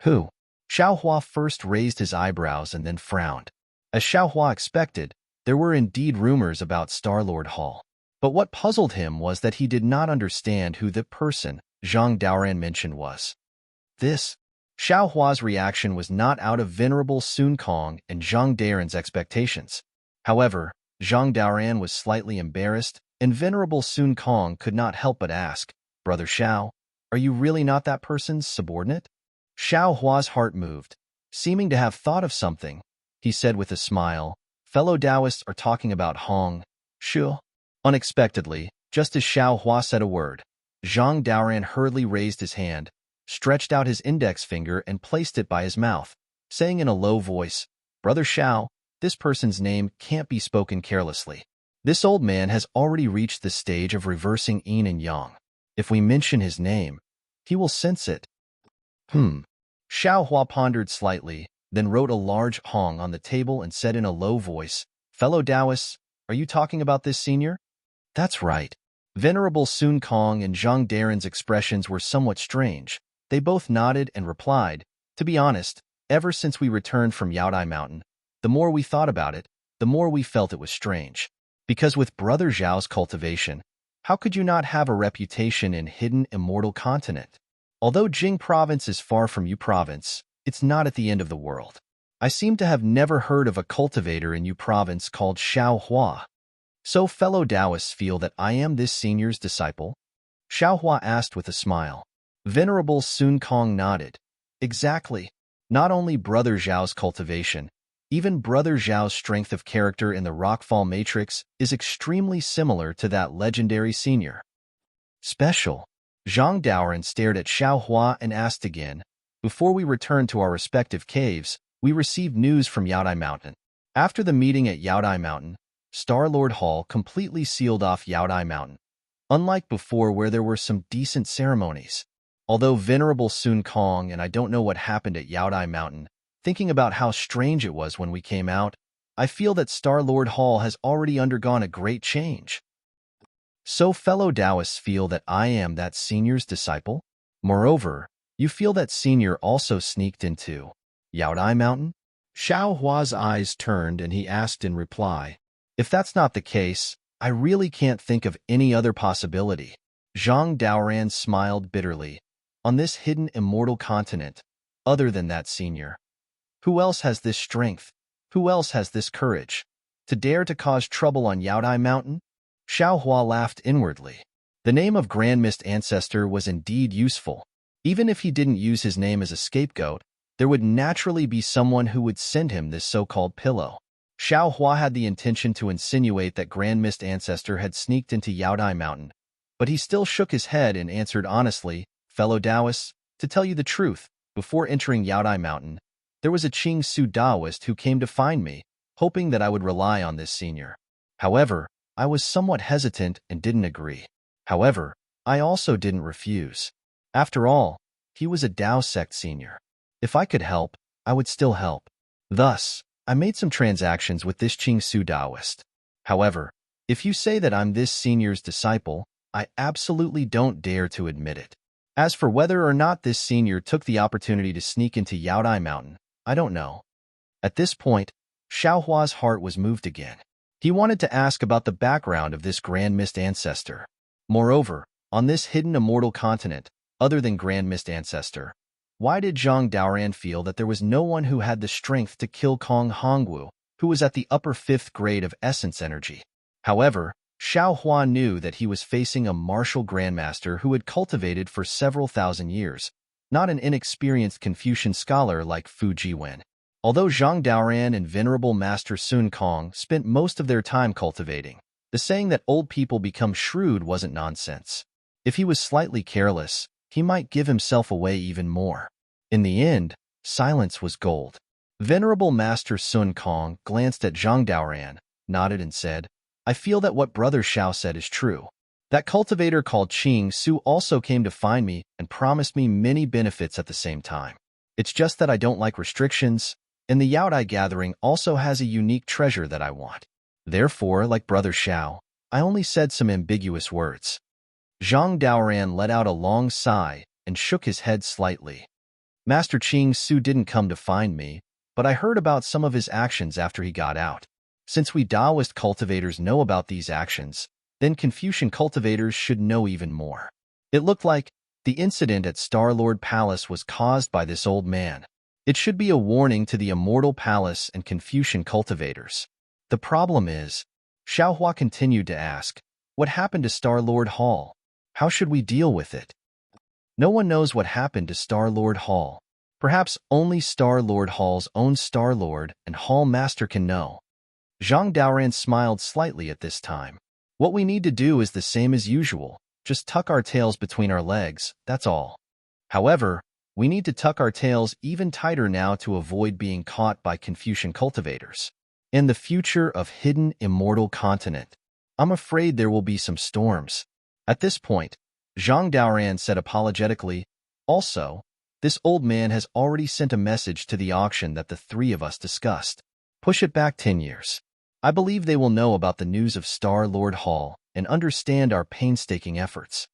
"Who?" Xiao Hua first raised his eyebrows and then frowned. As Xiao Hua expected, there were indeed rumors about Star-Lord Hall. But what puzzled him was that he did not understand who the person Zhang Daoran mentioned was. This, Xiao Hua's reaction was not out of Venerable Sun Kong and Zhang Daoran's expectations. However, Zhang Daoran was slightly embarrassed, and Venerable Sun Kong could not help but ask, "Brother Xiao, are you really not that person's subordinate?" Xiao Hua's heart moved. Seeming to have thought of something, he said with a smile, "Fellow Taoists are talking about Hong Shu." Unexpectedly, just as Xiao Hua said a word, Zhang Daoran hurriedly raised his hand, stretched out his index finger and placed it by his mouth, saying in a low voice, "Brother Xiao, this person's name can't be spoken carelessly. This old man has already reached the stage of reversing yin and yang. If we mention his name, he will sense it." Xiao Hua pondered slightly, then wrote a large Hong on the table and said in a low voice, "Fellow Taoists, are you talking about this senior?" "That's right." Venerable Sun Kong and Zhang Daoran's expressions were somewhat strange. They both nodded and replied, "To be honest, ever since we returned from Yaodai Mountain, the more we thought about it, the more we felt it was strange. Because with Brother Zhao's cultivation, how could you not have a reputation in hidden immortal continent? Although Jing Province is far from Yu Province, it's not at the end of the world. I seem to have never heard of a cultivator in Yu Province called Xiao Hua. So fellow Taoists feel that I am this senior's disciple?" Xiao Hua asked with a smile. Venerable Sun Kong nodded. "Exactly. Not only Brother Zhao's cultivation, even Brother Zhao's strength of character in the Rockfall Matrix is extremely similar to that legendary senior." "Special?" Zhang Daoran stared at Xiao Hua and asked again, "Before we returned to our respective caves, we received news from Yaodai Mountain. After the meeting at Yaodai Mountain, Star-Lord Hall completely sealed off Yaodai Mountain, unlike before where there were some decent ceremonies. Although Venerable Sun Kong and I don't know what happened at Yaodai Mountain, thinking about how strange it was when we came out, I feel that Star-Lord Hall has already undergone a great change. So fellow Taoists feel that I am that senior's disciple? Moreover, you feel that senior also sneaked into Yaodai Mountain?" Xiao Hua's eyes turned and he asked in reply, "If that's not the case, I really can't think of any other possibility." Zhang Daoran smiled bitterly. "On this hidden immortal continent, other than that senior, who else has this strength? Who else has this courage? To dare to cause trouble on Yaodai Mountain?" Xiao Hua laughed inwardly. The name of Grand Mist Ancestor was indeed useful. Even if he didn't use his name as a scapegoat, there would naturally be someone who would send him this so-called pillow. Xiao Hua had the intention to insinuate that Grand Mist Ancestor had sneaked into Yaodai Mountain, but he still shook his head and answered honestly, "Fellow Taoists, to tell you the truth, before entering Yaodai Mountain, there was a Qing Su Taoist who came to find me, hoping that I would rely on this senior. However, I was somewhat hesitant and didn't agree. However, I also didn't refuse. After all, he was a Tao sect senior. If I could help, I would still help. Thus, I made some transactions with this Qing Su Taoist. However, if you say that I'm this senior's disciple, I absolutely don't dare to admit it. As for whether or not this senior took the opportunity to sneak into Yaodai Mountain, I don't know." At this point, Xiao Hua's heart was moved again. He wanted to ask about the background of this Grand Mist Ancestor. Moreover, on this hidden immortal continent, other than Grand Mist Ancestor, why did Zhang Daoran feel that there was no one who had the strength to kill Kong Hongwu, who was at the upper 5th grade of essence energy? However, Xiao Hua knew that he was facing a martial grandmaster who had cultivated for several thousand years, not an inexperienced Confucian scholar like Fu Jiwen. Although Zhang Daoran and Venerable Master Sun Kong spent most of their time cultivating, the saying that old people become shrewd wasn't nonsense. If he was slightly careless, he might give himself away even more. In the end, silence was gold. Venerable Master Sun Kong glanced at Zhang Daoran, nodded and said, "I feel that what Brother Xiao said is true. That cultivator called Qing Su also came to find me and promised me many benefits at the same time. It's just that I don't like restrictions, and the Yaodai gathering also has a unique treasure that I want. Therefore, like Brother Xiao, I only said some ambiguous words." Zhang Daoran let out a long sigh and shook his head slightly. Master Ching Su didn't come to find me, but I heard about some of his actions after he got out. Since we Taoist cultivators know about these actions, then Confucian cultivators should know even more. It looked like the incident at Star-Lord Palace was caused by this old man. It should be a warning to the Immortal Palace and Confucian cultivators. The problem is, Xiaohua continued to ask, what happened to Star-Lord Hall? How should we deal with it? No one knows what happened to Star-Lord Hall. Perhaps only Star-Lord Hall's own Star-Lord and Hall Master can know. Zhang Daoran smiled slightly at this time. What we need to do is the same as usual. Just tuck our tails between our legs, that's all. However, we need to tuck our tails even tighter now to avoid being caught by Confucian cultivators. In the future of hidden immortal continent, I'm afraid there will be some storms. At this point, Zhang Daoran said apologetically, also, this old man has already sent a message to the auction that the three of us discussed. Push it back 10 years. I believe they will know about the news of Star-Lord Hall and understand our painstaking efforts.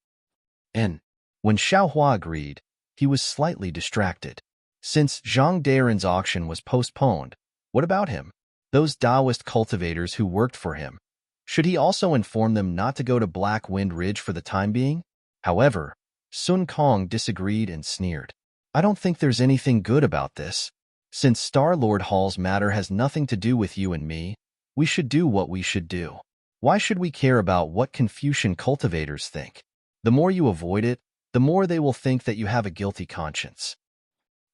And when Xiaohua agreed, he was slightly distracted. Since Zhang Daoran's auction was postponed, what about him? Those Taoist cultivators who worked for him. Should he also inform them not to go to Black Wind Ridge for the time being? However, Sun Kong disagreed and sneered. I don't think there's anything good about this. Since Star-Lord Hall's matter has nothing to do with you and me, we should do what we should do. Why should we care about what Confucian cultivators think? The more you avoid it, the more they will think that you have a guilty conscience.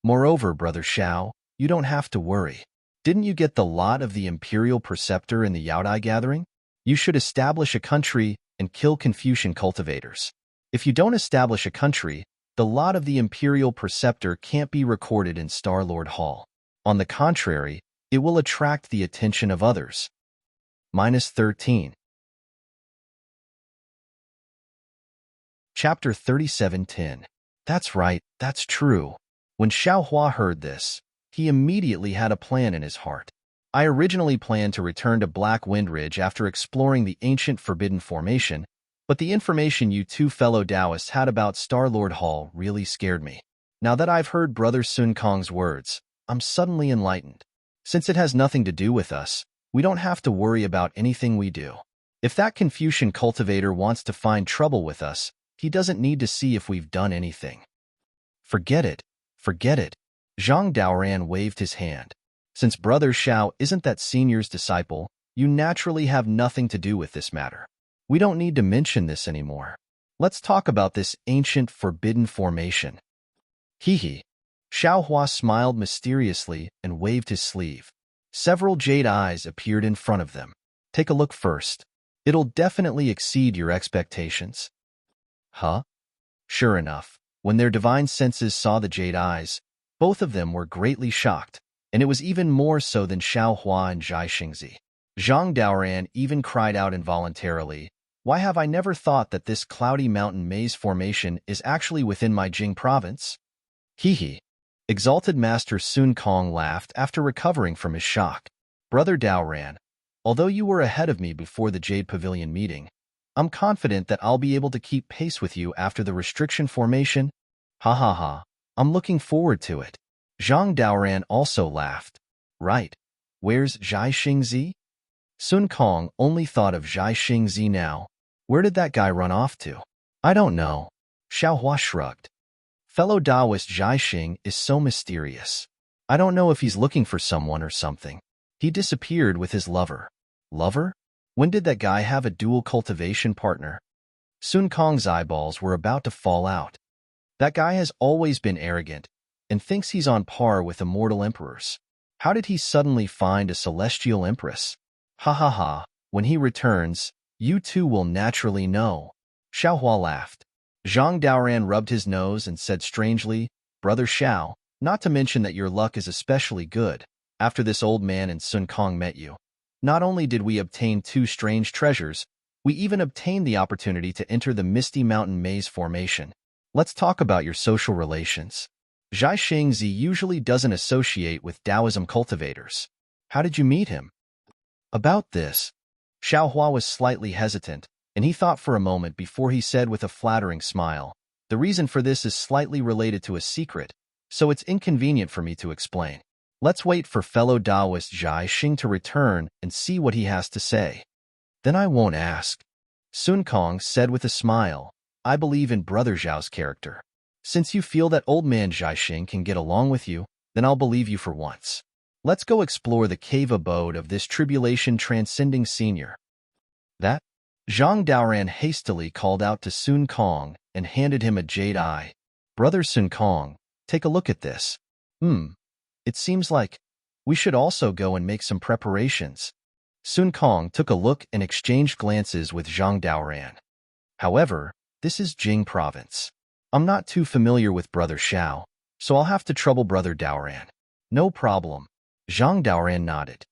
Moreover, Brother Xiao, you don't have to worry. Didn't you get the lot of the Imperial Preceptor in the Yaodai gathering? You should establish a country and kill Confucian cultivators. If you don't establish a country, the lot of the Imperial Preceptor can't be recorded in Star-Lord Hall. On the contrary, it will attract the attention of others. -13. Chapter 37:10. That's right, that's true. When Xiaohua heard this, he immediately had a plan in his heart. I originally planned to return to Black Wind Ridge after exploring the ancient Forbidden Formation, but the information you two fellow Taoists had about Star-Lord Hall really scared me. Now that I've heard Brother Sun Kong's words, I'm suddenly enlightened. Since it has nothing to do with us, we don't have to worry about anything we do. If that Confucian cultivator wants to find trouble with us, he doesn't need to see if we've done anything. Forget it. Forget it. Zhang Daoran waved his hand. Since Brother Xiao isn't that senior's disciple, you naturally have nothing to do with this matter. We don't need to mention this anymore. Let's talk about this ancient forbidden formation. Hee. Xiaohua smiled mysteriously and waved his sleeve. Several jade eyes appeared in front of them. Take a look first. It'll definitely exceed your expectations. Huh? Sure enough, when their divine senses saw the jade eyes, both of them were greatly shocked, and it was even more so than Xiaohua and Zhai Xingzi. Zhang Daoran even cried out involuntarily, "Why have I never thought that this cloudy mountain maze formation is actually within my Jing province?" Hee. Exalted Master Sun Kong laughed after recovering from his shock. Brother Daoran, although you were ahead of me before the Jade Pavilion meeting, I'm confident that I'll be able to keep pace with you after the restriction formation. Ha ha ha, I'm looking forward to it. Zhang Daoran also laughed. Right. Where's Zhai Xingzi? Sun Kong only thought of Zhai Xingzi now. Where did that guy run off to? I don't know. Xiaohua shrugged. Fellow Taoist Zhai Xing is so mysterious. I don't know if he's looking for someone or something. He disappeared with his lover. Lover? When did that guy have a dual cultivation partner? Sun Kong's eyeballs were about to fall out. That guy has always been arrogant and thinks he's on par with immortal emperors. How did he suddenly find a celestial empress? Ha ha ha, when he returns, you two will naturally know. Xiaohua laughed. Zhang Daoran rubbed his nose and said strangely, Brother Xiao, not to mention that your luck is especially good. After this old man and Sun Kong met you, not only did we obtain 2 strange treasures, we even obtained the opportunity to enter the Misty Mountain Maze formation. Let's talk about your social relations. Zhai Xingzi usually doesn't associate with Taoism cultivators. How did you meet him? About this, Xiaohua was slightly hesitant, and he thought for a moment before he said with a flattering smile, the reason for this is slightly related to a secret, so it's inconvenient for me to explain. Let's wait for fellow Taoist Zhai Xing to return and see what he has to say. Then I won't ask. Sun Kong said with a smile, I believe in Brother Zhao's character. Since you feel that old man Zhai Xing can get along with you, then I'll believe you for once. Let's go explore the cave abode of this tribulation transcending senior. That? Zhang Daoran hastily called out to Sun Kong and handed him a jade eye. Brother Sun Kong, take a look at this. It seems like we should also go and make some preparations. Sun Kong took a look and exchanged glances with Zhang Daoran. However, this is Jing province. I'm not too familiar with Brother Xiao, so I'll have to trouble Brother Daoran. No problem. Zhang Daoran nodded.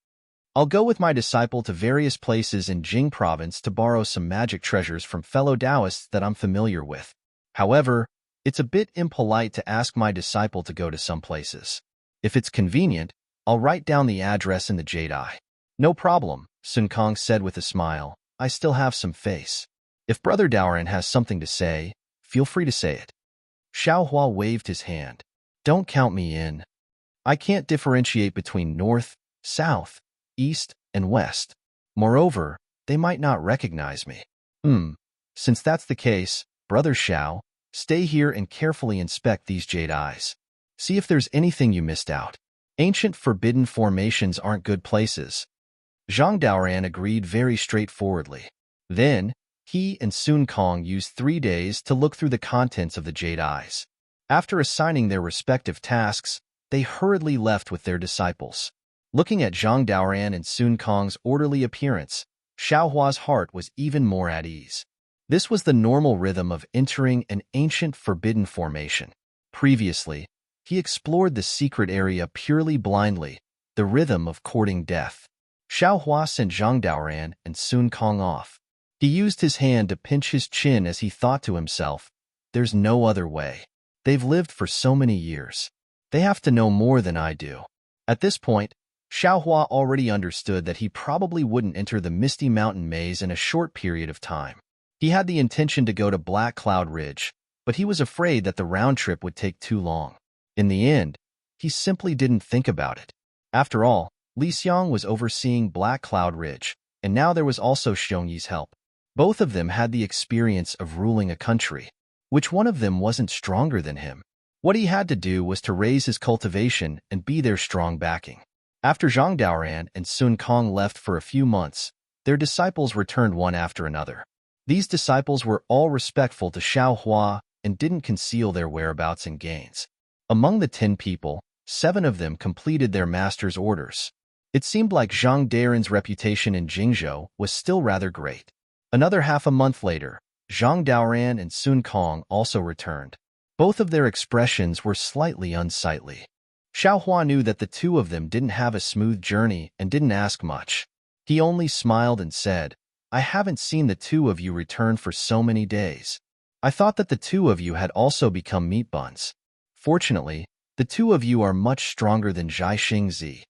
I'll go with my disciple to various places in Jing province to borrow some magic treasures from fellow Taoists that I'm familiar with. However, it's a bit impolite to ask my disciple to go to some places. If it's convenient, I'll write down the address in the jade eye. No problem, Sun Kong said with a smile. I still have some face. If Brother Daoran has something to say, feel free to say it. Xiao Hua waved his hand. Don't count me in. I can't differentiate between north, south, east, and west. Moreover, they might not recognize me. Since that's the case, Brother Xiao, stay here and carefully inspect these jade eyes. See if there's anything you missed out. Ancient forbidden formations aren't good places. Zhang Daoran agreed very straightforwardly. Then, he and Sun Kong used 3 days to look through the contents of the jade eyes. After assigning their respective tasks, they hurriedly left with their disciples. Looking at Zhang Daoran and Sun Kong's orderly appearance, Xiao Hua's heart was even more at ease. This was the normal rhythm of entering an ancient forbidden formation. Previously, he explored the secret area purely blindly, the rhythm of courting death. Xiao Hua sent Zhang Daoran and Sun Kong off. He used his hand to pinch his chin as he thought to himself, there's no other way. They've lived for so many years. They have to know more than I do. At this point, Xiao Hua already understood that he probably wouldn't enter the Misty Mountain maze in a short period of time. He had the intention to go to Black Cloud Ridge, but he was afraid that the round trip would take too long. In the end, he simply didn't think about it. After all, Li Xiang was overseeing Black Cloud Ridge, and now there was also Xiongyi's help. Both of them had the experience of ruling a country. Which one of them wasn't stronger than him? What he had to do was to raise his cultivation and be their strong backing. After Zhang Daoran and Sun Kong left for a few months, their disciples returned one after another. These disciples were all respectful to Xiao Hua and didn't conceal their whereabouts and gains. Among the 10 people, 7 of them completed their master's orders. It seemed like Zhang Daoran's reputation in Jingzhou was still rather great. Another half a month later, Zhang Daoran and Sun Kong also returned. Both of their expressions were slightly unsightly. Xiao Hua knew that the two of them didn't have a smooth journey and didn't ask much. He only smiled and said, I haven't seen the two of you return for so many days. I thought that the two of you had also become meat buns. Fortunately, the two of you are much stronger than Zhai Xingzi.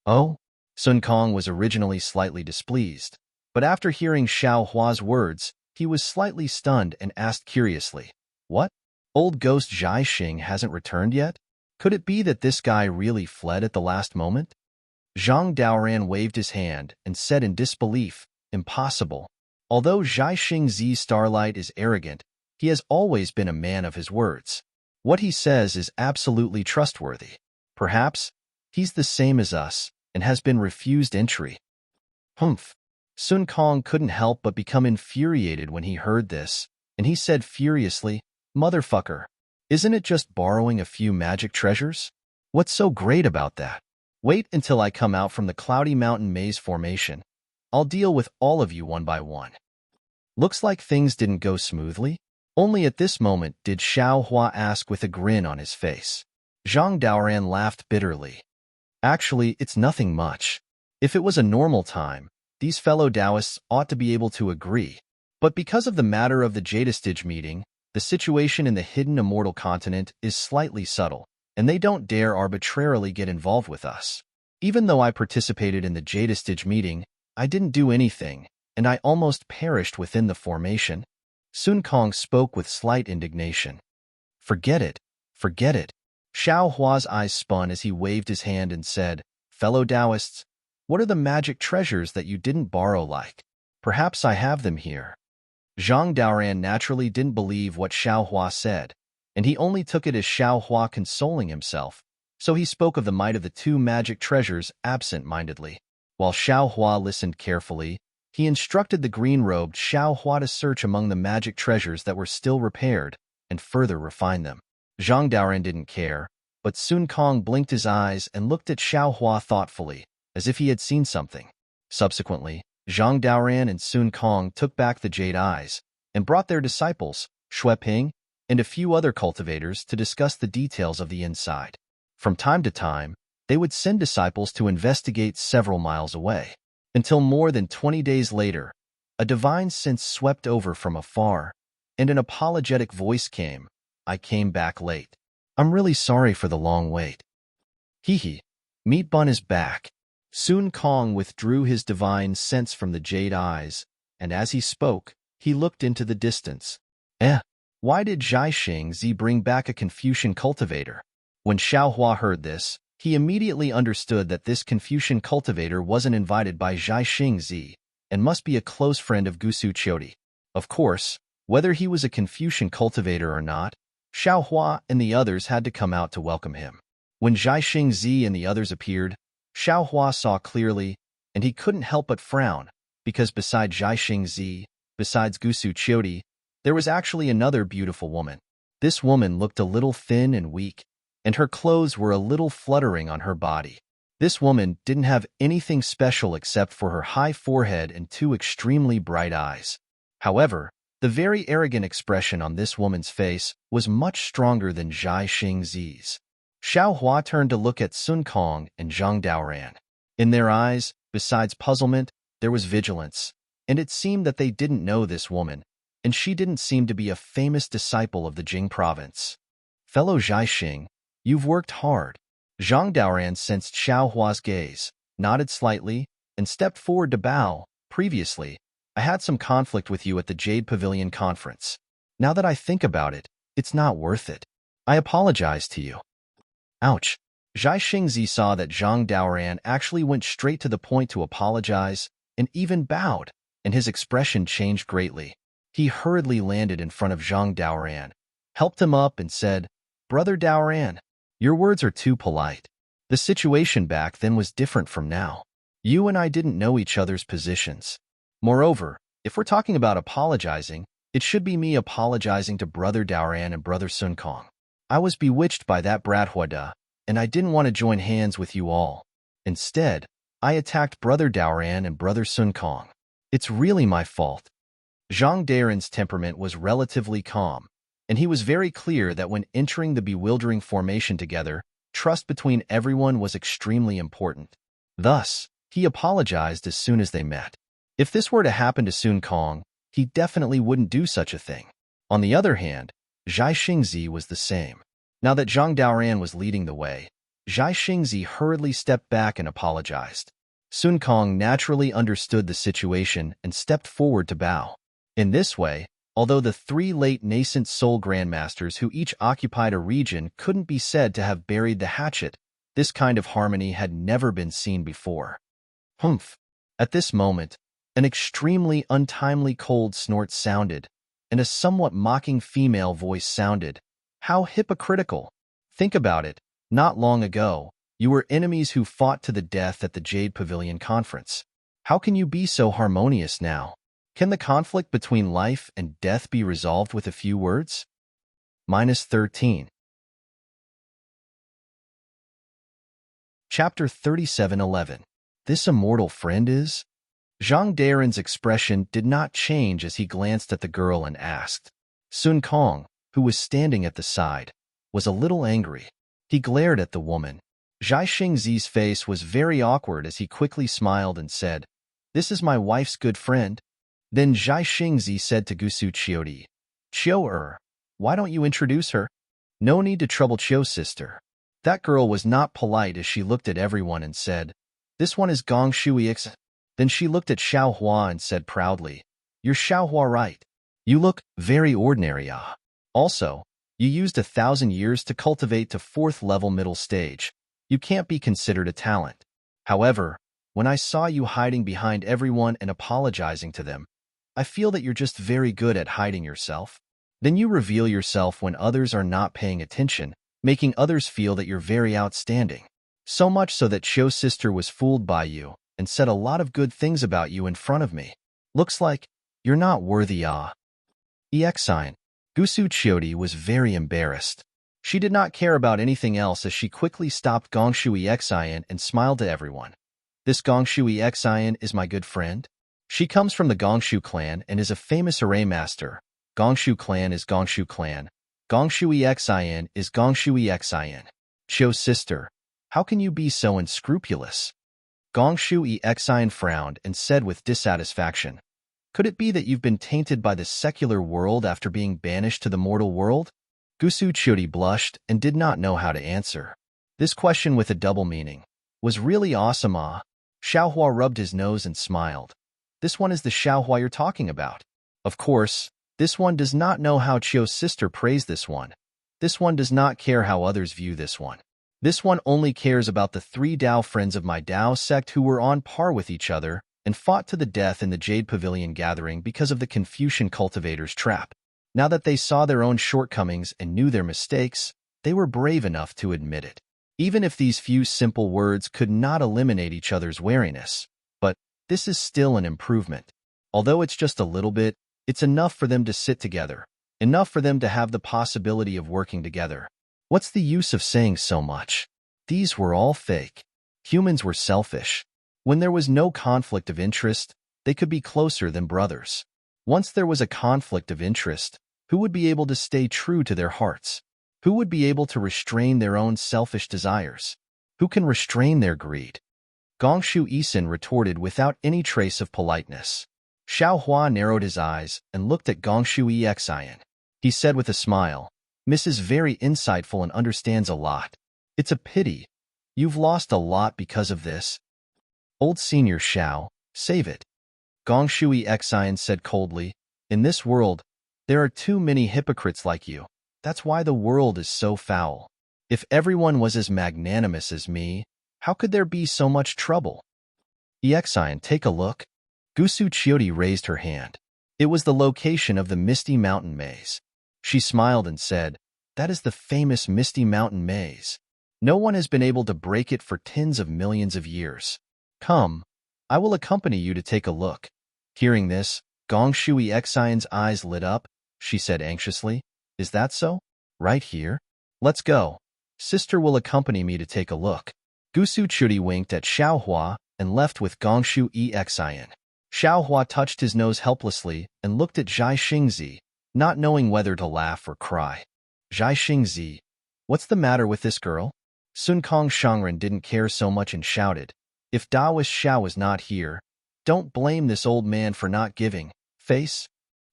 Oh? Sun Kong was originally slightly displeased, but after hearing Xiao Hua's words, he was slightly stunned and asked curiously, What? Old ghost Zhai Xing hasn't returned yet? Could it be that this guy really fled at the last moment? Zhang Daoran waved his hand and said in disbelief, Impossible. Although Zhai Xingzi's Starlight is arrogant, he has always been a man of his words. What he says is absolutely trustworthy. Perhaps he's the same as us and has been refused entry. Humph. Sun Kong couldn't help but become infuriated when he heard this, and he said furiously, Motherfucker, isn't it just borrowing a few magic treasures? What's so great about that? Wait until I come out from the Cloudy Mountain Maze formation. I'll deal with all of you one by one. Looks like things didn't go smoothly. Only at this moment did Xiao Hua ask with a grin on his face. Zhang Daoran laughed bitterly. Actually, it's nothing much. If it was a normal time, these fellow Taoists ought to be able to agree. But because of the matter of the Jadestige meeting, the situation in the hidden immortal continent is slightly subtle, and they don't dare arbitrarily get involved with us. Even though I participated in the Jadestige meeting, I didn't do anything, and I almost perished within the formation. Sun Kong spoke with slight indignation. Forget it. Forget it. Xiao Hua's eyes spun as he waved his hand and said, "Fellow Taoists, what are the magic treasures that you didn't borrow like? Perhaps I have them here." Zhang Daoran naturally didn't believe what Xiao Hua said, and he only took it as Xiao Hua consoling himself, so he spoke of the might of the two magic treasures absent-mindedly. While Xiao Hua listened carefully, he instructed the green-robed Xiao Hua to search among the magic treasures that were still repaired and further refine them. Zhang Daoran didn't care, but Sun Kong blinked his eyes and looked at Xiao Hua thoughtfully, as if he had seen something. Subsequently, Zhang Daoran and Sun Kong took back the jade eyes and brought their disciples, Shui Ping, and a few other cultivators to discuss the details of the inside. From time to time, they would send disciples to investigate several miles away. Until more than 20 days later, a divine sense swept over from afar, and an apologetic voice came. "I came back late. I'm really sorry for the long wait." Hee. Meat Bun is back. Sun Kong withdrew his divine sense from the jade eyes, and as he spoke, he looked into the distance. Why did Zhai Xingzi bring back a Confucian cultivator? When Xiao Hua heard this, he immediately understood that this Confucian cultivator wasn't invited by Zhai Xingzi and must be a close friend of Gusu Qiudi. Of course, whether he was a Confucian cultivator or not, Xiao Hua and the others had to come out to welcome him. When Zhai Xingzi and the others appeared, Xiao Hua saw clearly, and he couldn't help but frown, because beside Zhai Xingzi, besides Gusu Qiudi, there was actually another beautiful woman. This woman looked a little thin and weak, and her clothes were a little fluttering on her body. This woman didn't have anything special except for her high forehead and two extremely bright eyes. However, the very arrogant expression on this woman's face was much stronger than Zhai Xingzi's. Xiao Hua turned to look at Sun Kong and Zhang Daoran. In their eyes, besides puzzlement, there was vigilance, and it seemed that they didn't know this woman, and she didn't seem to be a famous disciple of the Jing province. "Fellow Zhai Xing, you've worked hard." Zhang Daoran sensed Xiao Hua's gaze, nodded slightly, and stepped forward to bow. "Previously, I had some conflict with you at the Jade Pavilion conference. Now that I think about it, it's not worth it. I apologize to you." Ouch. Zhai Xingzi saw that Zhang Daoran actually went straight to the point to apologize and even bowed, and his expression changed greatly. He hurriedly landed in front of Zhang Daoran, helped him up, and said, "Brother Daoran, your words are too polite. The situation back then was different from now. You and I didn't know each other's positions. Moreover, if we're talking about apologizing, it should be me apologizing to Brother Daoran and Brother Sun Kong. I was bewitched by that brat Huada, and I didn't want to join hands with you all. Instead, I attacked Brother Daoran and Brother Sun Kong. It's really my fault." Zhang Daoran's temperament was relatively calm, and he was very clear that when entering the bewildering formation together, trust between everyone was extremely important. Thus, he apologized as soon as they met. If this were to happen to Sun Kong, he definitely wouldn't do such a thing. On the other hand, Zhai Xingzi was the same. Now that Zhang Daoran was leading the way, Zhai Xingzi hurriedly stepped back and apologized. Sun Kong naturally understood the situation and stepped forward to bow. In this way, although the three late nascent soul grandmasters who each occupied a region couldn't be said to have buried the hatchet, this kind of harmony had never been seen before. Humph! At this moment, an extremely untimely cold snort sounded, and a somewhat mocking female voice sounded. "How hypocritical! Think about it. Not long ago, you were enemies who fought to the death at the Jade Pavilion conference. How can you be so harmonious now? Can the conflict between life and death be resolved with a few words?" -13. Chapter 37:11. This immortal friend is? Zhang Daoran's expression did not change as he glanced at the girl and asked. Sun Kong, who was standing at the side, was a little angry. He glared at the woman. Zhai Xingzi's face was very awkward as he quickly smiled and said, "This is my wife's good friend." Then Zhai Xingzi said to Gusu Qiudi, "Qiu, why don't you introduce her? No need to trouble Qiu's sister." That girl was not polite as she looked at everyone and said, "This one is Gong Shuix." Then she looked at Xiao Hua and said proudly, "You're Xiao Hua, right? You look very ordinary, ah. Also, You used 1,000 years to cultivate to 4th level middle stage. You can't be considered a talent. However, when I saw you hiding behind everyone and apologizing to them, I feel that you're just very good at hiding yourself. Then you reveal yourself when others are not paying attention, making others feel that you're very outstanding. So much so that Chio's sister was fooled by you and said a lot of good things about you in front of me. Looks like you're not worthy. Exine. Gusu Chiodi was very embarrassed. She did not care about anything else as she quickly stopped Gongshu Exine and smiled to everyone. This Gongshu Exine is my good friend. She comes from the Gongshu clan and is a famous array master. Gongshu clan is Gongshu clan. Gongshu Exine is Gongshu Exine. Chio's sister, how can you be so unscrupulous? Gongshu Exine frowned and said with dissatisfaction, could it be that you've been tainted by the secular world after being banished to the mortal world? Gusu Chiodi blushed and did not know how to answer. This question with a double meaning was really awesome. Xiaohua rubbed his nose and smiled. This one is the Xiaohua you're talking about. Of course, this one does not know how Chio's sister praised this one. This one does not care how others view this one. This one only cares about the 3 Dao friends of my Dao sect who were on par with each other and fought to the death in the Jade Pavilion gathering because of the Confucian cultivator's trap. Now that they saw their own shortcomings and knew their mistakes, they were brave enough to admit it. Even if these few simple words could not eliminate each other's wariness, but this is still an improvement. Although it's just a little bit, it's enough for them to sit together, enough for them to have the possibility of working together. What's the use of saying so much? These were all fake. Humans were selfish. When there was no conflict of interest, they could be closer than brothers. Once there was a conflict of interest, who would be able to stay true to their hearts? Who would be able to restrain their own selfish desires? Who can restrain their greed? Gongshu Isin retorted without any trace of politeness. Xiaohua narrowed his eyes and looked at Gongshu Exine. He said with a smile, Mrs. very insightful and understands a lot. It's a pity. You've lost a lot because of this. Old Senior Xiao, save it. Gongshu Exine said coldly, in this world, there are too many hypocrites like you. That's why the world is so foul. If everyone was as magnanimous as me, how could there be so much trouble? Exine, take a look. Gusu Chiodi raised her hand. It was the location of the Misty Mountain Maze. She smiled and said, that is the famous Misty Mountain Maze. No one has been able to break it for tens of millions of years. Come, I will accompany you to take a look. Hearing this, Gongshu Exine's eyes lit up. She said anxiously, is that so? Right here? Let's go. Sister will accompany me to take a look. Gusu Chiodi winked at Xiaohua and left with Gongshu Exine. Xiaohua touched his nose helplessly and looked at Zhai Xingzi, not knowing whether to laugh or cry. Zhai Xingzi, what's the matter with this girl? Sun Kong Shangren didn't care so much and shouted, if Daoist Xiao is not here, don't blame this old man for not giving. Face?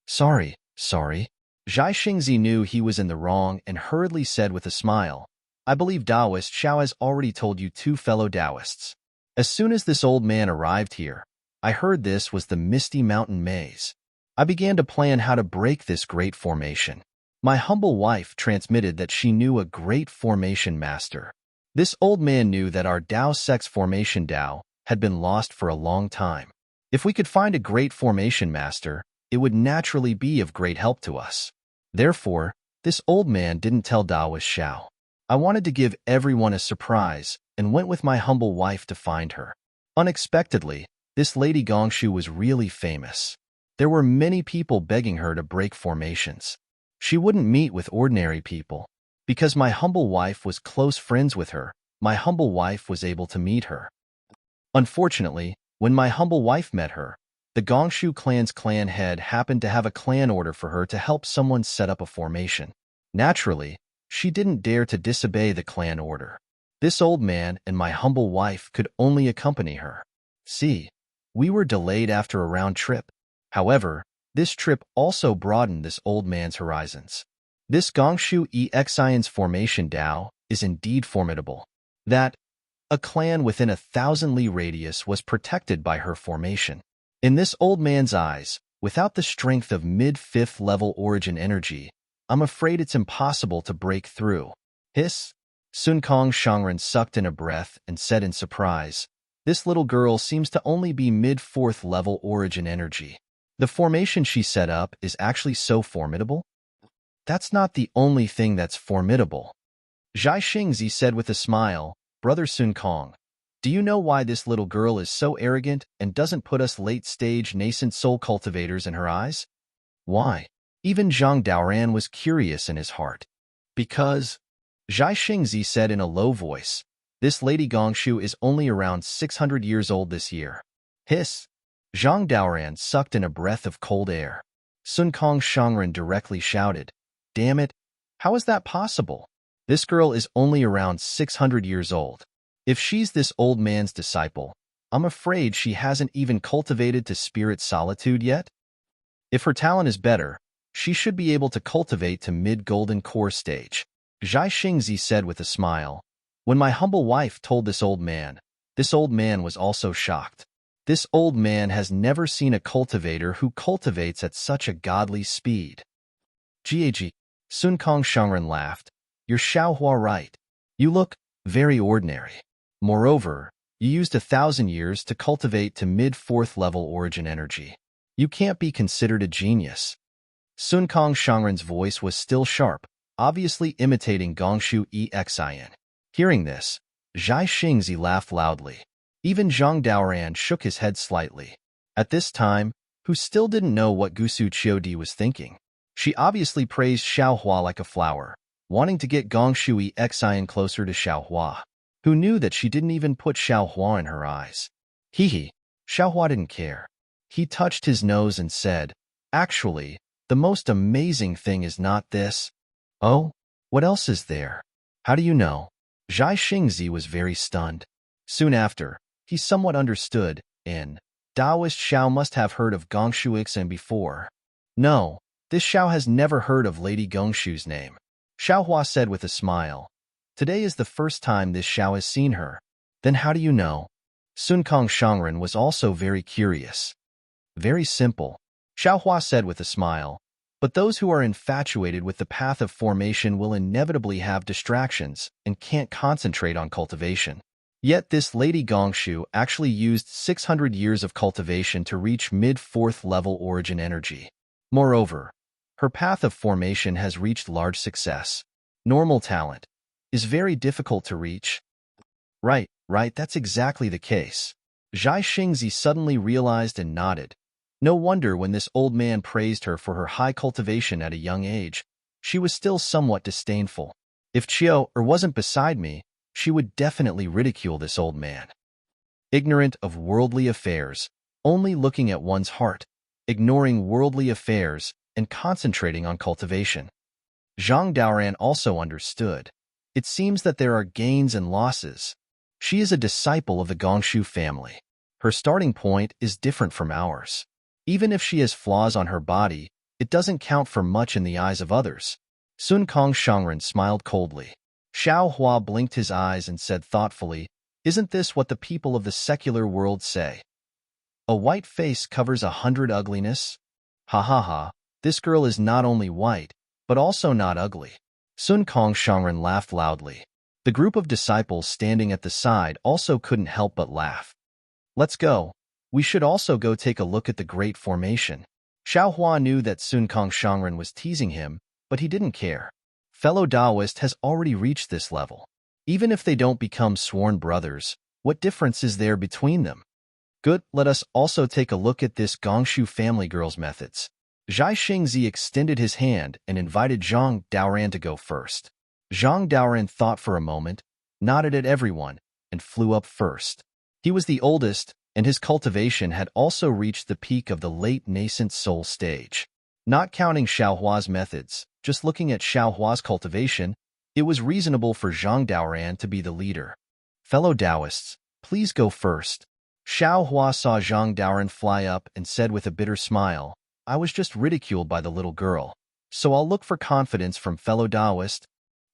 Sorry. Zhai Xingzi knew he was in the wrong and hurriedly said with a smile, I believe Daoist Xiao has already told you 2 fellow Daoists. As soon as this old man arrived here, I heard this was the Misty Mountain Maze. I began to plan how to break this great formation. My humble wife transmitted that she knew a great formation master. This old man knew that our Dao sect's formation Dao had been lost for a long time. If we could find a great formation master, it would naturally be of great help to us. Therefore, this old man didn't tell Daoist Xiao. I wanted to give everyone a surprise and went with my humble wife to find her. Unexpectedly, this Lady Gongshu was really famous. There were many people begging her to break formations. She wouldn't meet with ordinary people. Because my humble wife was close friends with her, my humble wife was able to meet her. Unfortunately, when my humble wife met her, the Gongshu clan's clan head happened to have a clan order for her to help someone set up a formation. Naturally, she didn't dare to disobey the clan order. This old man and my humble wife could only accompany her. See, we were delayed after a round trip. However, this trip also broadened this old man's horizons. This Gongshu Exine's formation Dao is indeed formidable. That, a clan within 1,000 li radius was protected by her formation. In this old man's eyes, without the strength of mid-5th level origin energy, I'm afraid it's impossible to break through. Hiss. Sun Kong Shangren sucked in a breath and said in surprise, this little girl seems to only be mid-4th level origin energy. The formation she set up is actually so formidable? That's not the only thing that's formidable. Zhai Xingzi said with a smile, Brother Sun Kong, do you know why this little girl is so arrogant and doesn't put us late-stage nascent soul cultivators in her eyes? Why? Even Zhang Daoran was curious in his heart. Because, Zhai Xingzi said in a low voice, this Lady Gongshu is only around 600 years old this year. Hiss. Zhang Daoran sucked in a breath of cold air. Sun Kong Shangren directly shouted, damn it, how is that possible? This girl is only around 600 years old. If she's this old man's disciple, I'm afraid she hasn't even cultivated to spirit solitude yet. If her talent is better, she should be able to cultivate to mid-golden core stage. Zhai Xingzi said with a smile. When my humble wife told this old man was also shocked. This old man has never seen a cultivator who cultivates at such a godly speed. Gag. Sun Kong Shangren laughed. You're Xiaohua right. You look very ordinary. Moreover, you used 1,000 years to cultivate to mid-4th level origin energy. You can't be considered a genius. Sun Kong Shangren's voice was still sharp, obviously imitating Gongshu Exin. Hearing this, Zhai Xingzi laughed loudly. Even Zhang Daoran shook his head slightly. At this time, who still didn't know what Gusu Qiudi was thinking. She obviously praised Xiaohua like a flower, wanting to get Gongshu Exin closer to Xiaohua. Who knew that she didn't even put Xiaohua in her eyes? Hee. Xiaohua didn't care. He touched his nose and said, actually, the most amazing thing is not this. Oh? What else is there? How do you know? Zhai Xingzi was very stunned. Soon after, he somewhat understood, in Taoist Xiao must have heard of Gongshu Ixin before. No, this Xiao has never heard of Lady Gongshu's name. Xiaohua said with a smile. Today is the first time this Xiao has seen her. Then how do you know? Sun Kong Shangren was also very curious. Very simple. Xiaohua said with a smile. But those who are infatuated with the path of formation will inevitably have distractions and can't concentrate on cultivation. Yet this Lady Gongshu actually used 600 years of cultivation to reach mid-4th level origin energy. Moreover, her path of formation has reached large success. Normal talent is very difficult to reach. Right, that's exactly the case. Zhai Xingzi suddenly realized and nodded. No wonder when this old man praised her for her high cultivation at a young age, she was still somewhat disdainful. If Qiu wasn't beside me, she would definitely ridicule this old man. Ignorant of worldly affairs, only looking at one's heart, ignoring worldly affairs, and concentrating on cultivation. Zhang Daoran also understood. It seems that there are gains and losses. She is a disciple of the Gongshu family. Her starting point is different from ours. Even if she has flaws on her body, it doesn't count for much in the eyes of others. Sun Kong Shangren smiled coldly. Xiaohua blinked his eyes and said thoughtfully, isn't this what the people of the secular world say? A white face covers 100 ugliness? Ha ha ha, this girl is not only white, but also not ugly. Sun Kong Shangren laughed loudly. The group of disciples standing at the side also couldn't help but laugh. Let's go. We should also go take a look at the Great Formation. Xiaohua knew that Sun Kong Shangren was teasing him, but he didn't care. Fellow Taoist has already reached this level. Even if they don't become sworn brothers, what difference is there between them? Good, let us also take a look at this Gongshu family girl's methods. Zhai Xingzi extended his hand and invited Zhang Daoran to go first. Zhang Daoran thought for a moment, nodded at everyone, and flew up first. He was the oldest, and his cultivation had also reached the peak of the late nascent soul stage. Not counting Xiaohua's methods, just looking at Xiaohua's cultivation, it was reasonable for Zhang Daoran to be the leader. Fellow Taoists, please go first. Xiaohua saw Zhang Daoran fly up and said with a bitter smile, I was just ridiculed by the little girl, so I'll look for confidence from fellow Taoist.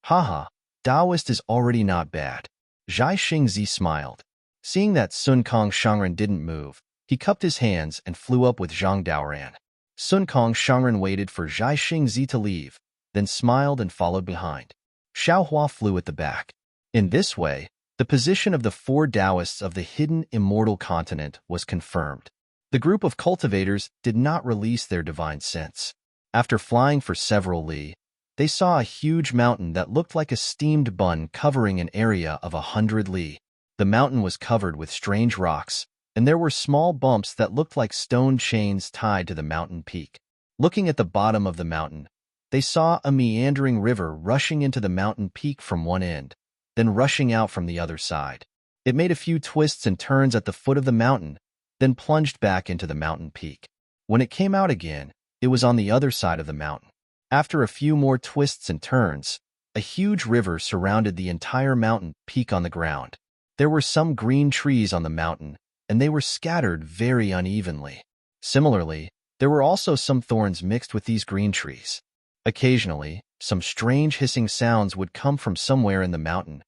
Haha, Taoist is already not bad. Zhai Xingzi smiled. Seeing that Sun Kong Shangren didn't move, he cupped his hands and flew up with Zhang Daoran. Sun Kong Shangren waited for Zhai Xingzi to leave, then smiled and followed behind. Xiaohua flew at the back. In this way, the position of the 4 Taoists of the hidden immortal continent was confirmed. The group of cultivators did not release their divine sense. After flying for several li, they saw a huge mountain that looked like a steamed bun covering an area of 100 li. The mountain was covered with strange rocks, and there were small bumps that looked like stone chains tied to the mountain peak. Looking at the bottom of the mountain, they saw a meandering river rushing into the mountain peak from one end, then rushing out from the other side. It made a few twists and turns at the foot of the mountain, then plunged back into the mountain peak. When it came out again, it was on the other side of the mountain. After a few more twists and turns, a huge river surrounded the entire mountain peak on the ground. There were some green trees on the mountain, and they were scattered very unevenly. Similarly, there were also some thorns mixed with these green trees. Occasionally, some strange hissing sounds would come from somewhere in the mountain,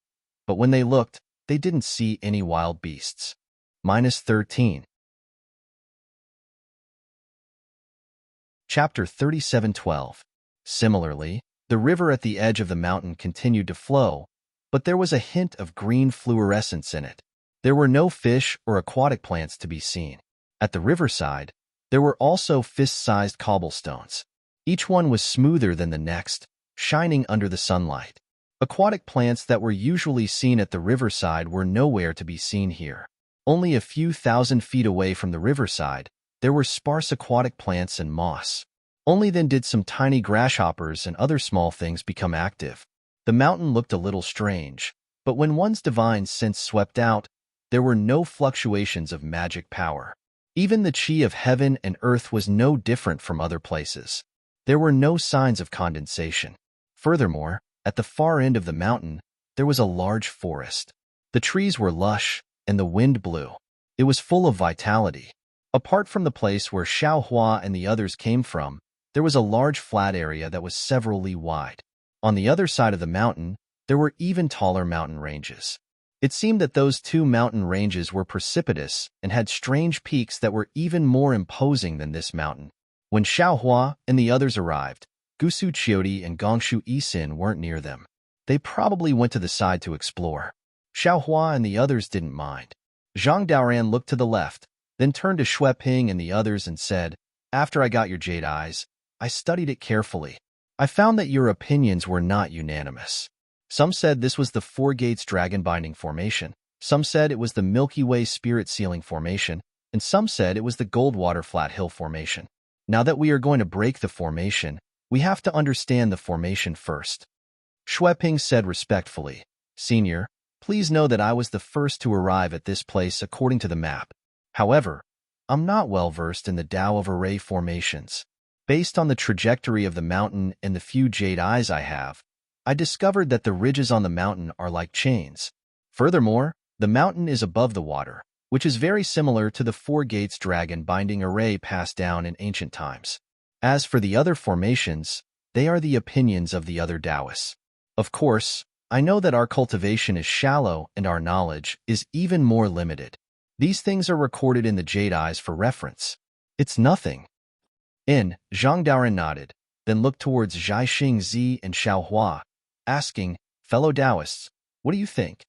but when they looked, they didn't see any wild beasts. -13. Chapter 37:12. Similarly, the river at the edge of the mountain continued to flow, but there was a hint of green fluorescence in it. There were no fish or aquatic plants to be seen. At the riverside, there were also fist-sized cobblestones. Each one was smoother than the next, shining under the sunlight. Aquatic plants that were usually seen at the riverside were nowhere to be seen here. Only a few thousand feet away from the riverside, there were sparse aquatic plants and moss. Only then did some tiny grasshoppers and other small things become active. The mountain looked a little strange, but when one's divine sense swept out, there were no fluctuations of magic power. Even the chi of heaven and earth was no different from other places. There were no signs of condensation. Furthermore, at the far end of the mountain, there was a large forest. The trees were lush, and the wind blew. It was full of vitality. Apart from the place where Xiaohua and the others came from, there was a large flat area that was several li wide. On the other side of the mountain, there were even taller mountain ranges. It seemed that those 2 mountain ranges were precipitous and had strange peaks that were even more imposing than this mountain. When Xiaohua and the others arrived, Gusu Qiudi and Gongshu Yisin weren't near them. They probably went to the side to explore. Xiaohua and the others didn't mind. Zhang Daoran looked to the left, then turned to Xue Ping and the others and said, "After I got your jade eyes, I studied it carefully. I found that your opinions were not unanimous. Some said this was the 4 Gates Dragon Binding Formation, some said it was the Milky Way Spirit Sealing Formation, and some said it was the Goldwater Flat Hill Formation. Now that we are going to break the formation, we have to understand the formation first." Xue Ping said respectfully, "Senior, please know that I was the first to arrive at this place according to the map. However, I'm not well versed in the Tao of Array formations. Based on the trajectory of the mountain and the few jade eyes I have, I discovered that the ridges on the mountain are like chains. Furthermore, the mountain is above the water, which is very similar to the 4 Gates Dragon Binding Array passed down in ancient times. As for the other formations, they are the opinions of the other Taoists. Of course, I know that our cultivation is shallow and our knowledge is even more limited. These things are recorded in the jade eyes for reference. It's nothing." Zhang Daoran nodded, then looked towards Zhai Xingzi and Xiaohua, asking, "Fellow Taoists, what do you think?"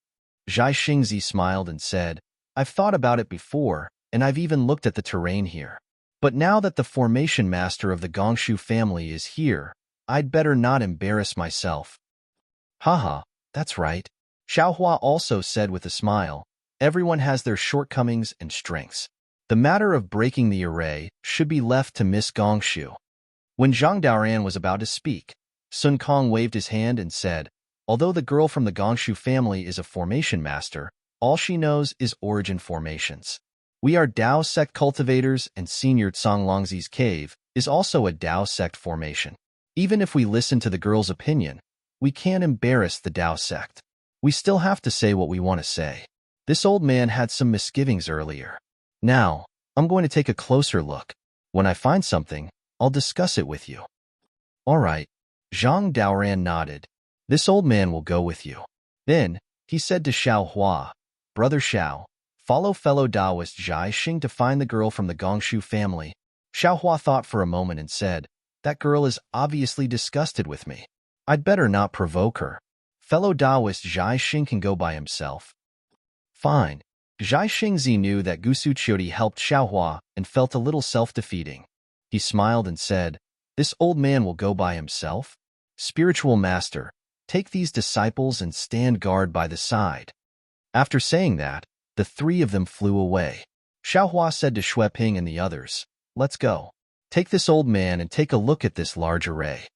Zhai Xingzi smiled and said, "I've thought about it before, and I've even looked at the terrain here. But now that the formation master of the Gongshu family is here, I'd better not embarrass myself." "Haha, that's right." Xiaohua also said with a smile, "Everyone has their shortcomings and strengths. The matter of breaking the array should be left to Miss Gongshu." When Zhang Daoran was about to speak, Sun Kong waved his hand and said, "Although the girl from the Gongshu family is a formation master, all she knows is origin formations. We are Dao sect cultivators, and Senior Songlongzi's cave is also a Dao sect formation. Even if we listen to the girl's opinion, we can't embarrass the Dao sect. We still have to say what we want to say." This old man had some misgivings earlier. "Now, I'm going to take a closer look. When I find something, I'll discuss it with you." "All right." Zhang Daoran nodded. "This old man will go with you." Then, he said to Xiaohua, "Brother Xiao, follow fellow Taoist Zhai Xing to find the girl from the Gongshu family." Xiaohua thought for a moment and said, That girl is obviously disgusted with me. I'd better not provoke her. Fellow Taoist Zhai Xing can go by himself. Fine. Zhai Xingzi knew that Gusu Qiudi helped Xiaohua and felt a little self-defeating. He smiled and said, "This old man will go by himself? Spiritual master, take these disciples and stand guard by the side." After saying that, the three of them flew away. Xiaohua said to Xueping and the others, "Let's go. Take this old man and take a look at this large array."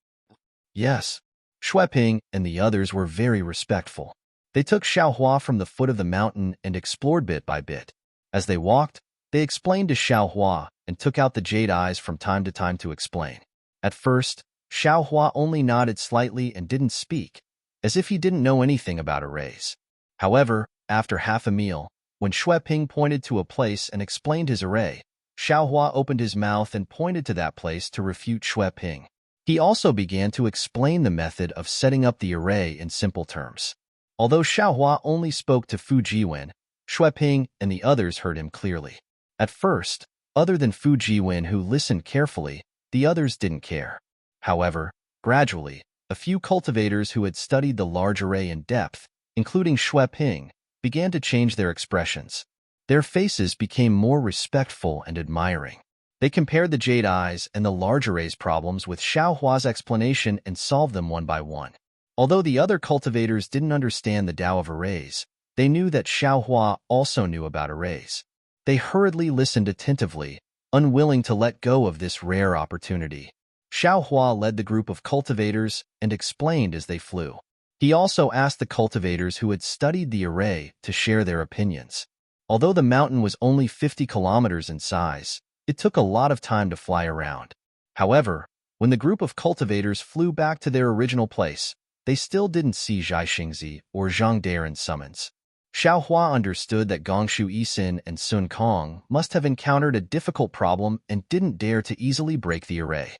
Yes. Xueping and the others were very respectful. They took Xiaohua from the foot of the mountain and explored bit by bit. As they walked, they explained to Xiaohua and took out the jade eyes from time to time to explain. At first, Xiaohua only nodded slightly and didn't speak, as if he didn't know anything about arrays. However, after half a meal, when Xueping pointed to a place and explained his array, Xiaohua opened his mouth and pointed to that place to refute Xueping. He also began to explain the method of setting up the array in simple terms. Although Xiaohua only spoke to Fu Jiwen, Xueping and the others heard him clearly. At first, other than Fu Jiwen who listened carefully, the others didn't care. However, gradually, a few cultivators who had studied the large array in depth, including Xueping, began to change their expressions. Their faces became more respectful and admiring. They compared the jade eyes and the large array's problems with Xiaohua's explanation and solved them one by one. Although the other cultivators didn't understand the Tao of arrays, they knew that Xiaohua also knew about arrays. They hurriedly listened attentively, unwilling to let go of this rare opportunity. Xiaohua led the group of cultivators and explained as they flew. He also asked the cultivators who had studied the array to share their opinions. Although the mountain was only 50 kilometers in size, it took a lot of time to fly around. However, when the group of cultivators flew back to their original place, they still didn't see Zhai Xingzi or Zhang Daren's summons. Xiaohua understood that Gongshu Yisin and Sun Kong must have encountered a difficult problem and didn't dare to easily break the array.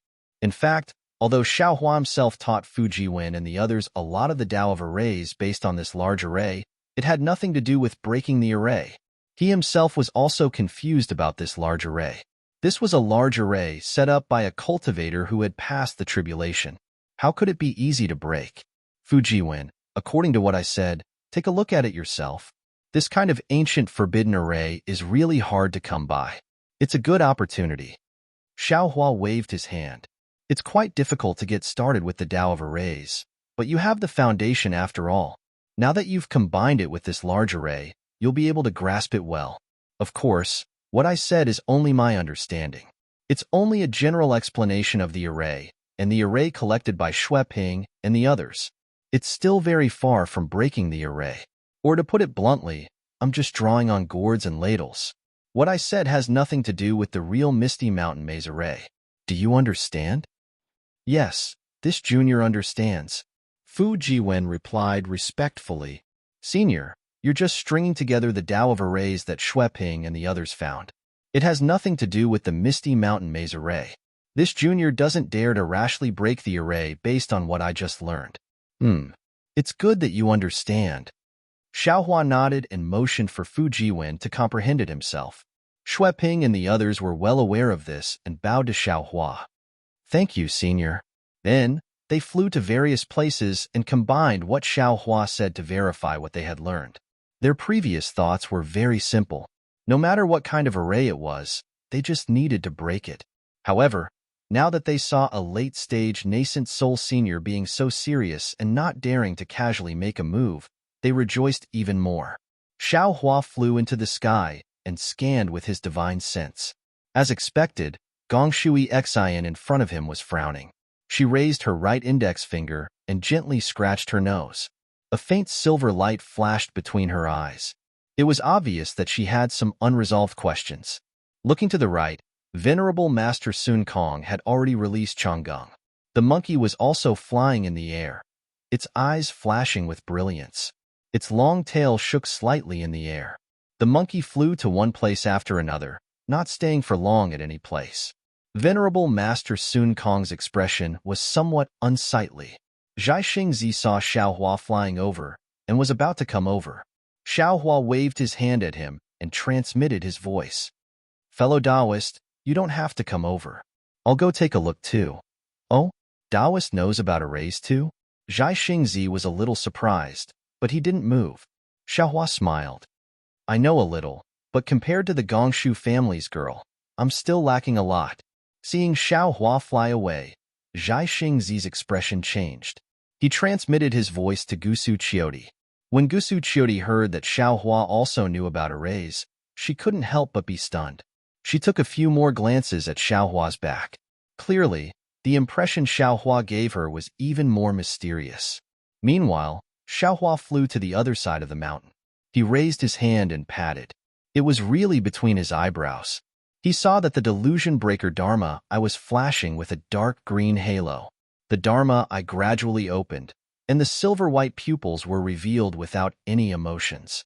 In fact, although Xiaohua himself taught Fu Jiwen and the others a lot of the Tao of arrays based on this large array, it had nothing to do with breaking the array. He himself was also confused about this large array. This was a large array set up by a cultivator who had passed the tribulation. How could it be easy to break? Fu Jiwen, according to what I said, take a look at it yourself. This kind of ancient forbidden array is really hard to come by. It's a good opportunity. Xiaohua waved his hand. It's quite difficult to get started with the Tao of arrays, but you have the foundation after all. Now that you've combined it with this large array, you'll be able to grasp it well. Of course, what I said is only my understanding. It's only a general explanation of the array, and the array collected by Xueping and the others. It's still very far from breaking the array. Or to put it bluntly, I'm just drawing on gourds and ladles. What I said has nothing to do with the real Misty Mountain Maze array. Do you understand? Yes, this junior understands. Fu Jiwen replied respectfully. Senior, you're just stringing together the Tao of arrays that Xueping and the others found. It has nothing to do with the Misty Mountain Maze array. This junior doesn't dare to rashly break the array based on what I just learned. It's good that you understand. Xiaohua nodded and motioned for Fu Jiwen to comprehend it himself. Xueping and the others were well aware of this and bowed to Xiaohua. Thank you, senior. Then, they flew to various places and combined what Xiaohua said to verify what they had learned. Their previous thoughts were very simple. No matter what kind of array it was, they just needed to break it. However, now that they saw a late-stage nascent soul senior being so serious and not daring to casually make a move, they rejoiced even more. Xiaohua flew into the sky and scanned with his divine sense. As expected, Gongshui Xian in front of him was frowning. She raised her right index finger and gently scratched her nose. A faint silver light flashed between her eyes. It was obvious that she had some unresolved questions. Looking to the right, Venerable Master Sun Kong had already released Chang'eng. The monkey was also flying in the air, its eyes flashing with brilliance. Its long tail shook slightly in the air. The monkey flew to one place after another, not staying for long at any place. Venerable Master Sun Kong's expression was somewhat unsightly. Zhai Xingzi saw Xiaohua flying over and was about to come over. Xiaohua waved his hand at him and transmitted his voice. Fellow Taoist, you don't have to come over. I'll go take a look too. Oh, Taoist knows about arrays too? Zhai Xingzi was a little surprised, but he didn't move. Xiaohua smiled. I know a little, but compared to the Gongshu family's girl, I'm still lacking a lot. Seeing Xiaohua fly away, Zhai Xingzi's expression changed. He transmitted his voice to Gusu Qiudi. When Gusu Qiudi heard that Xiaohua also knew about arrays, she couldn't help but be stunned. She took a few more glances at Xiaohua's back. Clearly, the impression Xiaohua gave her was even more mysterious. Meanwhile, Xiaohua flew to the other side of the mountain. He raised his hand and patted. It was really between his eyebrows. He saw that the delusion breaker Dharma eye was flashing with a dark green halo. The Dharma eye gradually opened, and the silver-white pupils were revealed without any emotions.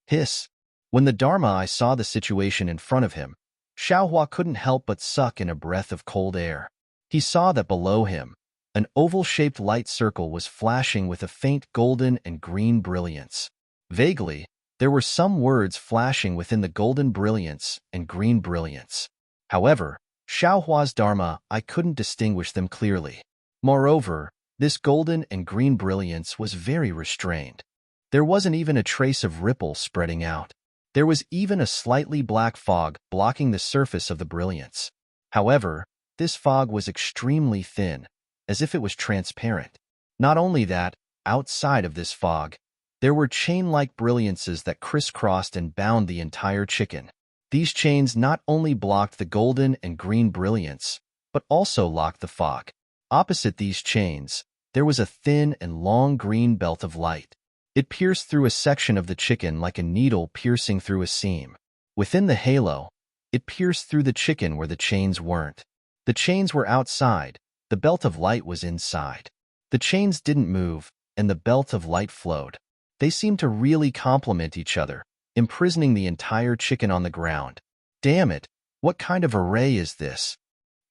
Hiss! When the Dharma eye saw the situation in front of him, Xiaohua couldn't help but suck in a breath of cold air. He saw that below him, an oval-shaped light circle was flashing with a faint golden and green brilliance. Vaguely, there were some words flashing within the golden brilliance and green brilliance. However, Xiaohua's Dharma eye couldn't distinguish them clearly. Moreover, this golden and green brilliance was very restrained. There wasn't even a trace of ripple spreading out. There was even a slightly black fog blocking the surface of the brilliance. However, this fog was extremely thin, as if it was transparent. Not only that, outside of this fog, there were chain-like brilliances that crisscrossed and bound the entire chicken. These chains not only blocked the golden and green brilliance, but also locked the fog. Opposite these chains, there was a thin and long green belt of light. It pierced through a section of the chicken like a needle piercing through a seam. Within the halo, it pierced through the chicken where the chains weren't. The chains were outside, the belt of light was inside. The chains didn't move, and the belt of light flowed. They seemed to really complement each other, imprisoning the entire chicken on the ground. Damn it, what kind of array is this?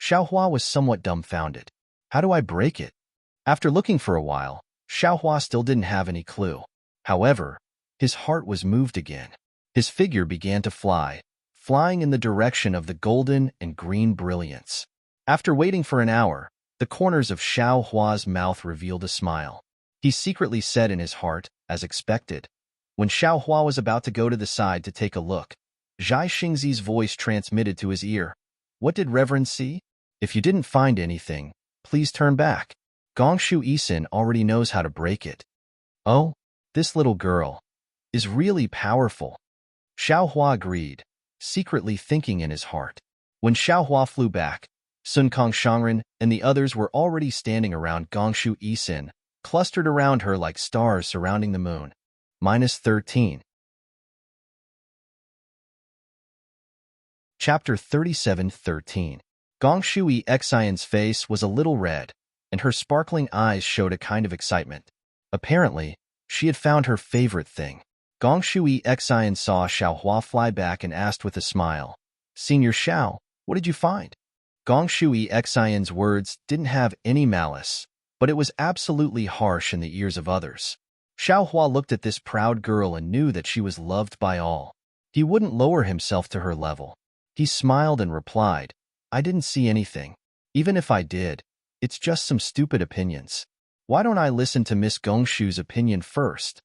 Xiaohua was somewhat dumbfounded. How do I break it? After looking for a while, Xiaohua still didn't have any clue. However, his heart was moved again. His figure began to fly, flying in the direction of the golden and green brilliance. After waiting for an hour, the corners of Xiaohua's mouth revealed a smile. He secretly said in his heart, as expected. When Xiaohua was about to go to the side to take a look, Zhai Xingzi's voice transmitted to his ear. What did Reverend see? If you didn't find anything, please turn back. Gongshu Isin already knows how to break it. Oh, this little girl is really powerful. Xiaohua agreed, secretly thinking in his heart. When Xiaohua flew back, Sun Kong Shangren and the others were already standing around Gongshu Isin, clustered around her like stars surrounding the moon. -13. Chapter 37:13. Gongshu Xian's face was a little red, and her sparkling eyes showed a kind of excitement. Apparently, she had found her favorite thing. Gongshu Xian saw Xiaohua fly back and asked with a smile, Senior Xiao, what did you find? Gongshu Xian's words didn't have any malice, but it was absolutely harsh in the ears of others. Xiaohua looked at this proud girl and knew that she was loved by all. He wouldn't lower himself to her level. He smiled and replied, I didn't see anything. Even if I did, it's just some stupid opinions. Why don't I listen to Miss Gongshu's opinion first?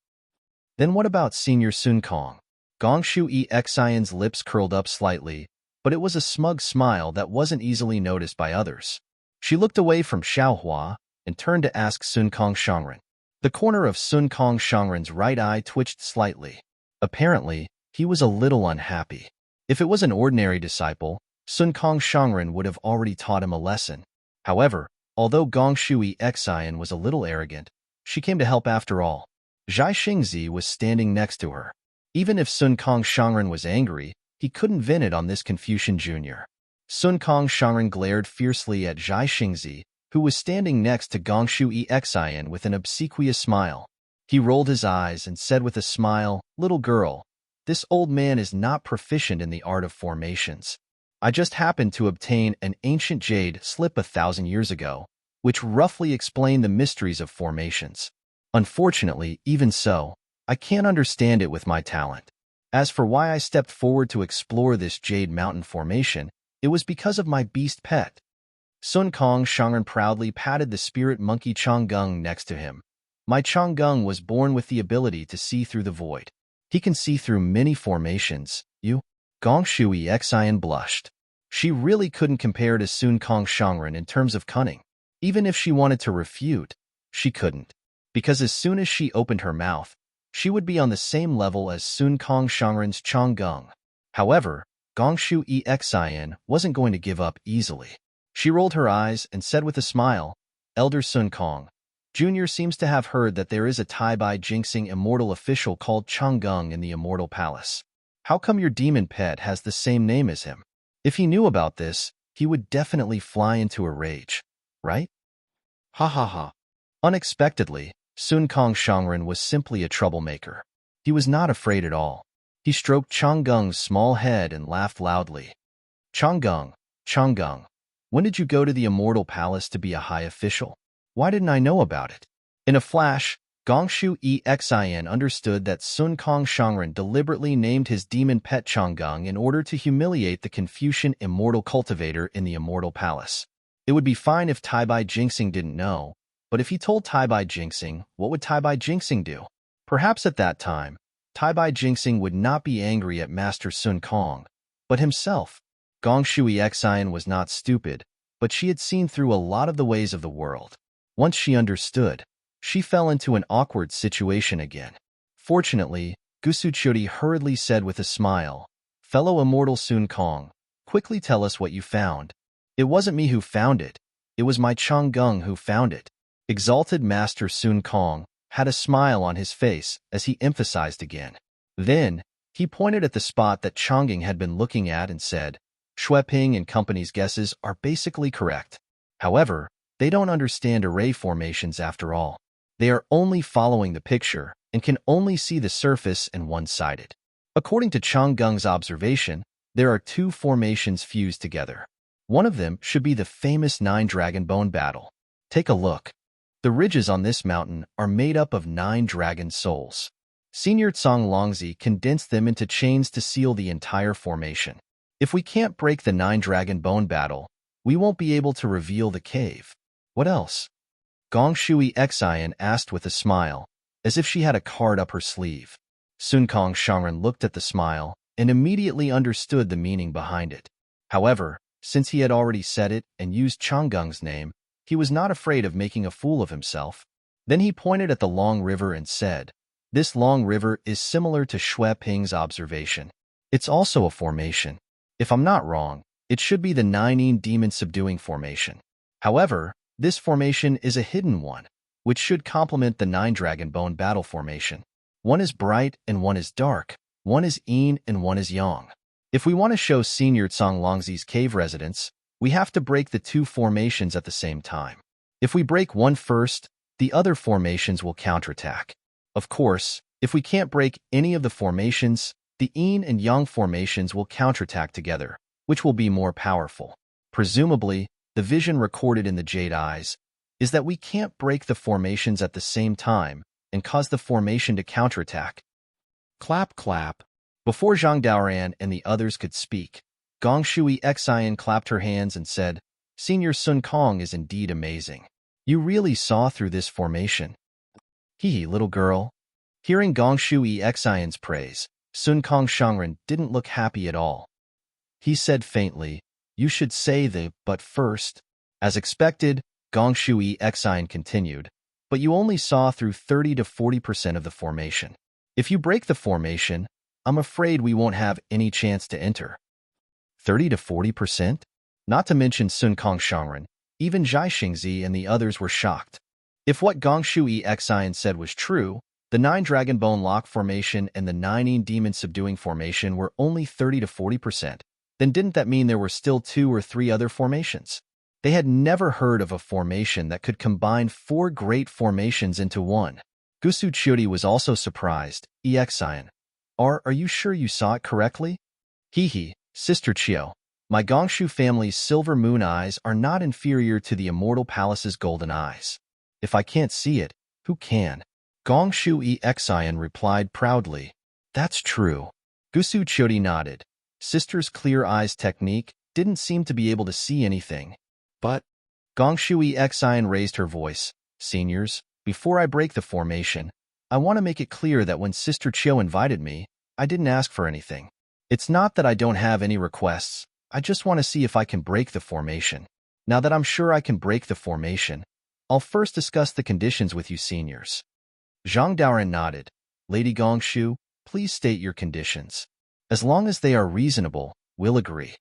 Then what about Senior Sun Kong? Gongshu Xian's lips curled up slightly, but it was a smug smile that wasn't easily noticed by others. She looked away from Xiaohua and turned to ask Sun Kong Shangren. The corner of Sun Kong Shangren's right eye twitched slightly. Apparently, he was a little unhappy. If it was an ordinary disciple, Sun Kong Shangren would have already taught him a lesson. However, although Gongshu Xian was a little arrogant, she came to help after all. Zhai Xingzi was standing next to her. Even if Sun Kong Shangren was angry, he couldn't vent it on this Confucian junior. Sun Kong Shangren glared fiercely at Zhai Xingzi, who was standing next to Gongshu Xian with an obsequious smile. He rolled his eyes and said with a smile, Little girl, this old man is not proficient in the art of formations. I just happened to obtain an ancient jade slip 1,000 years ago, which roughly explained the mysteries of formations. Unfortunately, even so, I can't understand it with my talent. As for why I stepped forward to explore this jade mountain formation, it was because of my beast pet. Sun Kong Shangren proudly patted the spirit monkey Changgung next to him. My Changgung was born with the ability to see through the void. He can see through many formations. You? Gong Shui Xian blushed. She really couldn't compare to Sun Kong Shangren in terms of cunning. Even if she wanted to refute, she couldn't. Because as soon as she opened her mouth, she would be on the same level as Sun Kong Shangren's Changgung. However, Gong Shui Xian wasn't going to give up easily. She rolled her eyes and said with a smile, Elder Sun Kong, Jr. seems to have heard that there is a Tai-Bai jinxing immortal official called Changgung in the Immortal Palace. How come your demon pet has the same name as him? If he knew about this, he would definitely fly into a rage, right? Ha ha ha. Unexpectedly, Sun Kong Shangren was simply a troublemaker. He was not afraid at all. He stroked Changgung's small head and laughed loudly. Changgung, when did you go to the Immortal Palace to be a high official? Why didn't I know about it? In a flash, Gong Shui Xian understood that Sun Kong Shangren deliberately named his demon pet Changgung in order to humiliate the Confucian immortal cultivator in the Immortal Palace. It would be fine if Tai-Bai Jinxing didn't know, but if he told Tai-Bai Jinxing, what would Tai-Bai Jinxing do? Perhaps at that time, Tai-Bai Jinxing would not be angry at Master Sun Kong, but himself. Gong Shui Xian was not stupid, but she had seen through a lot of the ways of the world. Once she understood, she fell into an awkward situation again. Fortunately, Gusu Chudi hurriedly said with a smile, Fellow immortal Sun Kong, quickly tell us what you found. It wasn't me who found it. It was my Changgung who found it. Exalted Master Sun Kong had a smile on his face as he emphasized again. Then, he pointed at the spot that Changgung had been looking at and said, Shueping and company's guesses are basically correct. However, they don't understand array formations after all. They are only following the picture and can only see the surface and one-sided. According to Changgung's observation, there are two formations fused together. One of them should be the famous 9 dragon bone battle. Take a look. The ridges on this mountain are made up of 9 dragon souls. Senior Tsang Longzi condensed them into chains to seal the entire formation. If we can't break the 9 dragon bone battle, we won't be able to reveal the cave. What else? Gong Shui Xian asked with a smile, as if she had a card up her sleeve. Sun Kong Shangren looked at the smile and immediately understood the meaning behind it. However, since he had already said it and used Changgung's name, he was not afraid of making a fool of himself. Then he pointed at the Long River and said, This Long River is similar to Shueping's observation. It's also a formation. If I'm not wrong, it should be the 9 demon subduing formation. However, this formation is a hidden one, which should complement the 9 dragon bone battle formation. One is bright and one is dark. One is yin and one is yang. If we want to show Senior Tsang Longzi's cave residence, we have to break the 2 formations at the same time. If we break one first, the other formations will counterattack. Of course, if we can't break any of the formations, the yin and yang formations will counterattack together, which will be more powerful. Presumably, the vision recorded in the Jade Eyes is that we can't break the formations at the same time and cause the formation to counterattack. Clap, clap. Before Zhang Daoran and the others could speak, Gong Shui Xian clapped her hands and said, Senior Sun Kong is indeed amazing. You really saw through this formation. Hee, little girl. Hearing Gong Shui Xian's praise, Sun Kong Shangren didn't look happy at all. He said faintly, You should say the but first. As expected, Gong Shui Xian continued, but you only saw through 30 to 40% of the formation. If you break the formation, I'm afraid we won't have any chance to enter. 30 to 40%? Not to mention Sun Kong Shangren, even Zhai Xingzi and the others were shocked. If what Gong Shui Xian said was true, the 9 Dragon Bone Lock formation and the 9 Demon Subduing formation were only 30 to 40%. Then didn't that mean there were still 2 or 3 other they had never heard of a formation that could combine 4 great formations into one. Gusu Chudi was also surprised. Xian, are you sure you saw it correctly? Hee, Sister Chio, my Gongshu family's silver moon eyes are not inferior to the Immortal Palace's golden eyes. If I can't see it, who can? Gongshu Xian replied proudly. That's true. Gusu Chudi nodded. Sister's clear eyes technique didn't seem to be able to see anything. But Gong Shui Xian raised her voice. Seniors, before I break the formation, I want to make it clear that when Sister Chiu invited me, I didn't ask for anything. It's not that I don't have any requests, I just want to see if I can break the formation. Now that I'm sure I can break the formation, I'll first discuss the conditions with you seniors. Zhang Daoran nodded. Lady Gongshu, please state your conditions. As long as they are reasonable, we'll agree.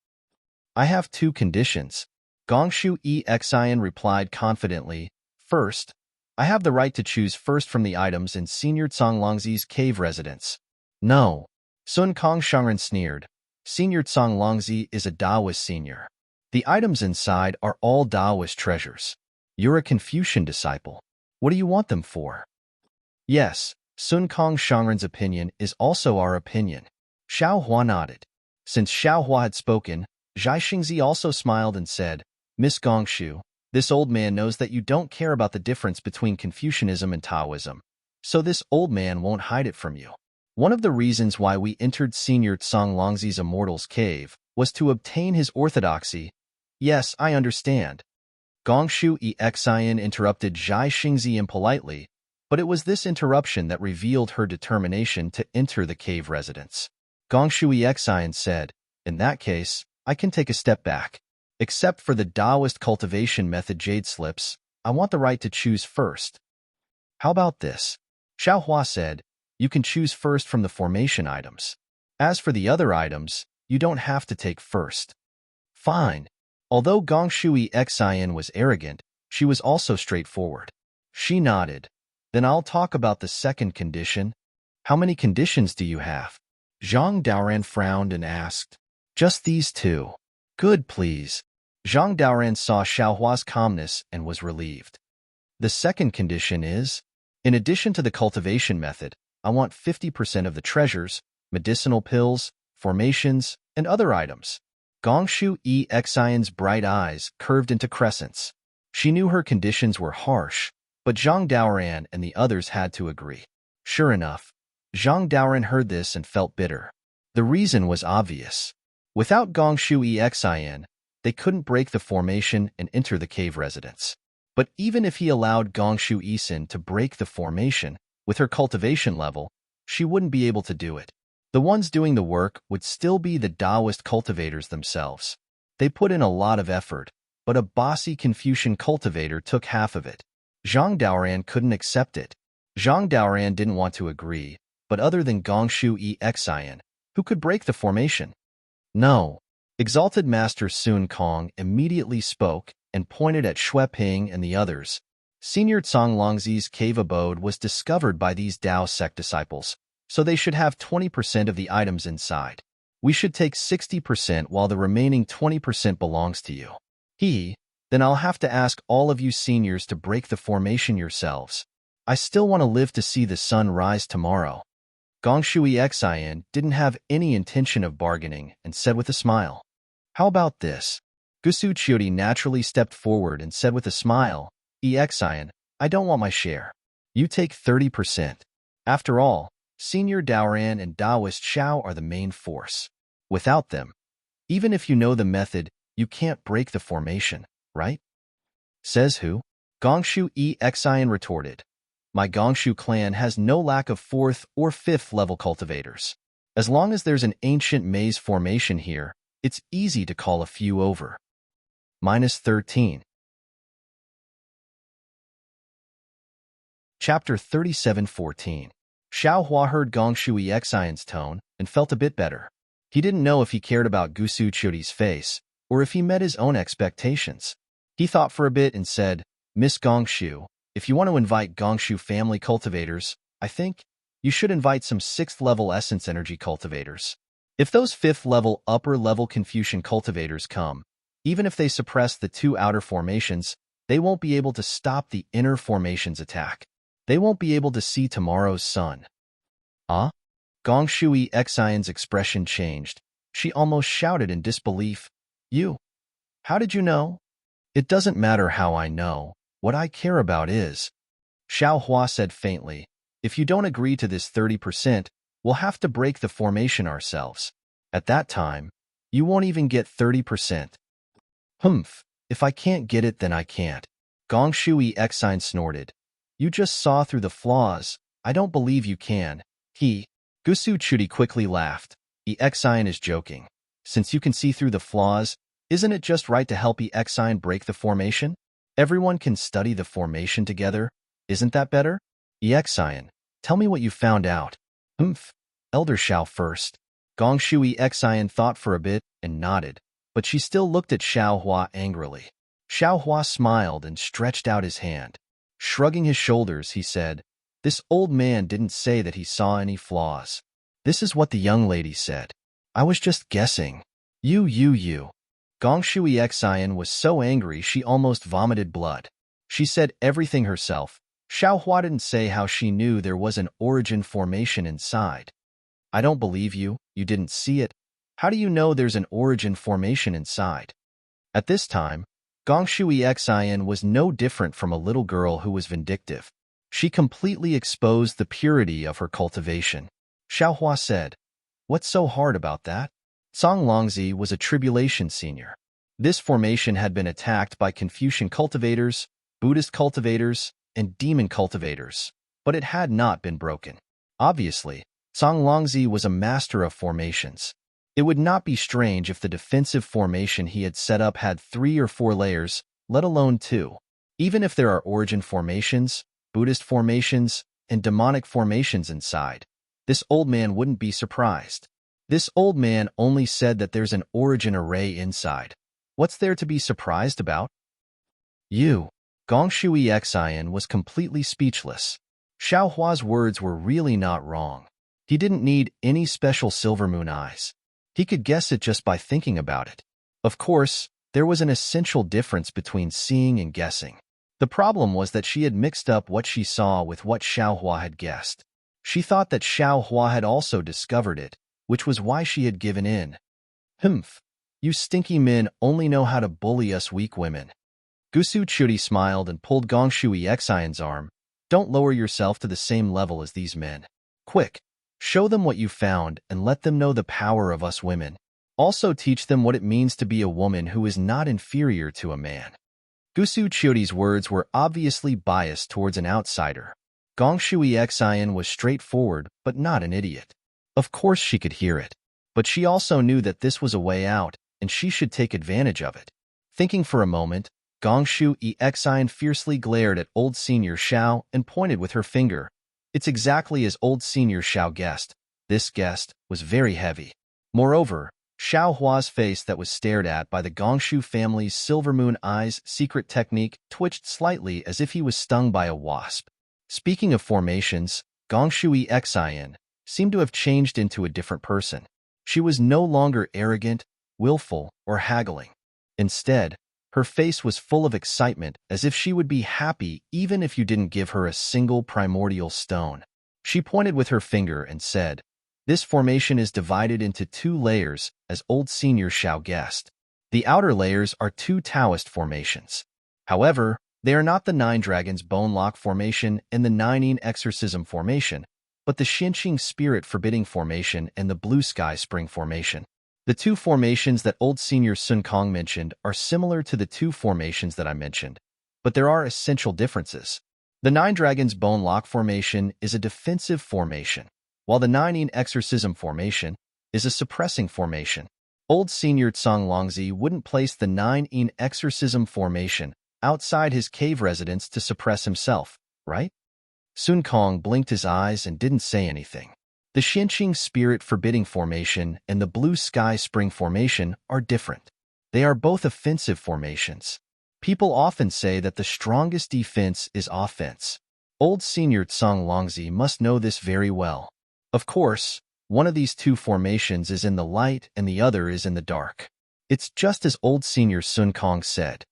I have 2 conditions. Gongshu Xian replied confidently. First, I have the right to choose first from the items in Senior Songlongzi's cave residence. No. Sun Kong Shangren sneered. Senior Songlongzi is a Taoist senior. The items inside are all Taoist treasures. You're a Confucian disciple. What do you want them for? Yes, Sun Kong Shangren's opinion is also our opinion. Xiao Hua nodded. Since Xiao Hua had spoken, Zhai Xingzi also smiled and said, Miss Gongshu, this old man knows that you don't care about the difference between Confucianism and Taoism, so this old man won't hide it from you. One of the reasons why we entered Senior Songlongzi's Immortal's Cave was to obtain his orthodoxy. Yes, I understand. Gongshu Xian interrupted Zhai Xingzi impolitely, but it was this interruption that revealed her determination to enter the cave residence. Gongshu Xian said, in that case, I can take a step back. Except for the Taoist cultivation method jade slips, I want the right to choose first. How about this? Xiao Hua said, you can choose first from the formation items. As for the other items, you don't have to take first. Fine. Although Gongshu Xian was arrogant, she was also straightforward. She nodded. Then I'll talk about the second condition. How many conditions do you have? Zhang Daoran frowned and asked. Just these 2. Good, please. Zhang Daoran saw Xiao Hua's calmness and was relieved. The second condition is, in addition to the cultivation method, I want 50% of the treasures, medicinal pills, formations, and other items. Gongshu Xian's bright eyes curved into crescents. She knew her conditions were harsh, but Zhang Daoran and the others had to agree. Sure enough, Zhang Daoran heard this and felt bitter. The reason was obvious. Without Gongshu Xian, they couldn't break the formation and enter the cave residence. But even if he allowed Gongshu Xian to break the formation, with her cultivation level, she wouldn't be able to do it. The ones doing the work would still be the Taoist cultivators themselves. They put in a lot of effort, but a bossy Confucian cultivator took half of it. Zhang Daoran couldn't accept it. Zhang Daoran didn't want to agree, but other than Gongshu Xian, who could break the formation? No. Exalted Master Sun Kong immediately spoke and pointed at Xue Ping and the others. Senior Songlongzi's cave abode was discovered by these Dao sect disciples, so they should have 20% of the items inside. We should take 60% while the remaining 20% belongs to you. Then I'll have to ask all of you seniors to break the formation yourselves. I still want to live to see the sun rise tomorrow. Gongshu Xian didn't have any intention of bargaining and said with a smile, how about this? Gusu Chiodi naturally stepped forward and said with a smile, Xian, I don't want my share. You take 30%. After all, Senior Daoran and Taoist Xiao are the main force. Without them, even if you know the method, you can't break the formation, right? Says who? Gongshu Xian retorted. My Gongshu clan has no lack of 4th or 5th level cultivators. As long as there's an ancient maze formation here, it's easy to call a few over. -13. Chapter 37:14. Xiao Hua heard Gongshu Xian's tone and felt a bit better. He didn't know if he cared about Gusu Chiodi's face or if he met his own expectations. He thought for a bit and said, Miss Gongshu, if you want to invite Gongshu family cultivators, I think you should invite some 6th level essence energy cultivators. If those 5th level upper level Confucian cultivators come, even if they suppress the 2 outer formations, they won't be able to stop the inner formation's attack. They won't be able to see tomorrow's sun. Ah? Gongshu Xian's expression changed. She almost shouted in disbelief. You? How did you know? It doesn't matter how I know. What I care about is... Xiao Hua said faintly, if you don't agree to this 30%, we'll have to break the formation ourselves. At that time, you won't even get 30%. Humph. If I can't get it, then I can't. Gong Shui Exine snorted. You just saw through the flaws. I don't believe you can. Gusu Chuti quickly laughed. Exine is joking. Since you can see through the flaws, isn't it just right to help Exine break the formation? Everyone can study the formation together. Isn't that better? Exine, tell me what you found out. Elder Xiao first. Gong Shui Exine thought for a bit and nodded, but she still looked at Xiao Hua angrily. Xiao Hua smiled and stretched out his hand. Shrugging his shoulders, he said, "This old man didn't say that he saw any flaws. This is what the young lady said. I was just guessing. You. Gong Shui Exine was so angry she almost vomited blood. She said everything herself. Xiao Hua didn't say how she knew there was an origin formation inside. I don't believe you. You didn't see it. How do you know there's an origin formation inside? At this time, Gong Shui Exine was no different from a little girl who was vindictive. She completely exposed the purity of her cultivation. Xiao Hua said, "What's so hard about that?" Song Longzi was a tribulation senior. This formation had been attacked by Confucian cultivators, Buddhist cultivators, and demon cultivators, but it had not been broken. Obviously, Song Longzi was a master of formations. It would not be strange if the defensive formation he had set up had 3 or 4 layers, let alone 2. Even if there are origin formations, Buddhist formations, and demonic formations inside, this old man wouldn't be surprised. This old man only said that there's an origin array inside. What's there to be surprised about? Gong Shui Exine was completely speechless. Xiao Hua's words were really not wrong. He didn't need any special silver moon eyes. He could guess it just by thinking about it. Of course, there was an essential difference between seeing and guessing. The problem was that she had mixed up what she saw with what Xiao Hua had guessed. She thought that Xiao Hua had also discovered it, which was why she had given in. You stinky men only know how to bully us weak women. Gusu Chuti smiled and pulled Gong Shui Exine's arm. Don't lower yourself to the same level as these men. Quick, show them what you found and let them know the power of us women. Also teach them what it means to be a woman who is not inferior to a man. Gusu Chuti's words were obviously biased towards an outsider. Gong Shui Exine was straightforward, but not an idiot. Of course she could hear it, but she also knew that this was a way out, and she should take advantage of it. Thinking for a moment, Gong Shui Exine fiercely glared at old Senior Xiao and pointed with her finger. It's exactly as old Senior Xiao guessed. This guest was very heavy. Moreover, Xiao Hua's face that was stared at by the Gongshu family's Silver Moon Eyes secret technique twitched slightly as if he was stung by a wasp. Speaking of formations, Gong Shui Exine seemed to have changed into a different person. She was no longer arrogant, willful, or haggling. Instead, her face was full of excitement, as if she would be happy even if you didn't give her a single primordial stone. She pointed with her finger and said, "This formation is divided into 2 layers, as old Senior Xiao guessed. The outer layers are 2 Taoist formations. However, they are not the 9 Dragons Bone Lock formation and the 9 Yin Exorcism formation, but the Xinqing Spirit Forbidding formation and the Blue Sky Spring formation. The 2 formations that old Senior Sun Kong mentioned are similar to the 2 formations that I mentioned, but there are essential differences. The 9 Dragons Bone Lock formation is a defensive formation, while the 9 Yin Exorcism formation is a suppressing formation. Old Senior Tsang Longzi wouldn't place the 9 Yin Exorcism formation outside his cave residence to suppress himself, right?" Sun Kong blinked his eyes and didn't say anything. The Xinqing Spirit Forbidding formation and the Blue Sky Spring formation are different. They are both offensive formations. People often say that the strongest defense is offense. Old Senior Tsang Longzi must know this very well. Of course, one of these 2 formations is in the light and the other is in the dark. It's just as old Senior Sun Kong said.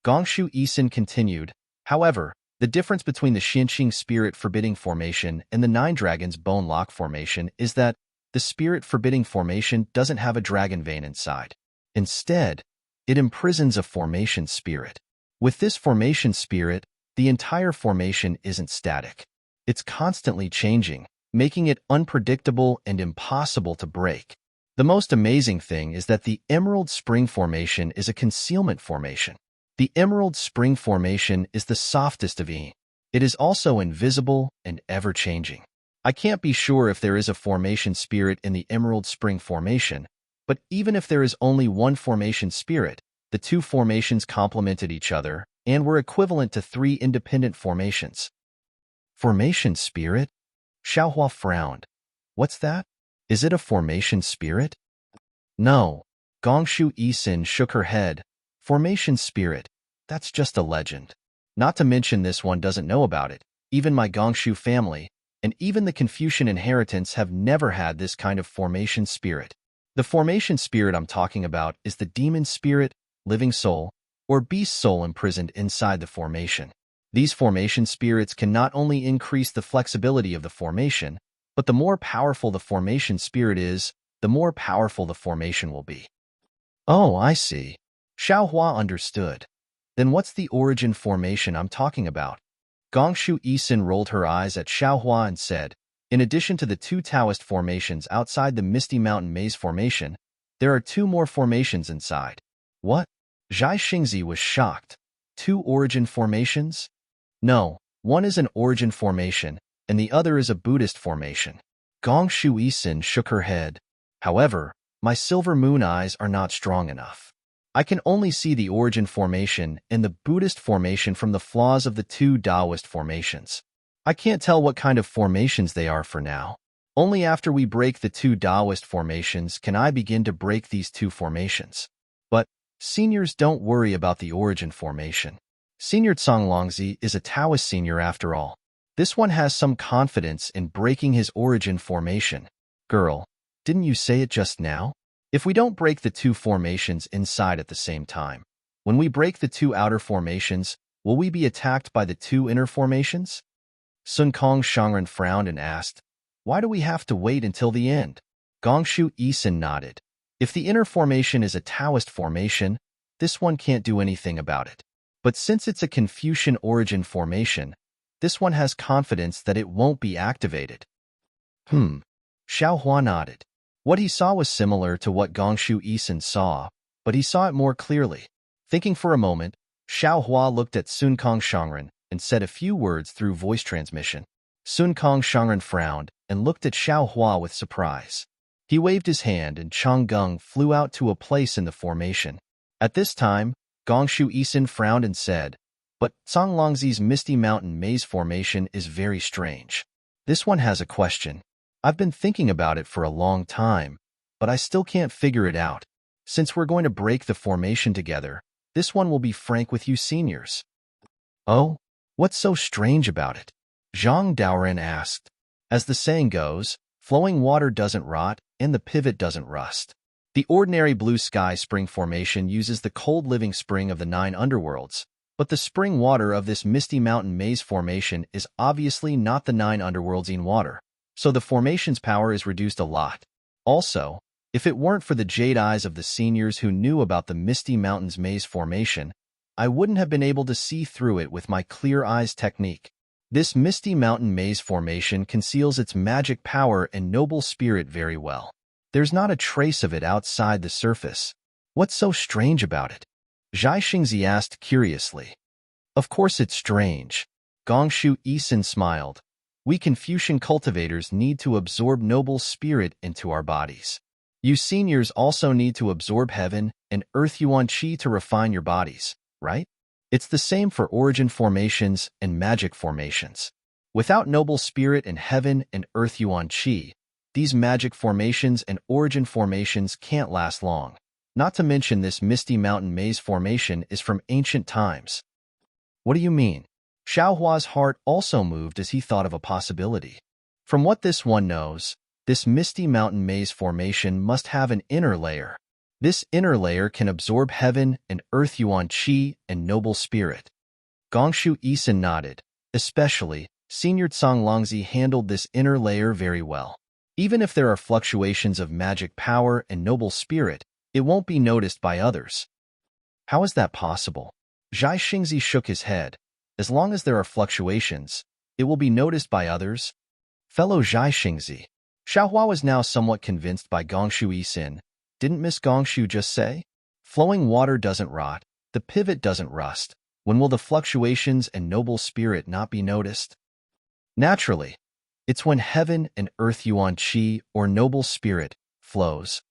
Gongshu Isin continued, however, the difference between the Xinqing Spirit Forbidding formation and the 9 Dragons Bone Lock formation is that the Spirit Forbidding formation doesn't have a dragon vein inside. Instead, it imprisons a formation spirit. With this formation spirit, the entire formation isn't static. It's constantly changing, making it unpredictable and impossible to break. The most amazing thing is that the Emerald Spring formation is a concealment formation. The Emerald Spring Formation is the softest of E. It is also invisible and ever-changing. I can't be sure if there is a formation spirit in the Emerald Spring Formation, but even if there is only one formation spirit, the two formations complemented each other and were equivalent to three independent formations. Formation spirit? Xiaohua frowned. What's that? Is it a formation spirit? No. Gongshu Yisin shook her head. Formation spirit. That's just a legend. Not to mention this one doesn't know about it. Even my Gongshu family, and even the Confucian inheritance have never had this kind of formation spirit. The formation spirit I'm talking about is the demon spirit, living soul, or beast soul imprisoned inside the formation. These formation spirits can not only increase the flexibility of the formation, but the more powerful the formation spirit is, the more powerful the formation will be. Oh, I see. Xiaohua understood. Then what's the origin formation I'm talking about? Gongshu Yisin rolled her eyes at Xiaohua and said, in addition to the two Taoist formations outside the Misty Mountain Maze Formation, there are two more formations inside. What? Zhai Xingzi was shocked. Two origin formations? No, one is an origin formation, and the other is a Buddhist formation. Gongshu Yisin shook her head. However, my silver moon eyes are not strong enough. I can only see the origin formation and the Buddhist formation from the flaws of the two Taoist formations. I can't tell what kind of formations they are for now. Only after we break the two Taoist formations can I begin to break these two formations. But seniors don't worry about the origin formation. Senior Longzi is a Taoist senior after all. This one has some confidence in breaking his origin formation. Girl, didn't you say it just now? If we don't break the two formations inside at the same time, when we break the two outer formations, will we be attacked by the two inner formations? Sun Kong Shangren frowned and asked, why do we have to wait until the end? Gongshu Yisin nodded. If the inner formation is a Taoist formation, this one can't do anything about it. But since it's a Confucian origin formation, this one has confidence that it won't be activated. Xiaohua nodded. What he saw was similar to what Gongshu Yisin saw, but he saw it more clearly. Thinking for a moment, Xiaohua looked at Sun Kong Shangren and said a few words through voice transmission. Sun Kong Shangren frowned and looked at Xiaohua with surprise. He waved his hand and Chang Gung flew out to a place in the formation. At this time, Gongshu Yisin frowned and said, but Songlongzi's Misty Mountain Maze Formation is very strange. This one has a question. I've been thinking about it for a long time, but I still can't figure it out. Since we're going to break the formation together, this one will be frank with you seniors. Oh? What's so strange about it? Zhang Daoren asked. As the saying goes, flowing water doesn't rot and the pivot doesn't rust. The ordinary blue sky spring formation uses the cold living spring of the 9 underworlds, but the spring water of this Misty Mountain Maze Formation is obviously not the 9 underworlds in water. So the formation's power is reduced a lot. Also, if it weren't for the jade eyes of the seniors who knew about the Misty Mountains Maze Formation, I wouldn't have been able to see through it with my clear eyes technique. This Misty Mountain Maze Formation conceals its magic power and noble spirit very well. There's not a trace of it outside the surface. What's so strange about it? Zhai Xingzi asked curiously. Of course it's strange. Gongshu Yisin smiled. We Confucian cultivators need to absorb noble spirit into our bodies. You seniors also need to absorb heaven and earth yuan qi to refine your bodies, right? It's the same for origin formations and magic formations. Without noble spirit and heaven and earth yuan qi, these magic formations and origin formations can't last long. Not to mention this Misty Mountain Maze Formation is from ancient times. What do you mean? Xiaohua's heart also moved as he thought of a possibility. From what this one knows, this Misty Mountain Maze Formation must have an inner layer. This inner layer can absorb heaven and earth yuan qi and noble spirit. Gongshu Yisin nodded. Especially, Senior Songlongzi handled this inner layer very well. Even if there are fluctuations of magic power and noble spirit, it won't be noticed by others. How is that possible? Zhai Xingzi shook his head. As long as there are fluctuations, it will be noticed by others. Fellow Zhai Xingzi. Xiaohua was now somewhat convinced by Gongshu Yisin. Didn't Miss Gongshu just say? Flowing water doesn't rot, The pivot doesn't rust. When will the fluctuations and noble spirit not be noticed? Naturally, it's when heaven and earth yuan qi, or noble spirit, flows.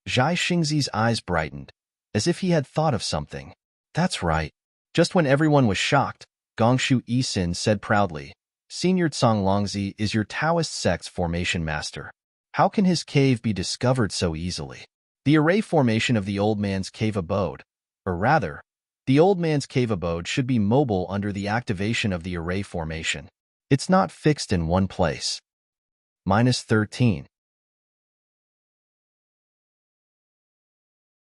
Zhai Xingzi's eyes brightened, as if he had thought of something. That's right. Just when everyone was shocked, Gongshu Yisin said proudly, Senior Cang Longzi is your Taoist sect's formation master. How can his cave be discovered so easily? The array formation of the old man's cave abode, or rather, the old man's cave abode should be mobile under the activation of the array formation. It's not fixed in one place. -13.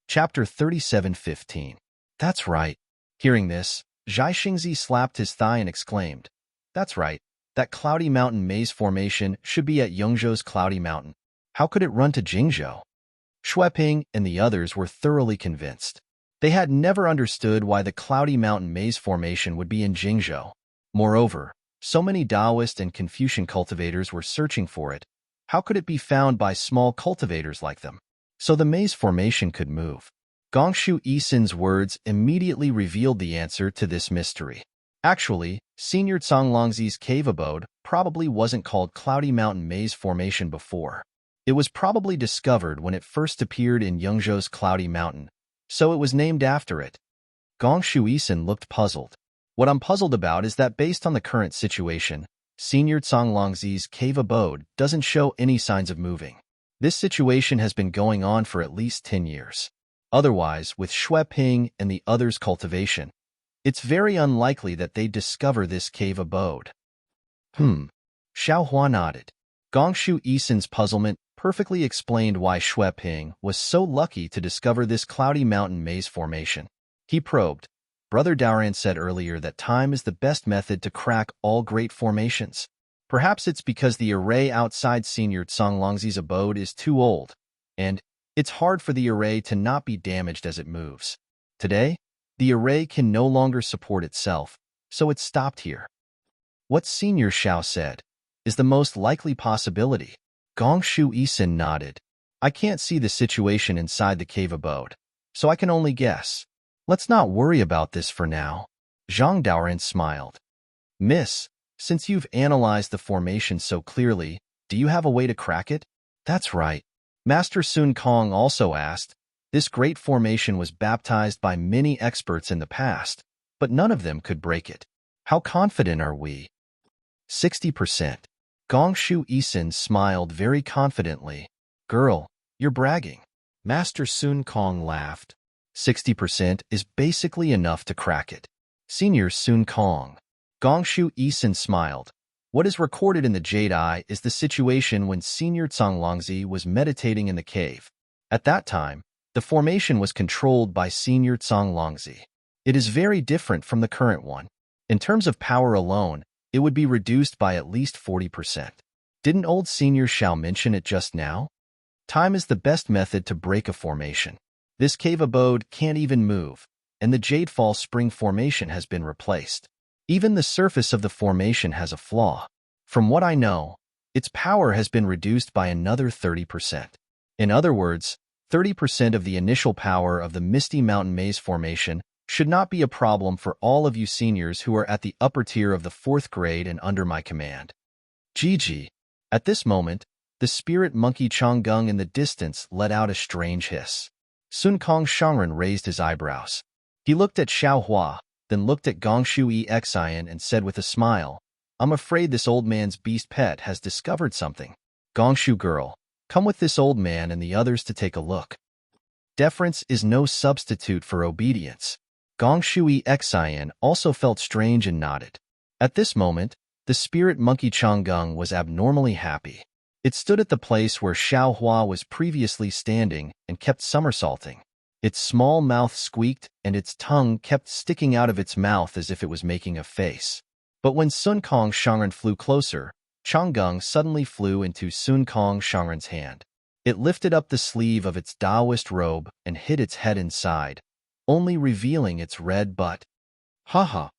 Chapter 37:15. That's right. Hearing this, Zhai Xingzi slapped his thigh and exclaimed, That's right. That Cloudy Mountain maze formation should be at Yongzhou's Cloudy Mountain. How could it run to Jingzhou? Xueping and the others were thoroughly convinced. They had never understood why the Cloudy Mountain maze formation would be in Jingzhou. Moreover, so many Taoist and Confucian cultivators were searching for it. How could it be found by small cultivators like them? So the maze formation could move. Gongshu Yisin's words immediately revealed the answer to this mystery. Actually, Senior Cang Longzi's cave abode probably wasn't called Cloudy Mountain Maze Formation before. It was probably discovered when it first appeared in Yongzhou's Cloudy Mountain, so it was named after it. Gongshu Yisin looked puzzled. What I'm puzzled about is that based on the current situation, Senior Cang Longzi's cave abode doesn't show any signs of moving. This situation has been going on for at least 10 years. Otherwise, with Xueping and the others' cultivation, it's very unlikely that they'd discover this cave abode. Xiaohua nodded. Gongshu Yisin's puzzlement perfectly explained why Xueping was so lucky to discover this Cloudy Mountain maze formation. He probed. Brother Daoran said earlier that time is the best method to crack all great formations. Perhaps it's because the array outside Senior Cang Longzi's abode is too old, and it's hard for the array to not be damaged as it moves. Today, the array can no longer support itself, so it stopped here. What Senior Xiao said is the most likely possibility. Gongshu Yisin nodded. I can't see the situation inside the cave abode, so I can only guess. Let's not worry about this for now. Zhang Daoran smiled. Miss, since you've analyzed the formation so clearly, do you have a way to crack it? That's right. Master Sun Kong also asked. This great formation was baptized by many experts in the past, but none of them could break it. How confident are we? 60%. Gongshu Yisin smiled very confidently. Girl, you're bragging. Master Sun Kong laughed. 60% is basically enough to crack it. Senior Sun Kong. Gongshu Yisin smiled. What is recorded in the Jade Eye is the situation when Senior Cang Longzi was meditating in the cave. At that time, the formation was controlled by Senior Cang Longzi. It is very different from the current one. In terms of power alone, it would be reduced by at least 40%. Didn't old Senior Xiao mention it just now? Time is the best method to break a formation. This cave abode can't even move, and the Jadefall Spring formation has been replaced. Even the surface of the formation has a flaw. From what I know, its power has been reduced by another 30%. In other words, 30% of the initial power of the Misty Mountain Maze formation should not be a problem for all of you seniors who are at the upper tier of the 4th grade and under my command. Gigi. At this moment, the spirit monkey Changgung in the distance let out a strange hiss. Sun Kong Shangren raised his eyebrows. He looked at Xiaohua, then looked at Gongshu Yisin and said with a smile, I'm afraid this old man's beast pet has discovered something. Gongshu girl, come with this old man and the others to take a look. Deference is no substitute for obedience. Gongshu Yisin also felt strange and nodded. At this moment, the spirit monkey Changgung was abnormally happy. It stood at the place where Xiaohua was previously standing and kept somersaulting. Its small mouth squeaked and its tongue kept sticking out of its mouth as if it was making a face. But when Sun Kong Shangren flew closer, Changgung suddenly flew into Sun Kong Shangren's hand. It lifted up the sleeve of its Taoist robe and hid its head inside, only revealing its red butt. Ha!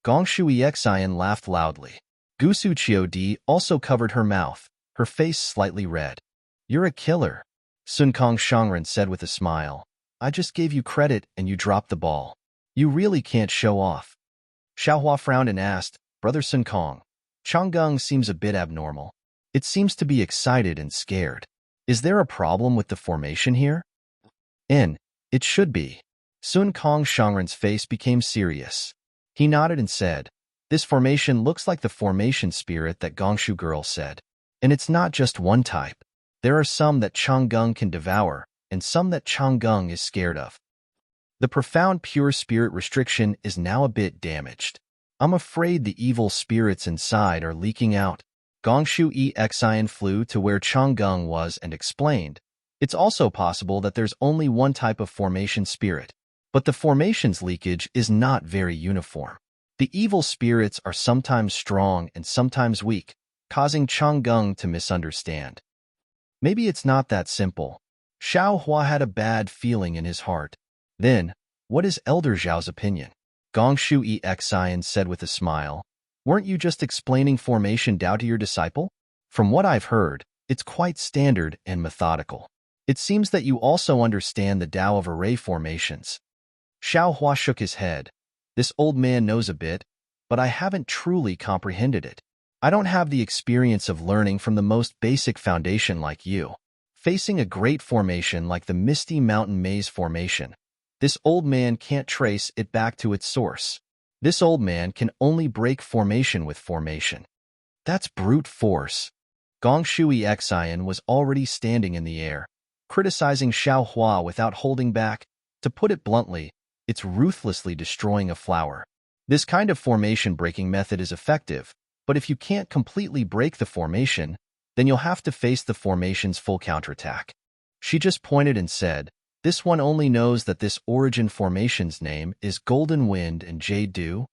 Gongshu Yisin laughed loudly. Gusu Qiudi also covered her mouth, her face slightly red. You're a killer, Sun Kong Shangren said with a smile. I just gave you credit and you dropped the ball. You really can't show off. Xiaohua frowned and asked, Brother Sun Kong, Changgung seems a bit abnormal. It seems to be excited and scared. Is there a problem with the formation here? It should be. Sun Kong Shangren's face became serious. He nodded and said, This formation looks like the formation spirit that Gongshu girl said. And it's not just one type. There are some that Changgung can devour, and some that Changgung is scared of. The profound pure spirit restriction is now a bit damaged. I'm afraid the evil spirits inside are leaking out. Gongshu Exian flew to where Changgung was and explained, It's also possible that there's only one type of formation spirit, but the formation's leakage is not very uniform. The evil spirits are sometimes strong and sometimes weak, causing Changgung to misunderstand. Maybe it's not that simple. Xiao Hua had a bad feeling in his heart. Then, what is Elder Zhao's opinion? Gongshu Exian said with a smile, Weren't you just explaining formation Dao to your disciple? From what I've heard, it's quite standard and methodical. It seems that you also understand the Dao of array formations. Xiao Hua shook his head. This old man knows a bit, but I haven't truly comprehended it. I don't have the experience of learning from the most basic foundation like you. Facing a great formation like the Misty Mountain Maze formation, this old man can't trace it back to its source. This old man can only break formation with formation. That's brute force. Gongshu Exian was already standing in the air, criticizing Xiao Hua without holding back. To put it bluntly, it's ruthlessly destroying a flower. This kind of formation-breaking method is effective, but if you can't completely break the formation, then you'll have to face the formation's full counterattack. She just pointed and said, This one only knows that this origin formation's name is Golden Wind and Jade Dew.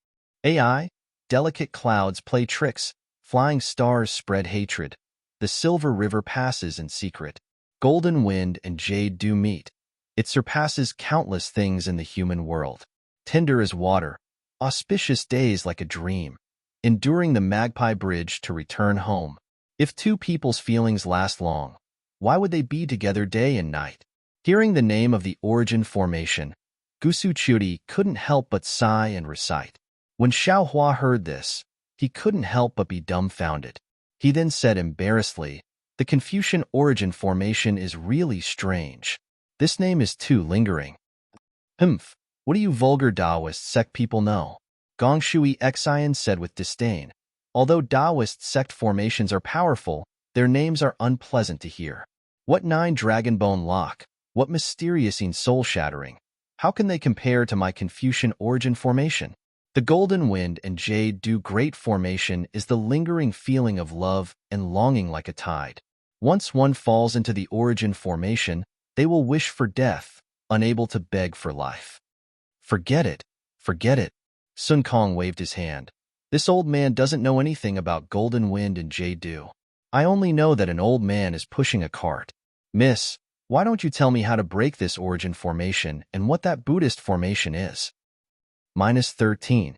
AI, delicate clouds play tricks, flying stars spread hatred. The silver river passes in secret. Golden Wind and Jade Dew meet. It surpasses countless things in the human world. Tender as water, auspicious days like a dream, enduring the Magpie Bridge to return home. If two people's feelings last long, why would they be together day and night? Hearing the name of the origin formation, Gusu Chudi couldn't help but sigh and recite. When Xiao Hua heard this, he couldn't help but be dumbfounded. He then said embarrassedly, The Confucian origin formation is really strange. This name is too lingering. Humph, what do you vulgar Taoist sect people know? Gongshu Exian said with disdain. Although Taoist sect formations are powerful, their names are unpleasant to hear. What 9 dragonbone lock? What mysterious and soul-shattering? How can they compare to my Confucian origin formation? The Golden Wind and Jade Dew great formation is the lingering feeling of love and longing like a tide. Once one falls into the origin formation, they will wish for death, unable to beg for life. Forget it. Forget it. Sun Kong waved his hand. This old man doesn't know anything about Golden Wind and Jade Dew. I only know that an old man is pushing a cart. Miss, why don't you tell me how to break this origin formation and what that Buddhist formation is? -13.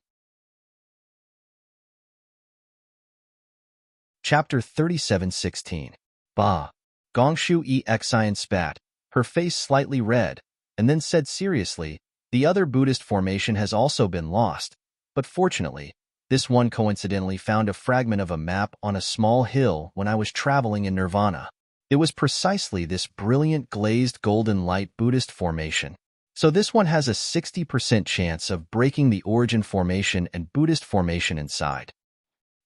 Chapter 37:16. Bah. Gongshu Exian spat, her face slightly red, and then said seriously, The other Buddhist formation has also been lost, but fortunately, this one coincidentally found a fragment of a map on a small hill when I was traveling in Nirvana. It was precisely this brilliant glazed golden light Buddhist formation. So this one has a 60% chance of breaking the origin formation and Buddhist formation inside.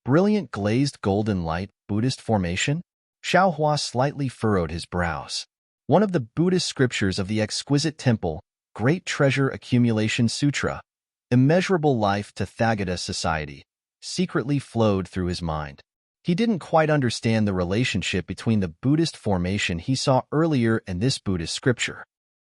Brilliant glazed golden light Buddhist formation? Xiao Hua slightly furrowed his brows. One of the Buddhist scriptures of the exquisite temple, Great Treasure Accumulation Sutra, immeasurable life to Tathagata society, secretly flowed through his mind. He didn't quite understand the relationship between the Buddhist formation he saw earlier and this Buddhist scripture.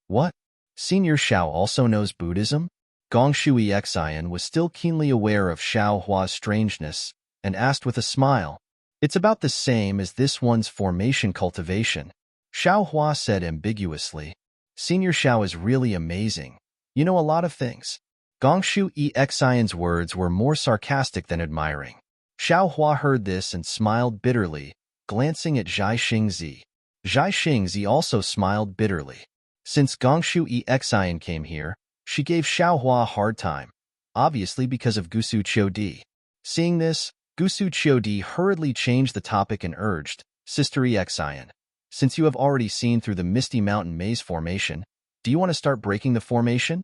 What? Senior Xiao also knows Buddhism? Gongshu Exian was still keenly aware of Xiao Hua's strangeness and asked with a smile, It's about the same as this one's formation cultivation. Xiao Hua said ambiguously, Senior Xiao is really amazing. You know a lot of things. Gongshu Exian's words were more sarcastic than admiring. Xiao Hua heard this and smiled bitterly, glancing at Zhai Xingzi. Zhai Xingzi also smiled bitterly. Since Gongshu Exian came here, She gave Xiaohua a hard time, obviously because of Gusu Qiudi. Seeing this, Gusu Qiudi hurriedly changed the topic and urged, Sister Exian, since you have already seen through the Misty Mountain Maze formation, do you want to start breaking the formation?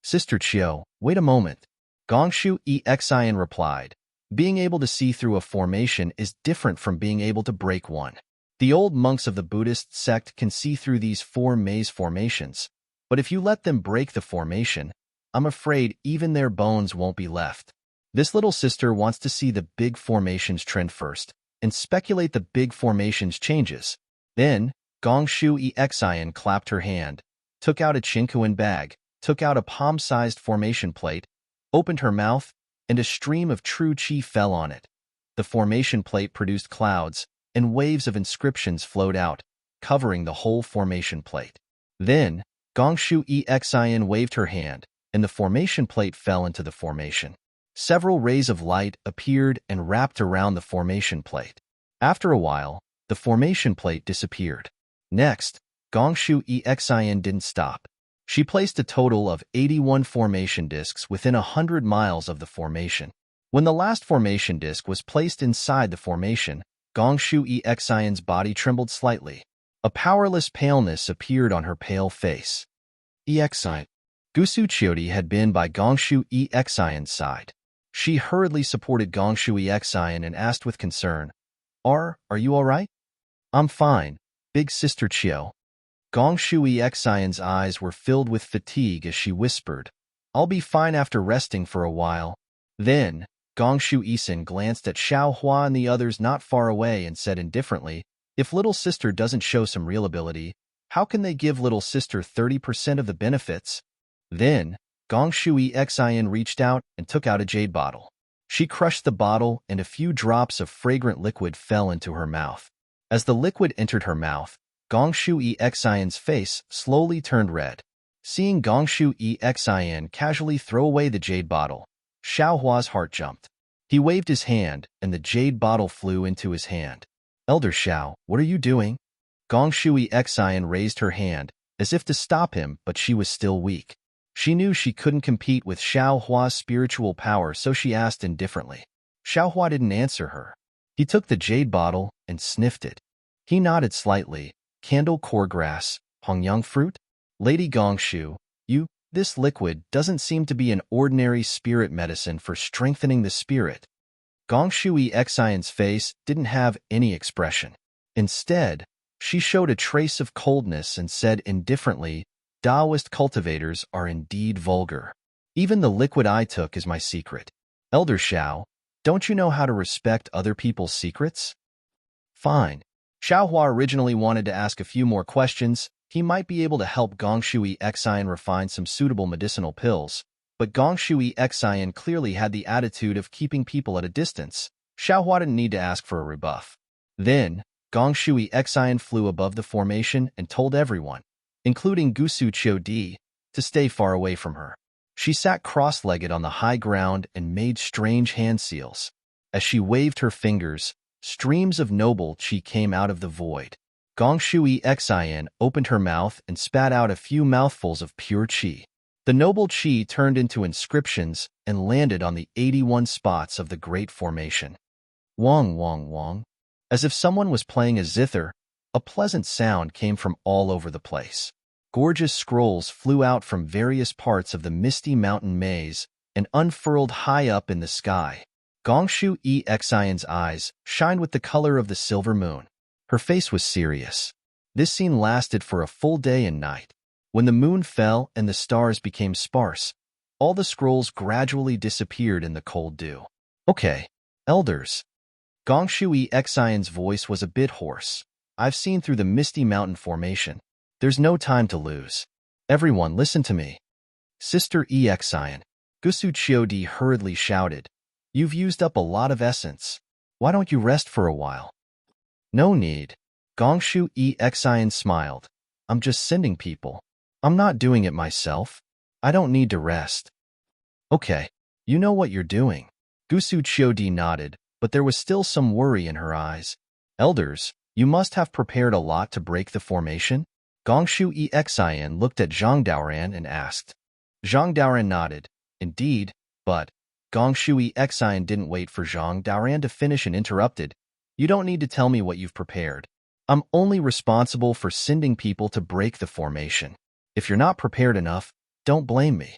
Sister Qiu, wait a moment. Gongshu Exian replied, being able to see through a formation is different from being able to break one. The old monks of the Buddhist sect can see through these 4 maze formations, but if you let them break the formation, I'm afraid even their bones won't be left. This little sister wants to see the big formations trend first, and speculate the big formations changes. Then, Gongshu Exian clapped her hand, took out a chinkuan bag, took out a palm-sized formation plate, opened her mouth, and a stream of true qi fell on it. The formation plate produced clouds, and waves of inscriptions flowed out, covering the whole formation plate. Then, Gongshu Exian waved her hand, and the formation plate fell into the formation. Several rays of light appeared and wrapped around the formation plate. After a while, the formation plate disappeared. Next, Gongshu Exian didn't stop. She placed a total of 81 formation discs within 100 miles of the formation. When the last formation disc was placed inside the formation, Gongshu Exian's body trembled slightly. A powerless paleness appeared on her pale face. Exian. Gusu Qiudi had been by Gongshu Exian's side. She hurriedly supported Gongshu Exian and asked with concern, Are you all right? I'm fine, big sister Qiu. Gongshu Exian's eyes were filled with fatigue as she whispered, I'll be fine after resting for a while. Then, Gongshu Isin glanced at Xiaohua and the others not far away and said indifferently, if little sister doesn't show some real ability, how can they give little sister 30% of the benefits? Then, Gongshu Exian reached out and took out a jade bottle. She crushed the bottle and a few drops of fragrant liquid fell into her mouth. As the liquid entered her mouth, Gongshu Exian's face slowly turned red. Seeing Gongshu Exian casually throw away the jade bottle, Xiaohua's heart jumped. He waved his hand, and the jade bottle flew into his hand. Elder Xiao, what are you doing? Gongshu Exian raised her hand, as if to stop him, but she was still weak. She knew she couldn't compete with Xiaohua's spiritual power, so she asked indifferently. Xiaohua didn't answer her. He took the jade bottle and sniffed it. He nodded slightly. Candle core grass, hongyang fruit? Lady Gongshu, this liquid doesn't seem to be an ordinary spirit medicine for strengthening the spirit. Gongshu Exian's face didn't have any expression. Instead, she showed a trace of coldness and said indifferently, Taoist cultivators are indeed vulgar. Even the liquid I took is my secret. Elder Xiao, don't you know how to respect other people's secrets? Fine. Xiaohua originally wanted to ask a few more questions. He might be able to help Gongshu Exian refine some suitable medicinal pills, but Gongshu Exian clearly had the attitude of keeping people at a distance. Xiaohua didn't need to ask for a rebuff. Then, Gongshu Exian flew above the formation and told everyone, including Gusu Qiudi, to stay far away from her. She sat cross-legged on the high ground and made strange hand seals. As she waved her fingers, streams of noble qi came out of the void. Gongshu Exian opened her mouth and spat out a few mouthfuls of pure qi. The noble qi turned into inscriptions and landed on the 81 spots of the Great Formation. Wong, wong, wong. As if someone was playing a zither, a pleasant sound came from all over the place. Gorgeous scrolls flew out from various parts of the Misty Mountain maze and unfurled high up in the sky. Gongshu Exian's eyes shined with the color of the silver moon. Her face was serious. This scene lasted for a full day and night. When the moon fell and the stars became sparse, all the scrolls gradually disappeared in the cold dew. Okay, elders. Gongshu Exian's voice was a bit hoarse. I've seen through the Misty Mountain formation. There's no time to lose. Everyone, listen to me. Sister Exian, Gusu Qiudi hurriedly shouted. You've used up a lot of essence. Why don't you rest for a while? No need. Gongshu Exian smiled. I'm just sending people. I'm not doing it myself. I don't need to rest. Okay, you know what you're doing. Gusu Qiudi nodded, but there was still some worry in her eyes. Elders, you must have prepared a lot to break the formation? Gongshu Exian looked at Zhang Daoran and asked. Zhang Daoran nodded. Indeed, but Gong Shui Xian didn't wait for Zhang Daoran to finish and interrupted. You don't need to tell me what you've prepared. I'm only responsible for sending people to break the formation. If you're not prepared enough, don't blame me.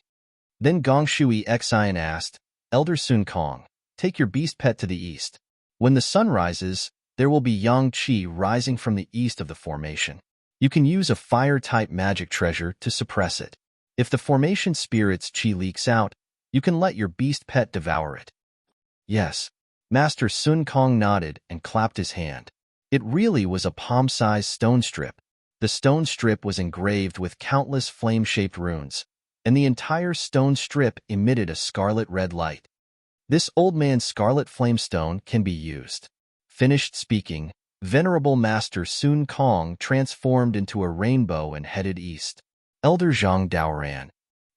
Then Gong Shui Xian asked, Elder Sun Kong, take your beast pet to the east. When the sun rises, there will be yang qi rising from the east of the formation. You can use a fire-type magic treasure to suppress it. If the formation spirit's qi leaks out, you can let your beast pet devour it. Yes. Master Sun Kong nodded and clapped his hand. It really was a palm-sized stone strip. The stone strip was engraved with countless flame-shaped runes, and the entire stone strip emitted a scarlet-red light. This old man's scarlet flamestone can be used. Finished speaking, Venerable Master Sun Kong transformed into a rainbow and headed east. Elder Zhang Daoran.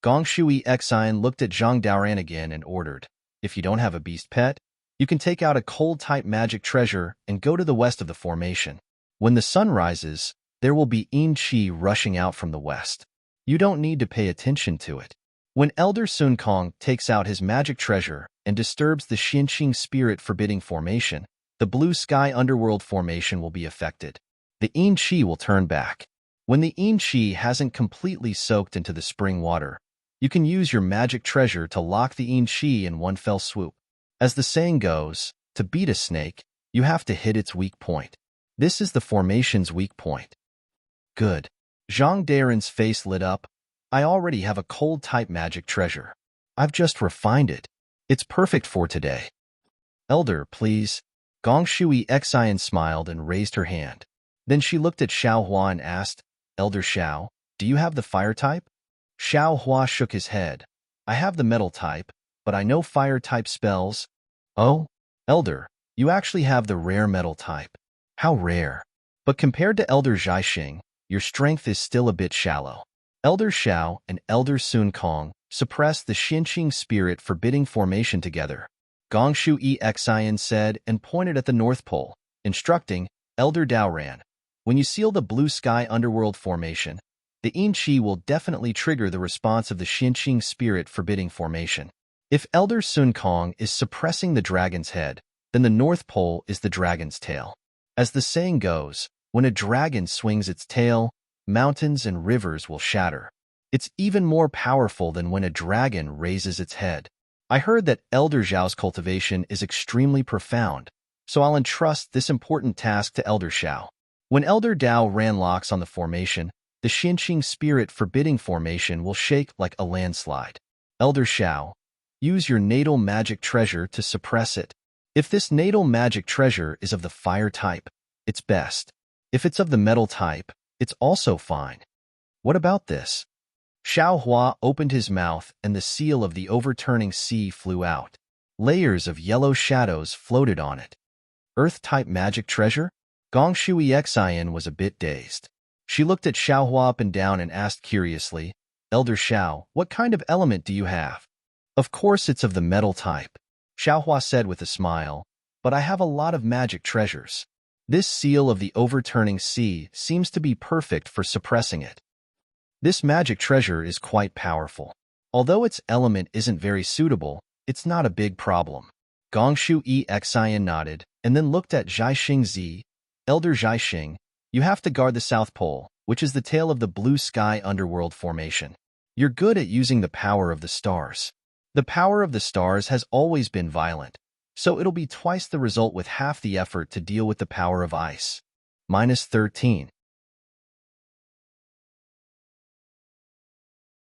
Gong Shui Xian looked at Zhang Daoran again and ordered, if you don't have a beast pet, you can take out a cold-type magic treasure and go to the west of the formation. When the sun rises, there will be yin qi rushing out from the west. You don't need to pay attention to it. When Elder Sun Kong takes out his magic treasure and disturbs the Xinqing spirit forbidding formation, the blue sky underworld formation will be affected. The yin qi will turn back. When the yin qi hasn't completely soaked into the spring water, you can use your magic treasure to lock the yin qi in one fell swoop. As the saying goes, to beat a snake, you have to hit its weak point. This is the formation's weak point. Good. Zhang Daoran's face lit up. I already have a cold-type magic treasure. I've just refined it. It's perfect for today. Elder, please. Gong Shui Xian smiled and raised her hand. Then she looked at Xiao Hua and asked, Elder Xiao, do you have the fire type? Xiao Hua shook his head. I have the metal type, but I know fire-type spells. Oh, Elder, you actually have the rare metal type. How rare. But compared to Elder Zhaixing, your strength is still a bit shallow. Elder Xiao and Elder Sun Kong suppressed the Xinqing spirit forbidding formation together. Gong Shui Xian said and pointed at the North Pole, instructing, Elder Daoran, when you seal the blue sky underworld formation, the yin qi will definitely trigger the response of the Xinqing spirit forbidding formation. If Elder Sun Kong is suppressing the dragon's head, then the North Pole is the dragon's tail. As the saying goes, when a dragon swings its tail, mountains and rivers will shatter. It's even more powerful than when a dragon raises its head. I heard that Elder Zhao's cultivation is extremely profound, so I'll entrust this important task to Elder Xiao. When Elder Dao ran locks on the formation, the Xinqing spirit forbidding formation will shake like a landslide. Elder Xiao, use your natal magic treasure to suppress it. If this natal magic treasure is of the fire type, it's best. If it's of the metal type, it's also fine. What about this? Xiao Hua opened his mouth and the seal of the overturning sea flew out. Layers of yellow shadows floated on it. Earth-type magic treasure? Gong Shui Xian was a bit dazed. She looked at Xiao Hua up and down and asked curiously, Elder Xiao, what kind of element do you have? Of course it's of the metal type, Xiao Hua said with a smile, but I have a lot of magic treasures. This seal of the overturning sea seems to be perfect for suppressing it. This magic treasure is quite powerful. Although its element isn't very suitable, it's not a big problem. Gong Shui Xian nodded and then looked at Zhaixing Zi. Elder Zhaixing, you have to guard the South Pole, which is the tail of the blue sky underworld formation. You're good at using the power of the stars. The power of the stars has always been violent, so it'll be twice the result with half the effort to deal with the power of ice. -13.